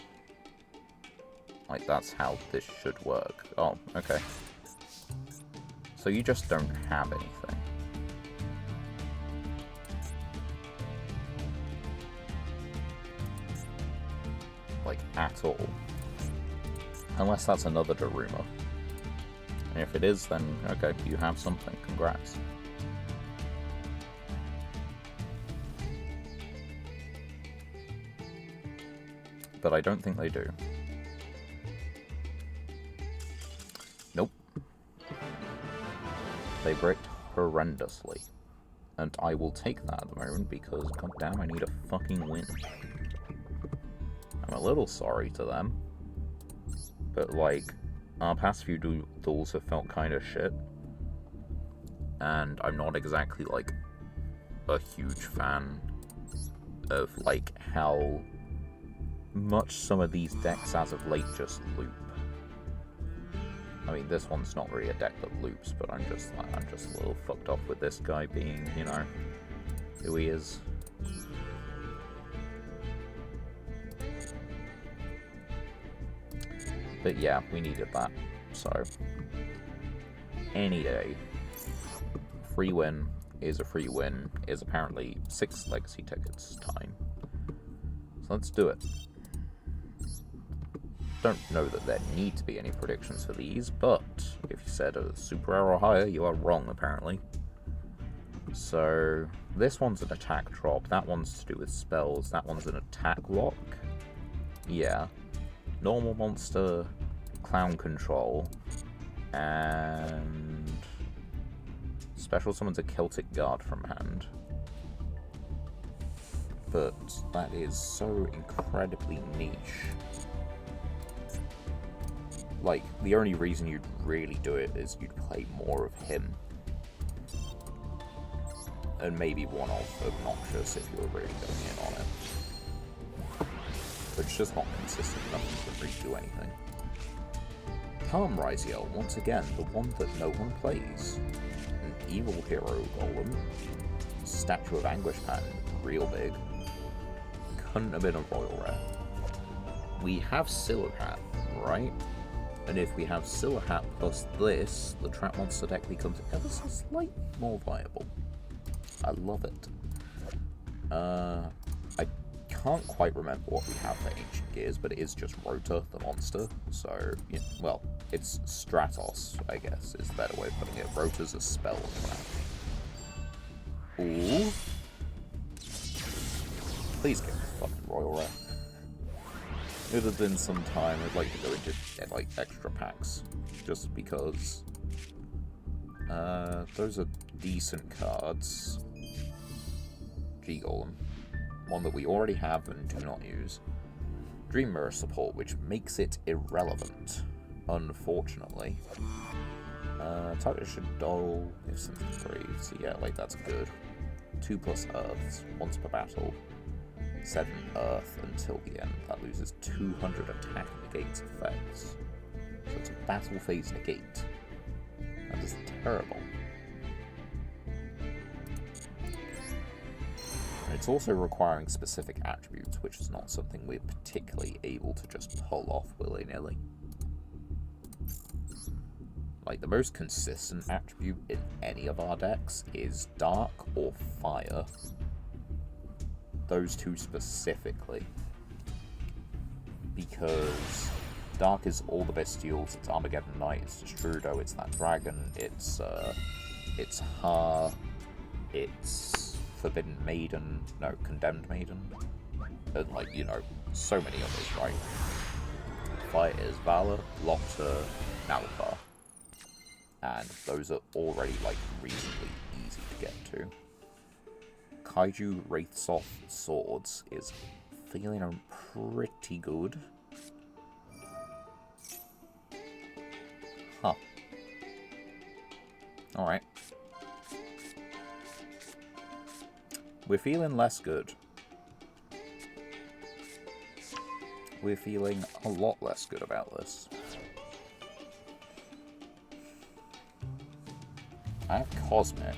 Like, that's how this should work. Oh, okay. So you just don't have anything. Like, at all. Unless that's another Daruma. And if it is, then, okay, you have something. Congrats. But I don't think they do. Nope. They bricked horrendously. And I will take that at the moment because, goddamn, I need a fucking win. I'm a little sorry to them. But, like, our past few duels have felt kind of shit. And I'm not exactly, like, a huge fan of, like, how much some of these decks as of late just loop. I mean, this one's not really a deck that loops, but I'm just a little fucked off with this guy being, you know, who he is. But yeah, we needed that, so any day. Free win is a free win, is apparently 6 legacy tickets time. So let's do it. Don't know that there need to be any predictions for these, but if you said a super rare or higher, you are wrong, apparently. So, this one's an attack drop, that one's to do with spells, that one's an attack lock. Yeah. Normal monster, clown control, and special summons a Celtic Guard from hand. But that is so incredibly niche. Like, the only reason you'd really do it is you'd play more of him. And maybe one of Obnoxious if you were really going in on it. But it's just not consistent enough to really do anything. Calm Yugioh, once again, the one that no one plays. An evil hero golem. Statue of Anguish pattern, real big. Couldn't have been a royal rare. We have Silhouette, right? And if we have Silhouette plus this, the trap monster deck becomes ever so slightly more viable. I love it. I can't quite remember what we have for Ancient Gears, but it is just Rota, the monster. So, yeah, well, it's Stratos, I guess, is the better way of putting it. Rota's a spell trap. Ooh. Please give me a fucking royal rare. It had been some time. I'd like to go into like extra packs, just because those are decent cards. G-Golem, one that we already have and do not use. Dream Mirror support, which makes it irrelevant, unfortunately. Target should dull if something's breathed, so yeah, like that's good. 2+ Earths, once per battle. 7 Earth until the end. That loses 200 attack negates effects. So it's a battle phase negate. That is terrible. And it's also requiring specific attributes, which is not something we're particularly able to just pull off willy-nilly. Like, the most consistent attribute in any of our decks is Dark or Fire. Those two specifically. Because Dark is all the Bestials, it's Armageddon Knight, it's Destrudo, it's that dragon, it's Ha, it's Forbidden Maiden, no, Condemned Maiden, and like, you know, so many others, right? Fire is Valor, Locta, Nalpa. And those are already, like, reasonably easy to get to. Kaiju Wraithsoft Swords is feeling pretty good. Huh. Alright. We're feeling less good. We're feeling a lot less good about this. I have Cosmic,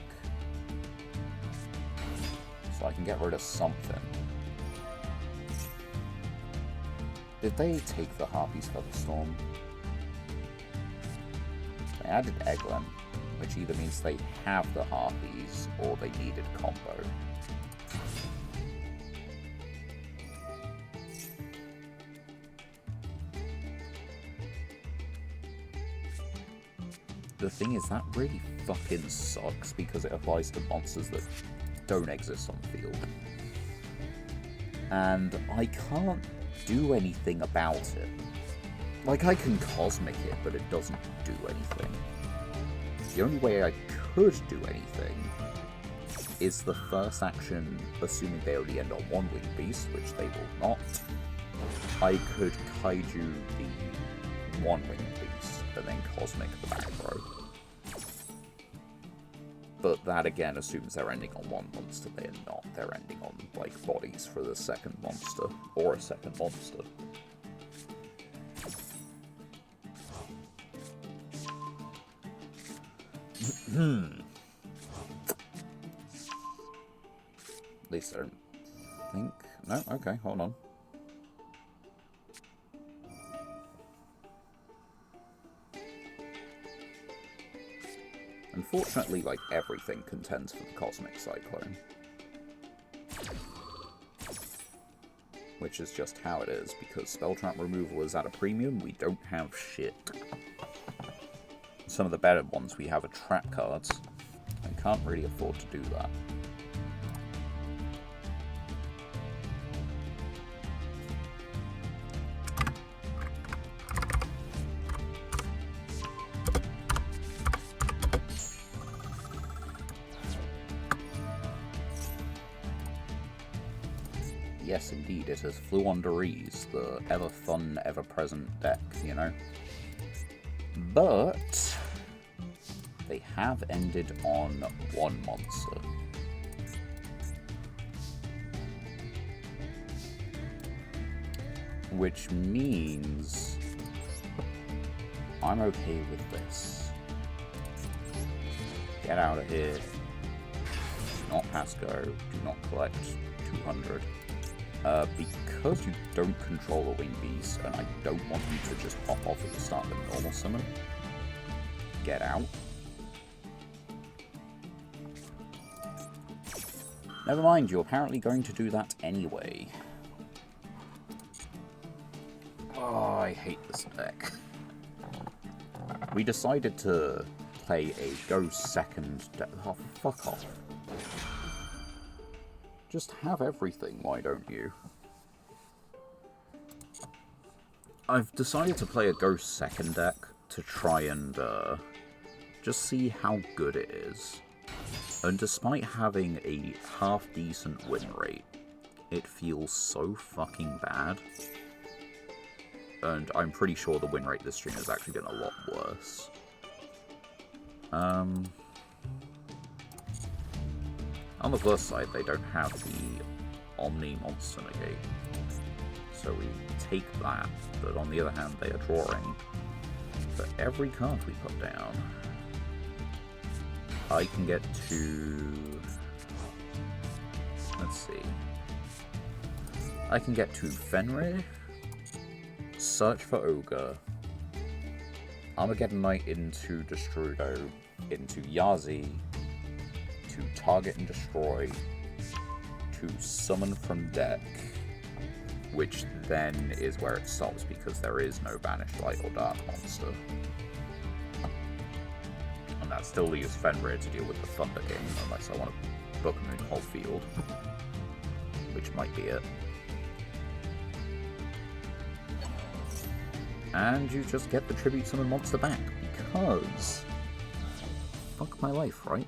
so I can get rid of something. Did they take the Harpy's Featherstorm? They added Eglin, which either means they have the Harpies or they needed combo. The thing is, that really fucking sucks because it applies to monsters that don't exist on the field. And I can't do anything about it. Like, I can Cosmic it, but it doesn't do anything. The only way I could do anything is the first action, assuming they only end on one Winged Beast, which they will not. I could Kaiju the one Winged Beast, and then Cosmic the back row. But that again assumes they're ending on one monster. They're not. They're ending on, like, bodies for the second monster, or a second monster. At least I don't think... No? Okay, hold on. Unfortunately, like, everything contends for the Cosmic Cyclone. Which is just how it is, because Spell Trap removal is at a premium, we don't have shit. Some of the better ones we have are trap cards. Like can't really afford to do that. Yes, indeed, it is Fluonderese, the ever-fun, ever-present deck, you know? But they have ended on one monster. Which means I'm okay with this. Get out of here. Do not pass go. Do not collect 200. Because you don't control a winged beast, and I don't want you to just pop off at the start of a normal summon, get out. Never mind, you're apparently going to do that anyway. Oh, I hate this deck. We decided to play a go second deck. Oh, fuck off. Just have everything, why don't you? I've decided to play a Ghost second deck to try and just see how good it is. And despite having a half-decent win rate, it feels so fucking bad. And I'm pretty sure the win rate this stream is actually getting a lot worse. On the plus side, they don't have the Omni Monster Negate, so we take that, but on the other hand, they are drawing for every card we put down. I can get to... let's see. I can get to Fenrir, search for Ogre, Armageddon Knight into Destrudo, into Yazi, to target and destroy, to summon from deck, which then is where it stops because there is no Banished Light or Dark monster. And that still leaves Fenrir to deal with the Thunder King, unless I want to book him in whole field, which might be it. And you just get the Tribute Summon monster back, because... fuck my life, right?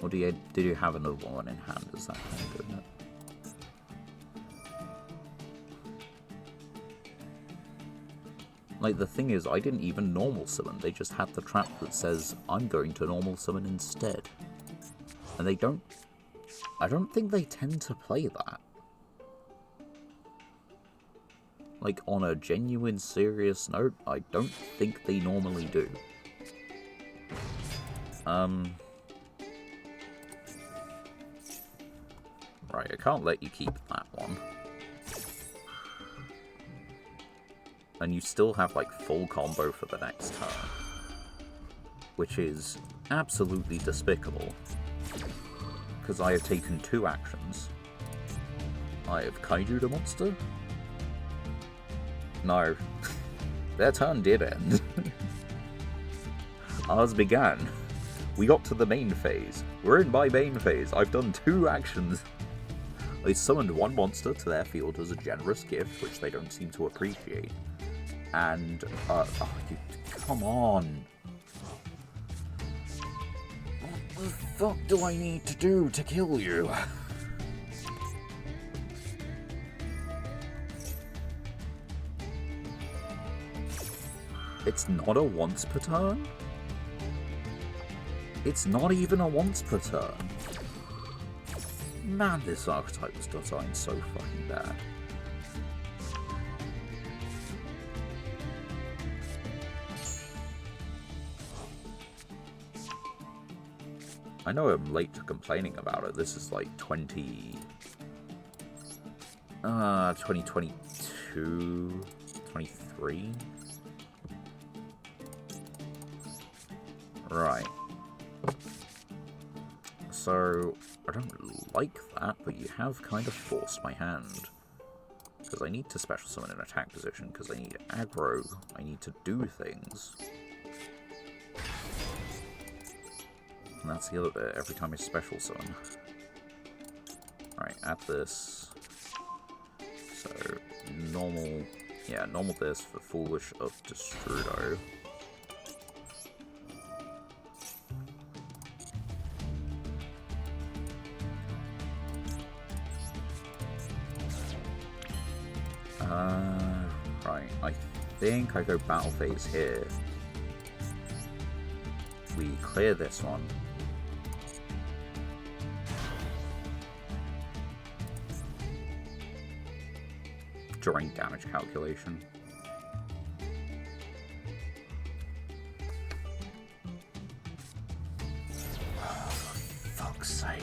Or did you have another one in hand? Is that kind of doing it? Like, the thing is, I didn't even normal summon. They just had the trap that says, I'm going to normal summon instead. And they don't... I don't think they tend to play that. Like, on a genuine, serious note, I don't think they normally do. Right, I can't let you keep that one. And you still have, like, full combo for the next turn. Which is absolutely despicable. Because I have taken 2 actions. I have Kaiju the monster. No. Their turn did end. Ours began. We got to the main phase. We're in my main phase. I've done 2 actions. I summoned 1 monster to their field as a generous gift, which they don't seem to appreciate. And, come on. What the fuck do I need to do to kill you? It's not a once per turn? It's not even a once per turn. Man, this archetype was designed so fucking bad. I know I'm late to complaining about it. This is like 2022, 23. Right. So, I don't like that, but you have kind of forced my hand. Because I need to special summon an attack position, because I need aggro, I need to do things. And that's the other bit, every time I special summon. Right, add this. So, normal... Yeah, normal this for Foolish of Destrudo. Right, I think I go Battle Phase here. We clear this one. During damage calculation. Oh, for fuck's sake.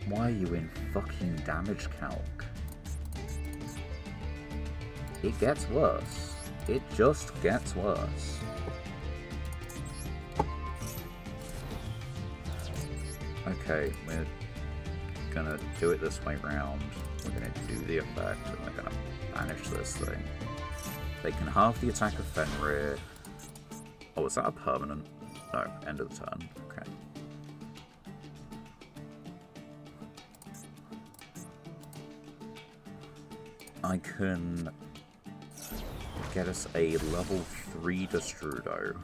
Why are you in fucking damage calc? It gets worse. It just gets worse. Okay, we're gonna do it this way round. We're gonna do the effect, and we're gonna banish this thing. They can halve the attack of Fenrir. Oh, is that a permanent? No, end of the turn. Okay. I can get us a level 3 Destrudo,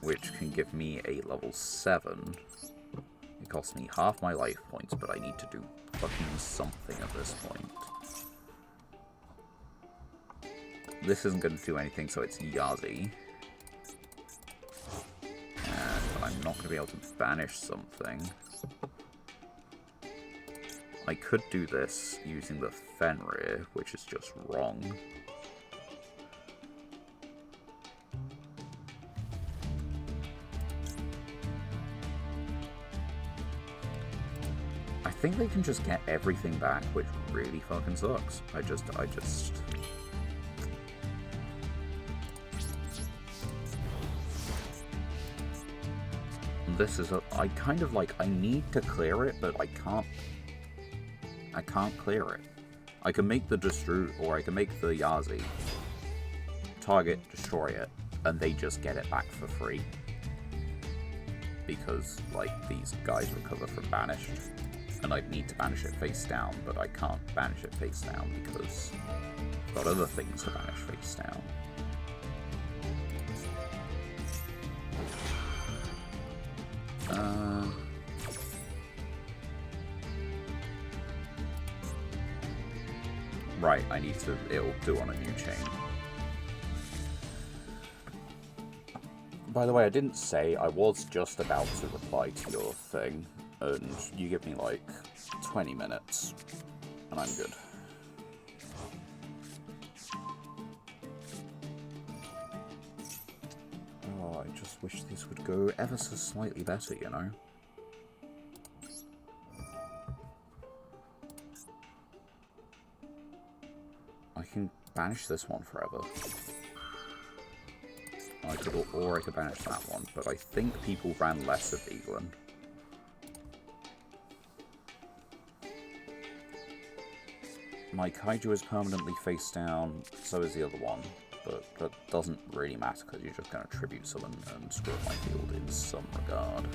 which can give me a level 7. It costs me half my life points, but I need to do fucking something at this point. This isn't going to do anything, so it's Yazi. And I'm not going to be able to banish something. I could do this using the Fenrir, which is just wrong. I think they can just get everything back, which really fucking sucks. I just... This is a... I kind of like... I need to clear it, but I can't clear it. I can make the Destru, or I can make the Yazi, target, destroy it, and they just get it back for free. Because, like, these guys recover from banished. And I'd need to banish it face down, but I can't banish it face down because I've got other things to banish face down. Right, I need to... It'll do on a new chain. By the way, I didn't say, I was just about to reply to your thing, and you give me like 20 minutes, and I'm good. Oh, I just wish this would go ever so slightly better, you know? I can banish this one forever. I could, or I could banish that one, but I think people ran less of Eaglin. My Kaiju is permanently face down, so is the other one, but that doesn't really matter because you're just going to tribute summon and screw up my field in some regard.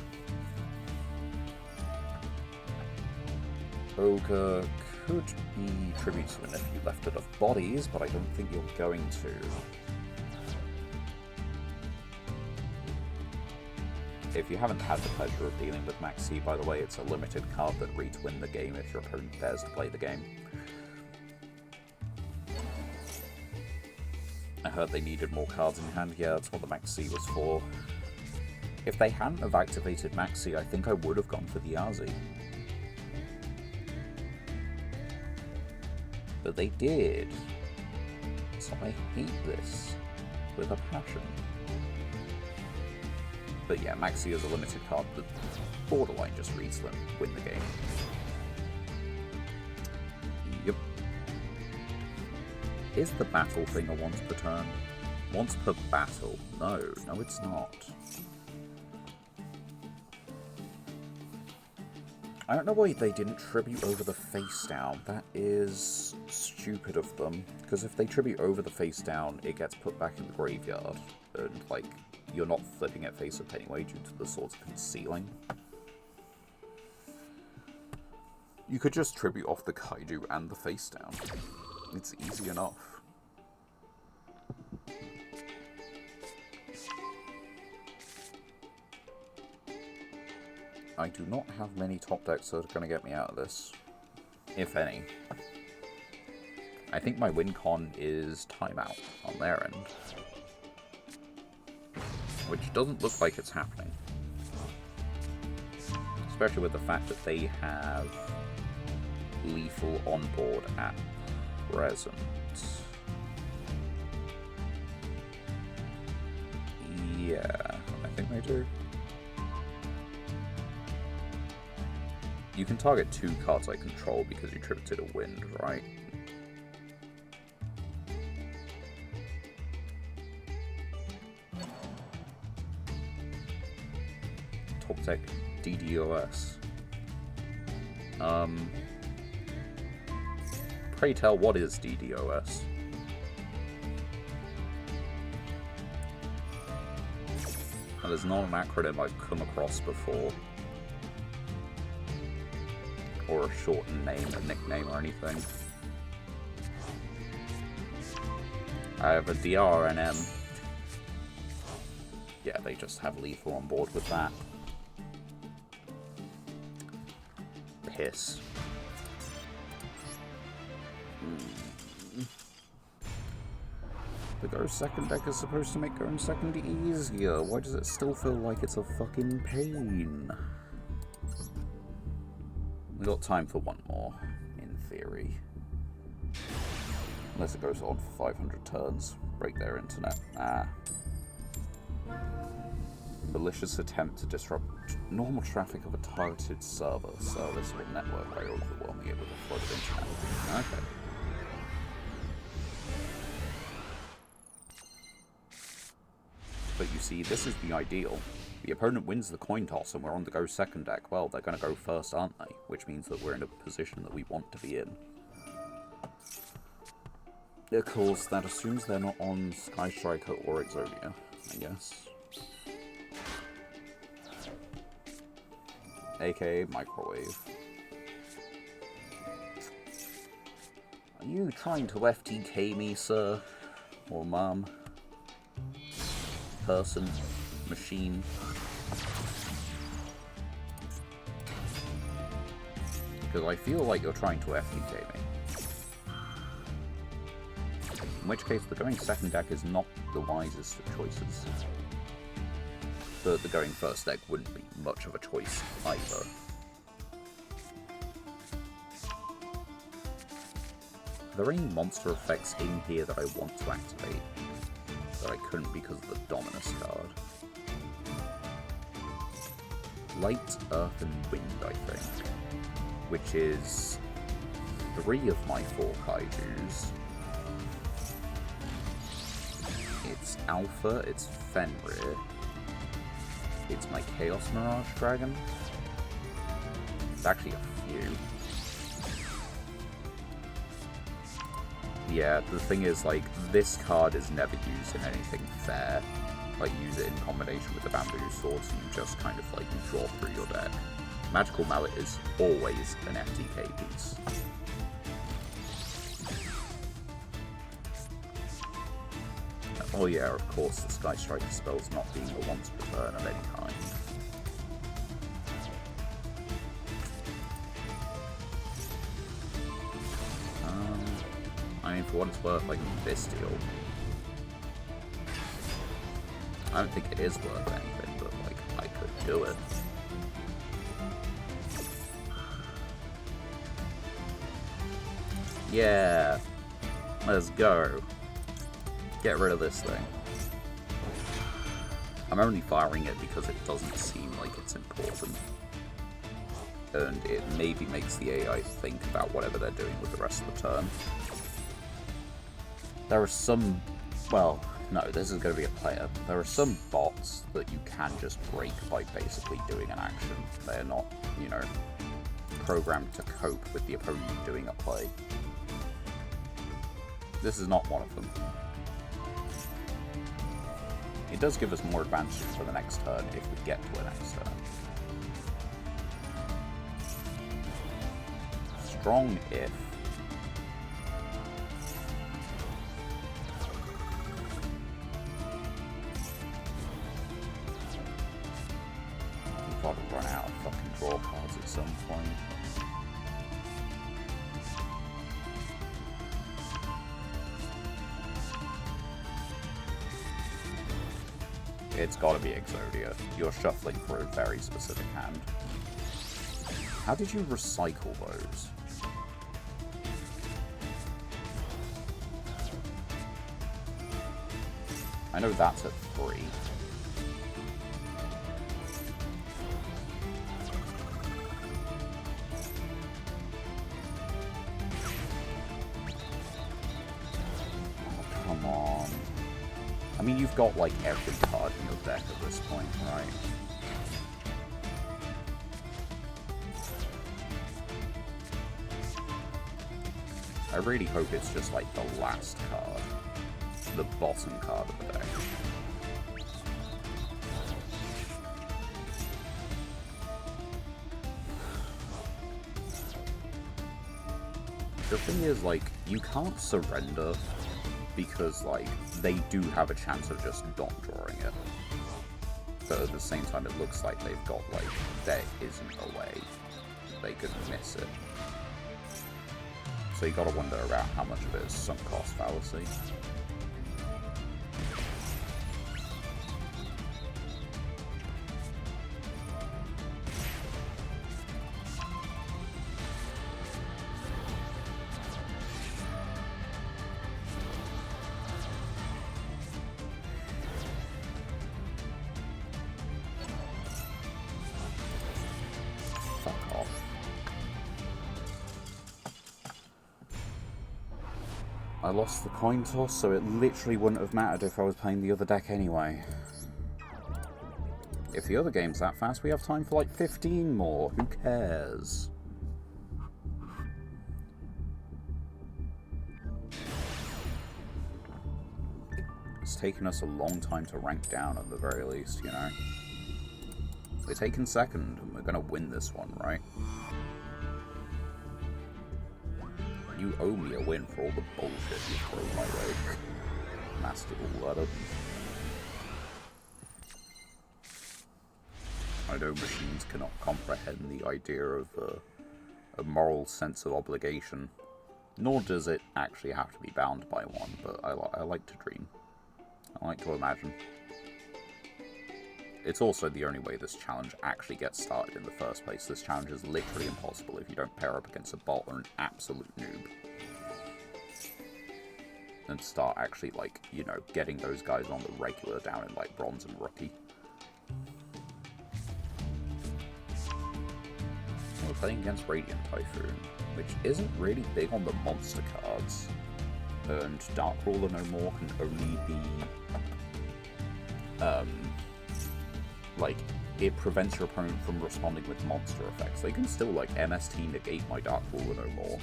Ogre could be tribute summon if you left enough bodies, but I don't think you're going to. If you haven't had the pleasure of dealing with Maxi, by the way, it's a limited card that reads win the game if your opponent dares to play the game. I heard they needed more cards in hand. Yeah, that's what the Maxi was for. If they hadn't have activated Maxi, I think I would have gone for the Yazi. But they did. So I hate this with a passion. But yeah, Maxi is a limited card that borderline just reads them, win the game. Yep. Is the battle thing a once per turn? Once per battle? No, it's not. I don't know why they didn't tribute over the face down. That is stupid of them. Because if they tribute over the face down, it gets put back in the graveyard. and like you're not flipping it face up anyway due to the sword's concealing. You could just tribute off the kaiju and the face down. It's easy enough. I do not have many top decks that are going to get me out of this, if any. I think my win con is timeout on their end, which doesn't look like it's happening. Especially with the fact that they have lethal on board at present. Yeah, I think they do. You can target 2 cards I control because you tributed a wind, right? Top deck DDoS. Pray tell, what is DDoS? That is not an acronym I've come across before. Or a shortened name, a nickname, or anything. I have a DRNM. Yeah, they just have lethal on board with that. Piss. The go second deck is supposed to make going second easier. Why does it still feel like it's a fucking pain? We got time for one more, in theory. Unless it goes on for 500 turns. Break their internet. Ah. Malicious attempt to disrupt normal traffic of a targeted service or network by overwhelming it with a flood of internet. Okay. But you see, this is the ideal. The opponent wins the coin toss and we're on the go second deck. Well, they're going to go first, aren't they? Which means that we're in a position that we want to be in. Of course, that assumes they're not on Sky Striker or Exodia, I guess. AKA Microwave. Are you trying to FTK me, sir? Or ma'am? Person? Machine? Because I feel like you're trying to FTK me. In which case, the going second deck is not the wisest of choices. But the going first deck wouldn't be much of a choice either. Are there any monster effects in here that I want to activate that I couldn't because of the Dominus card? Light, Earth, and Wind, I think. Which is 3 of my 4 kaijus. It's Alpha, it's Fenrir. It's my Chaos Mirage Dragon. It's actually a few. Yeah, the thing is, like, this card is never used in anything fair. Like, use it in combination with the Bamboo Sword, so you just kind of, like, draw through your deck. Magical Mallet is always an FTK piece. Oh yeah, of course, the Sky Striker spells not being a once per turn of any kind. I mean, for what it's worth, like, this deal. I don't think it is worth anything, but, like, I could do it. Yeah! Let's go. Get rid of this thing. I'm only firing it because it doesn't seem like it's important. And it maybe makes the AI think about whatever they're doing with the rest of the turn. There are some... well, no, this is going to be a player. There are some bots that you can just break by basically doing an action. They're not, you know, programmed to cope with the opponent doing a play. This is not one of them. It does give us more advantage for the next turn if we get to a next turn. Strong if. We've got to run out of fucking draw cards at some point. It's gotta be Exodia. You're shuffling for a very specific hand. How did you recycle those? I know that's at 3. Oh, come on. I mean, you've got, like, every card in your deck at this point, right? I really hope it's just, like, the last card. The bottom card of the deck. The thing is, like, you can't surrender because, like, they do have a chance of just not drawing it. But at the same time, it looks like they've got, like, there isn't a way they could miss it. So you gotta wonder about how much of it is sunk cost fallacy. Fuck off. I lost the coin toss, so it literally wouldn't have mattered if I was playing the other deck anyway. If the other game's that fast, we have time for like 15 more. Who cares? It's taken us a long time to rank down at the very least, you know? We're taking second, and we're gonna win this one, right? You owe me a win for all the bullshit you throw my way. Master letter. I know machines cannot comprehend the idea of a moral sense of obligation, nor does it actually have to be bound by one, but I like to dream. I like to imagine. It's also the only way this challenge actually gets started in the first place. This challenge is literally impossible if you don't pair up against a bot or an absolute noob. And start actually, like, you know, getting those guys on the regular down in, like, Bronze and Rookie. We're playing against Radiant Typhoon, which isn't really big on the monster cards. And Dark Ruler No More can only be... like, it prevents your opponent from responding with monster effects. They can still, like, MST negate my Dark Ruler No More.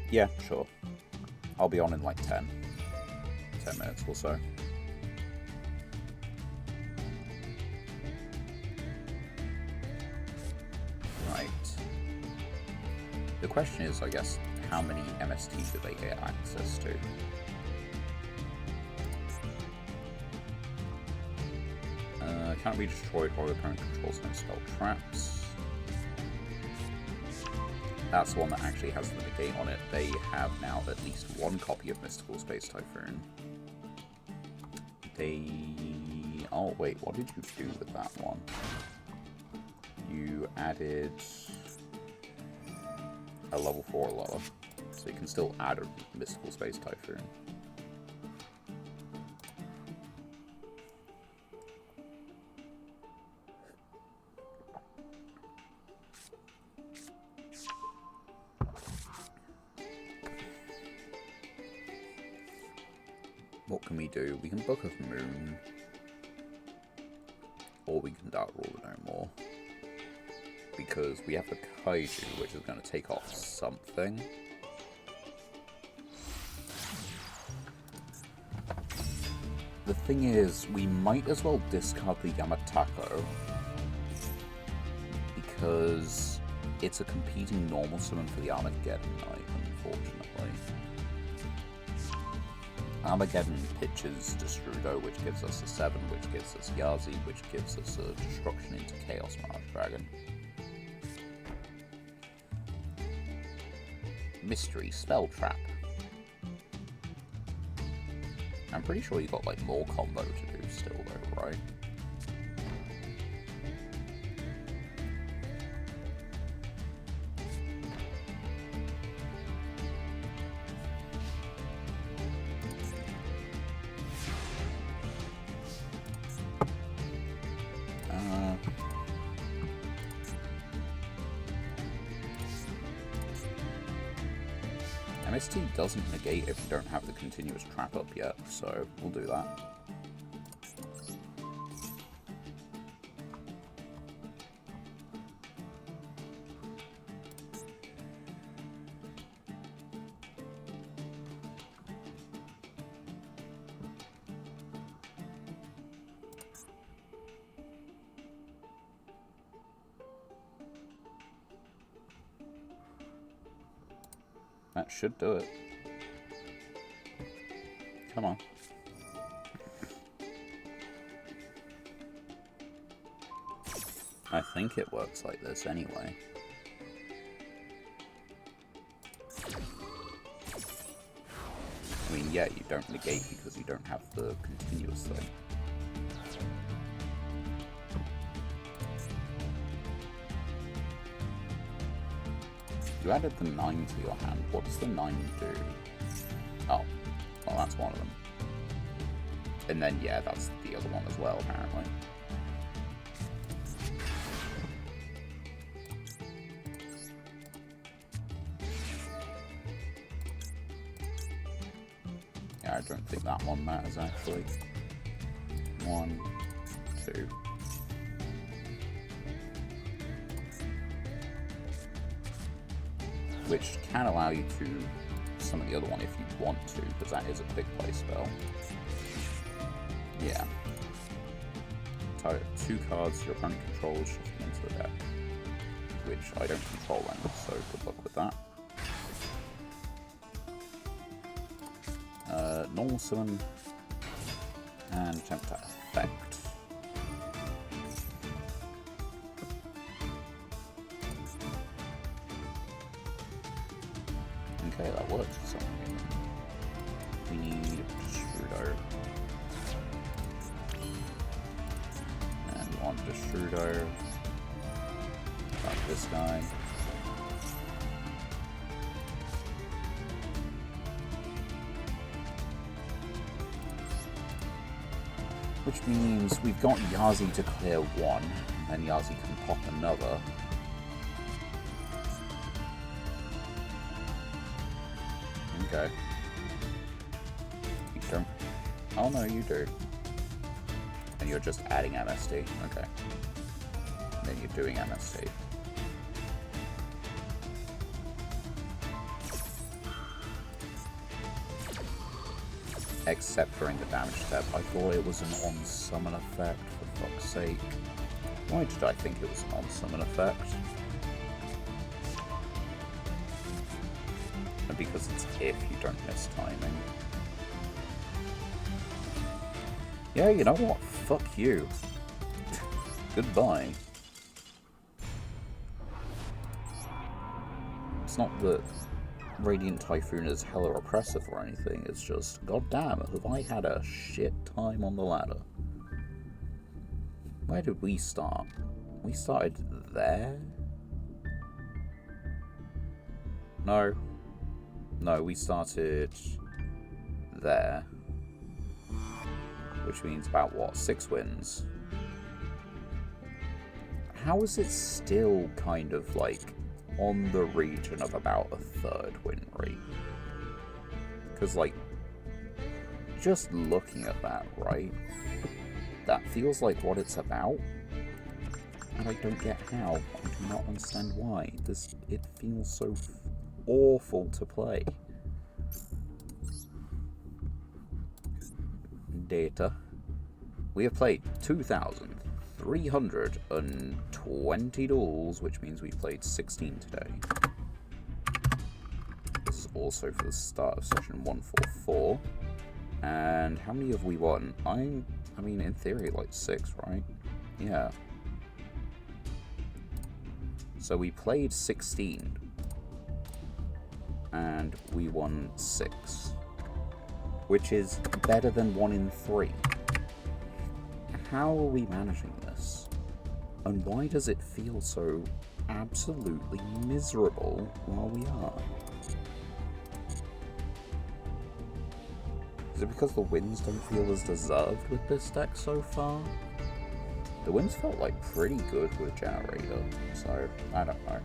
Yeah, sure. I'll be on in, like, 10 minutes or so. Right. The question is, I guess, how many MSTs do they get access to? Can't be destroyed while the opponent controls no spell traps. That's the one that actually has the negate on it. They have now at least one copy of Mystical Space Typhoon. Oh wait, what did you do with that one? You added a level 4 or lower. So you can still add a Mystical Space Typhoon. What can we do? We can Book of Moon. Or we can Dark Ruler No More. Because we have the Kaiju, which is going to take off something. The thing is, we might as well discard the Yamatako, because it's a competing normal summon for the Armageddon Knight, unfortunately. Armageddon pitches Destrudo, which gives us a 7, which gives us Yazi, which gives us a Destruction into Chaos Mirage Dragon. Mystery Spell Trap. I'm pretty sure you got like more combo to do still though, right? MST doesn't negate if you don't have the continuous trap up yet, so we'll do that. That should do it. Come on. I think it works like this anyway. I mean, yeah, you don't negate because you don't have the continuous thing. You added the 9 to your hand. What does the 9 do? Oh, well, that's one of them. And then, yeah, that's the other one as well, apparently. Yeah, I don't think that one matters, actually. 1, 2. Which can allow you to summon the other one if you want to, because that is a quick play spell. Yeah. Target 2 cards your opponent controls, shift them into the deck. Which I don't control any, so good luck with that. Normal summon, and attempt to effect. Okay, that works for some reason. We need Destrudo. And we want Destrudo. Got this guy. Which means we've got Yazi to clear 1, and then Yazi can pop another. Okay. You don't... Oh no, you do. And you're just adding MST. Okay. And then you're doing MST. Except during the damage step. I thought it was an on-summon effect, for fuck's sake. Why did I think it was an on-summon effect? And because it's if you don't miss timing. Yeah, you know what? Fuck you. Goodbye. It's not that Radiant Typhoon is hella oppressive or anything, it's just, goddamn, have I had a shit time on the ladder. Where did we start? We started there? No. No, we started there. Which means about, what, 6 wins? How is it still kind of, like, on the region of about a 3rd win rate? Because, like, just looking at that, right? That feels like what it's about. And I don't get how. I do not understand why. It feels so awful to play. data. We have played 2,320 duels, which means we've played 16 today. This is also for the start of session 144. And how many have we won? I mean, in theory, like 6, right? Yeah. So we played 16. And we won 6. Which is better than 1 in 3. How are we managing this? And why does it feel so absolutely miserable while we are? Is it because the wins don't feel as deserved with this deck so far? The wins felt like pretty good with Generator, so I don't know.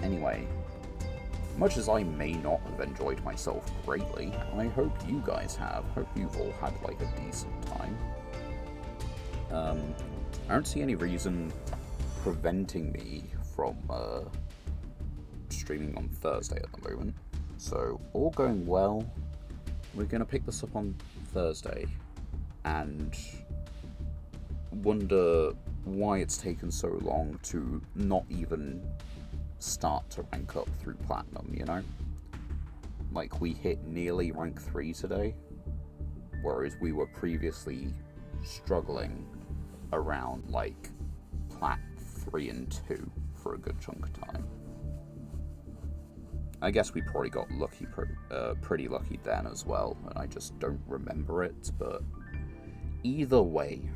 Anyway, much as I may not have enjoyed myself greatly, I hope you guys have. Hope you've all had like a decent time. I don't see any reason preventing me from streaming on Thursday at the moment. So, all going well. We're going to pick this up on Thursday and wonder why it's taken so long to not even start to rank up through Platinum, you know? Like, we hit nearly rank 3 today, whereas we were previously struggling around, like, Plat 3 and 2 for a good chunk of time. I guess we probably got lucky, pretty lucky then as well, and I just don't remember it, but either way,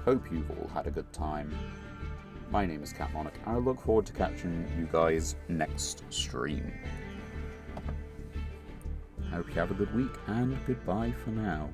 hope you've all had a good time. My name is Catmonic, and I look forward to catching you guys next stream. I hope you have a good week, and goodbye for now.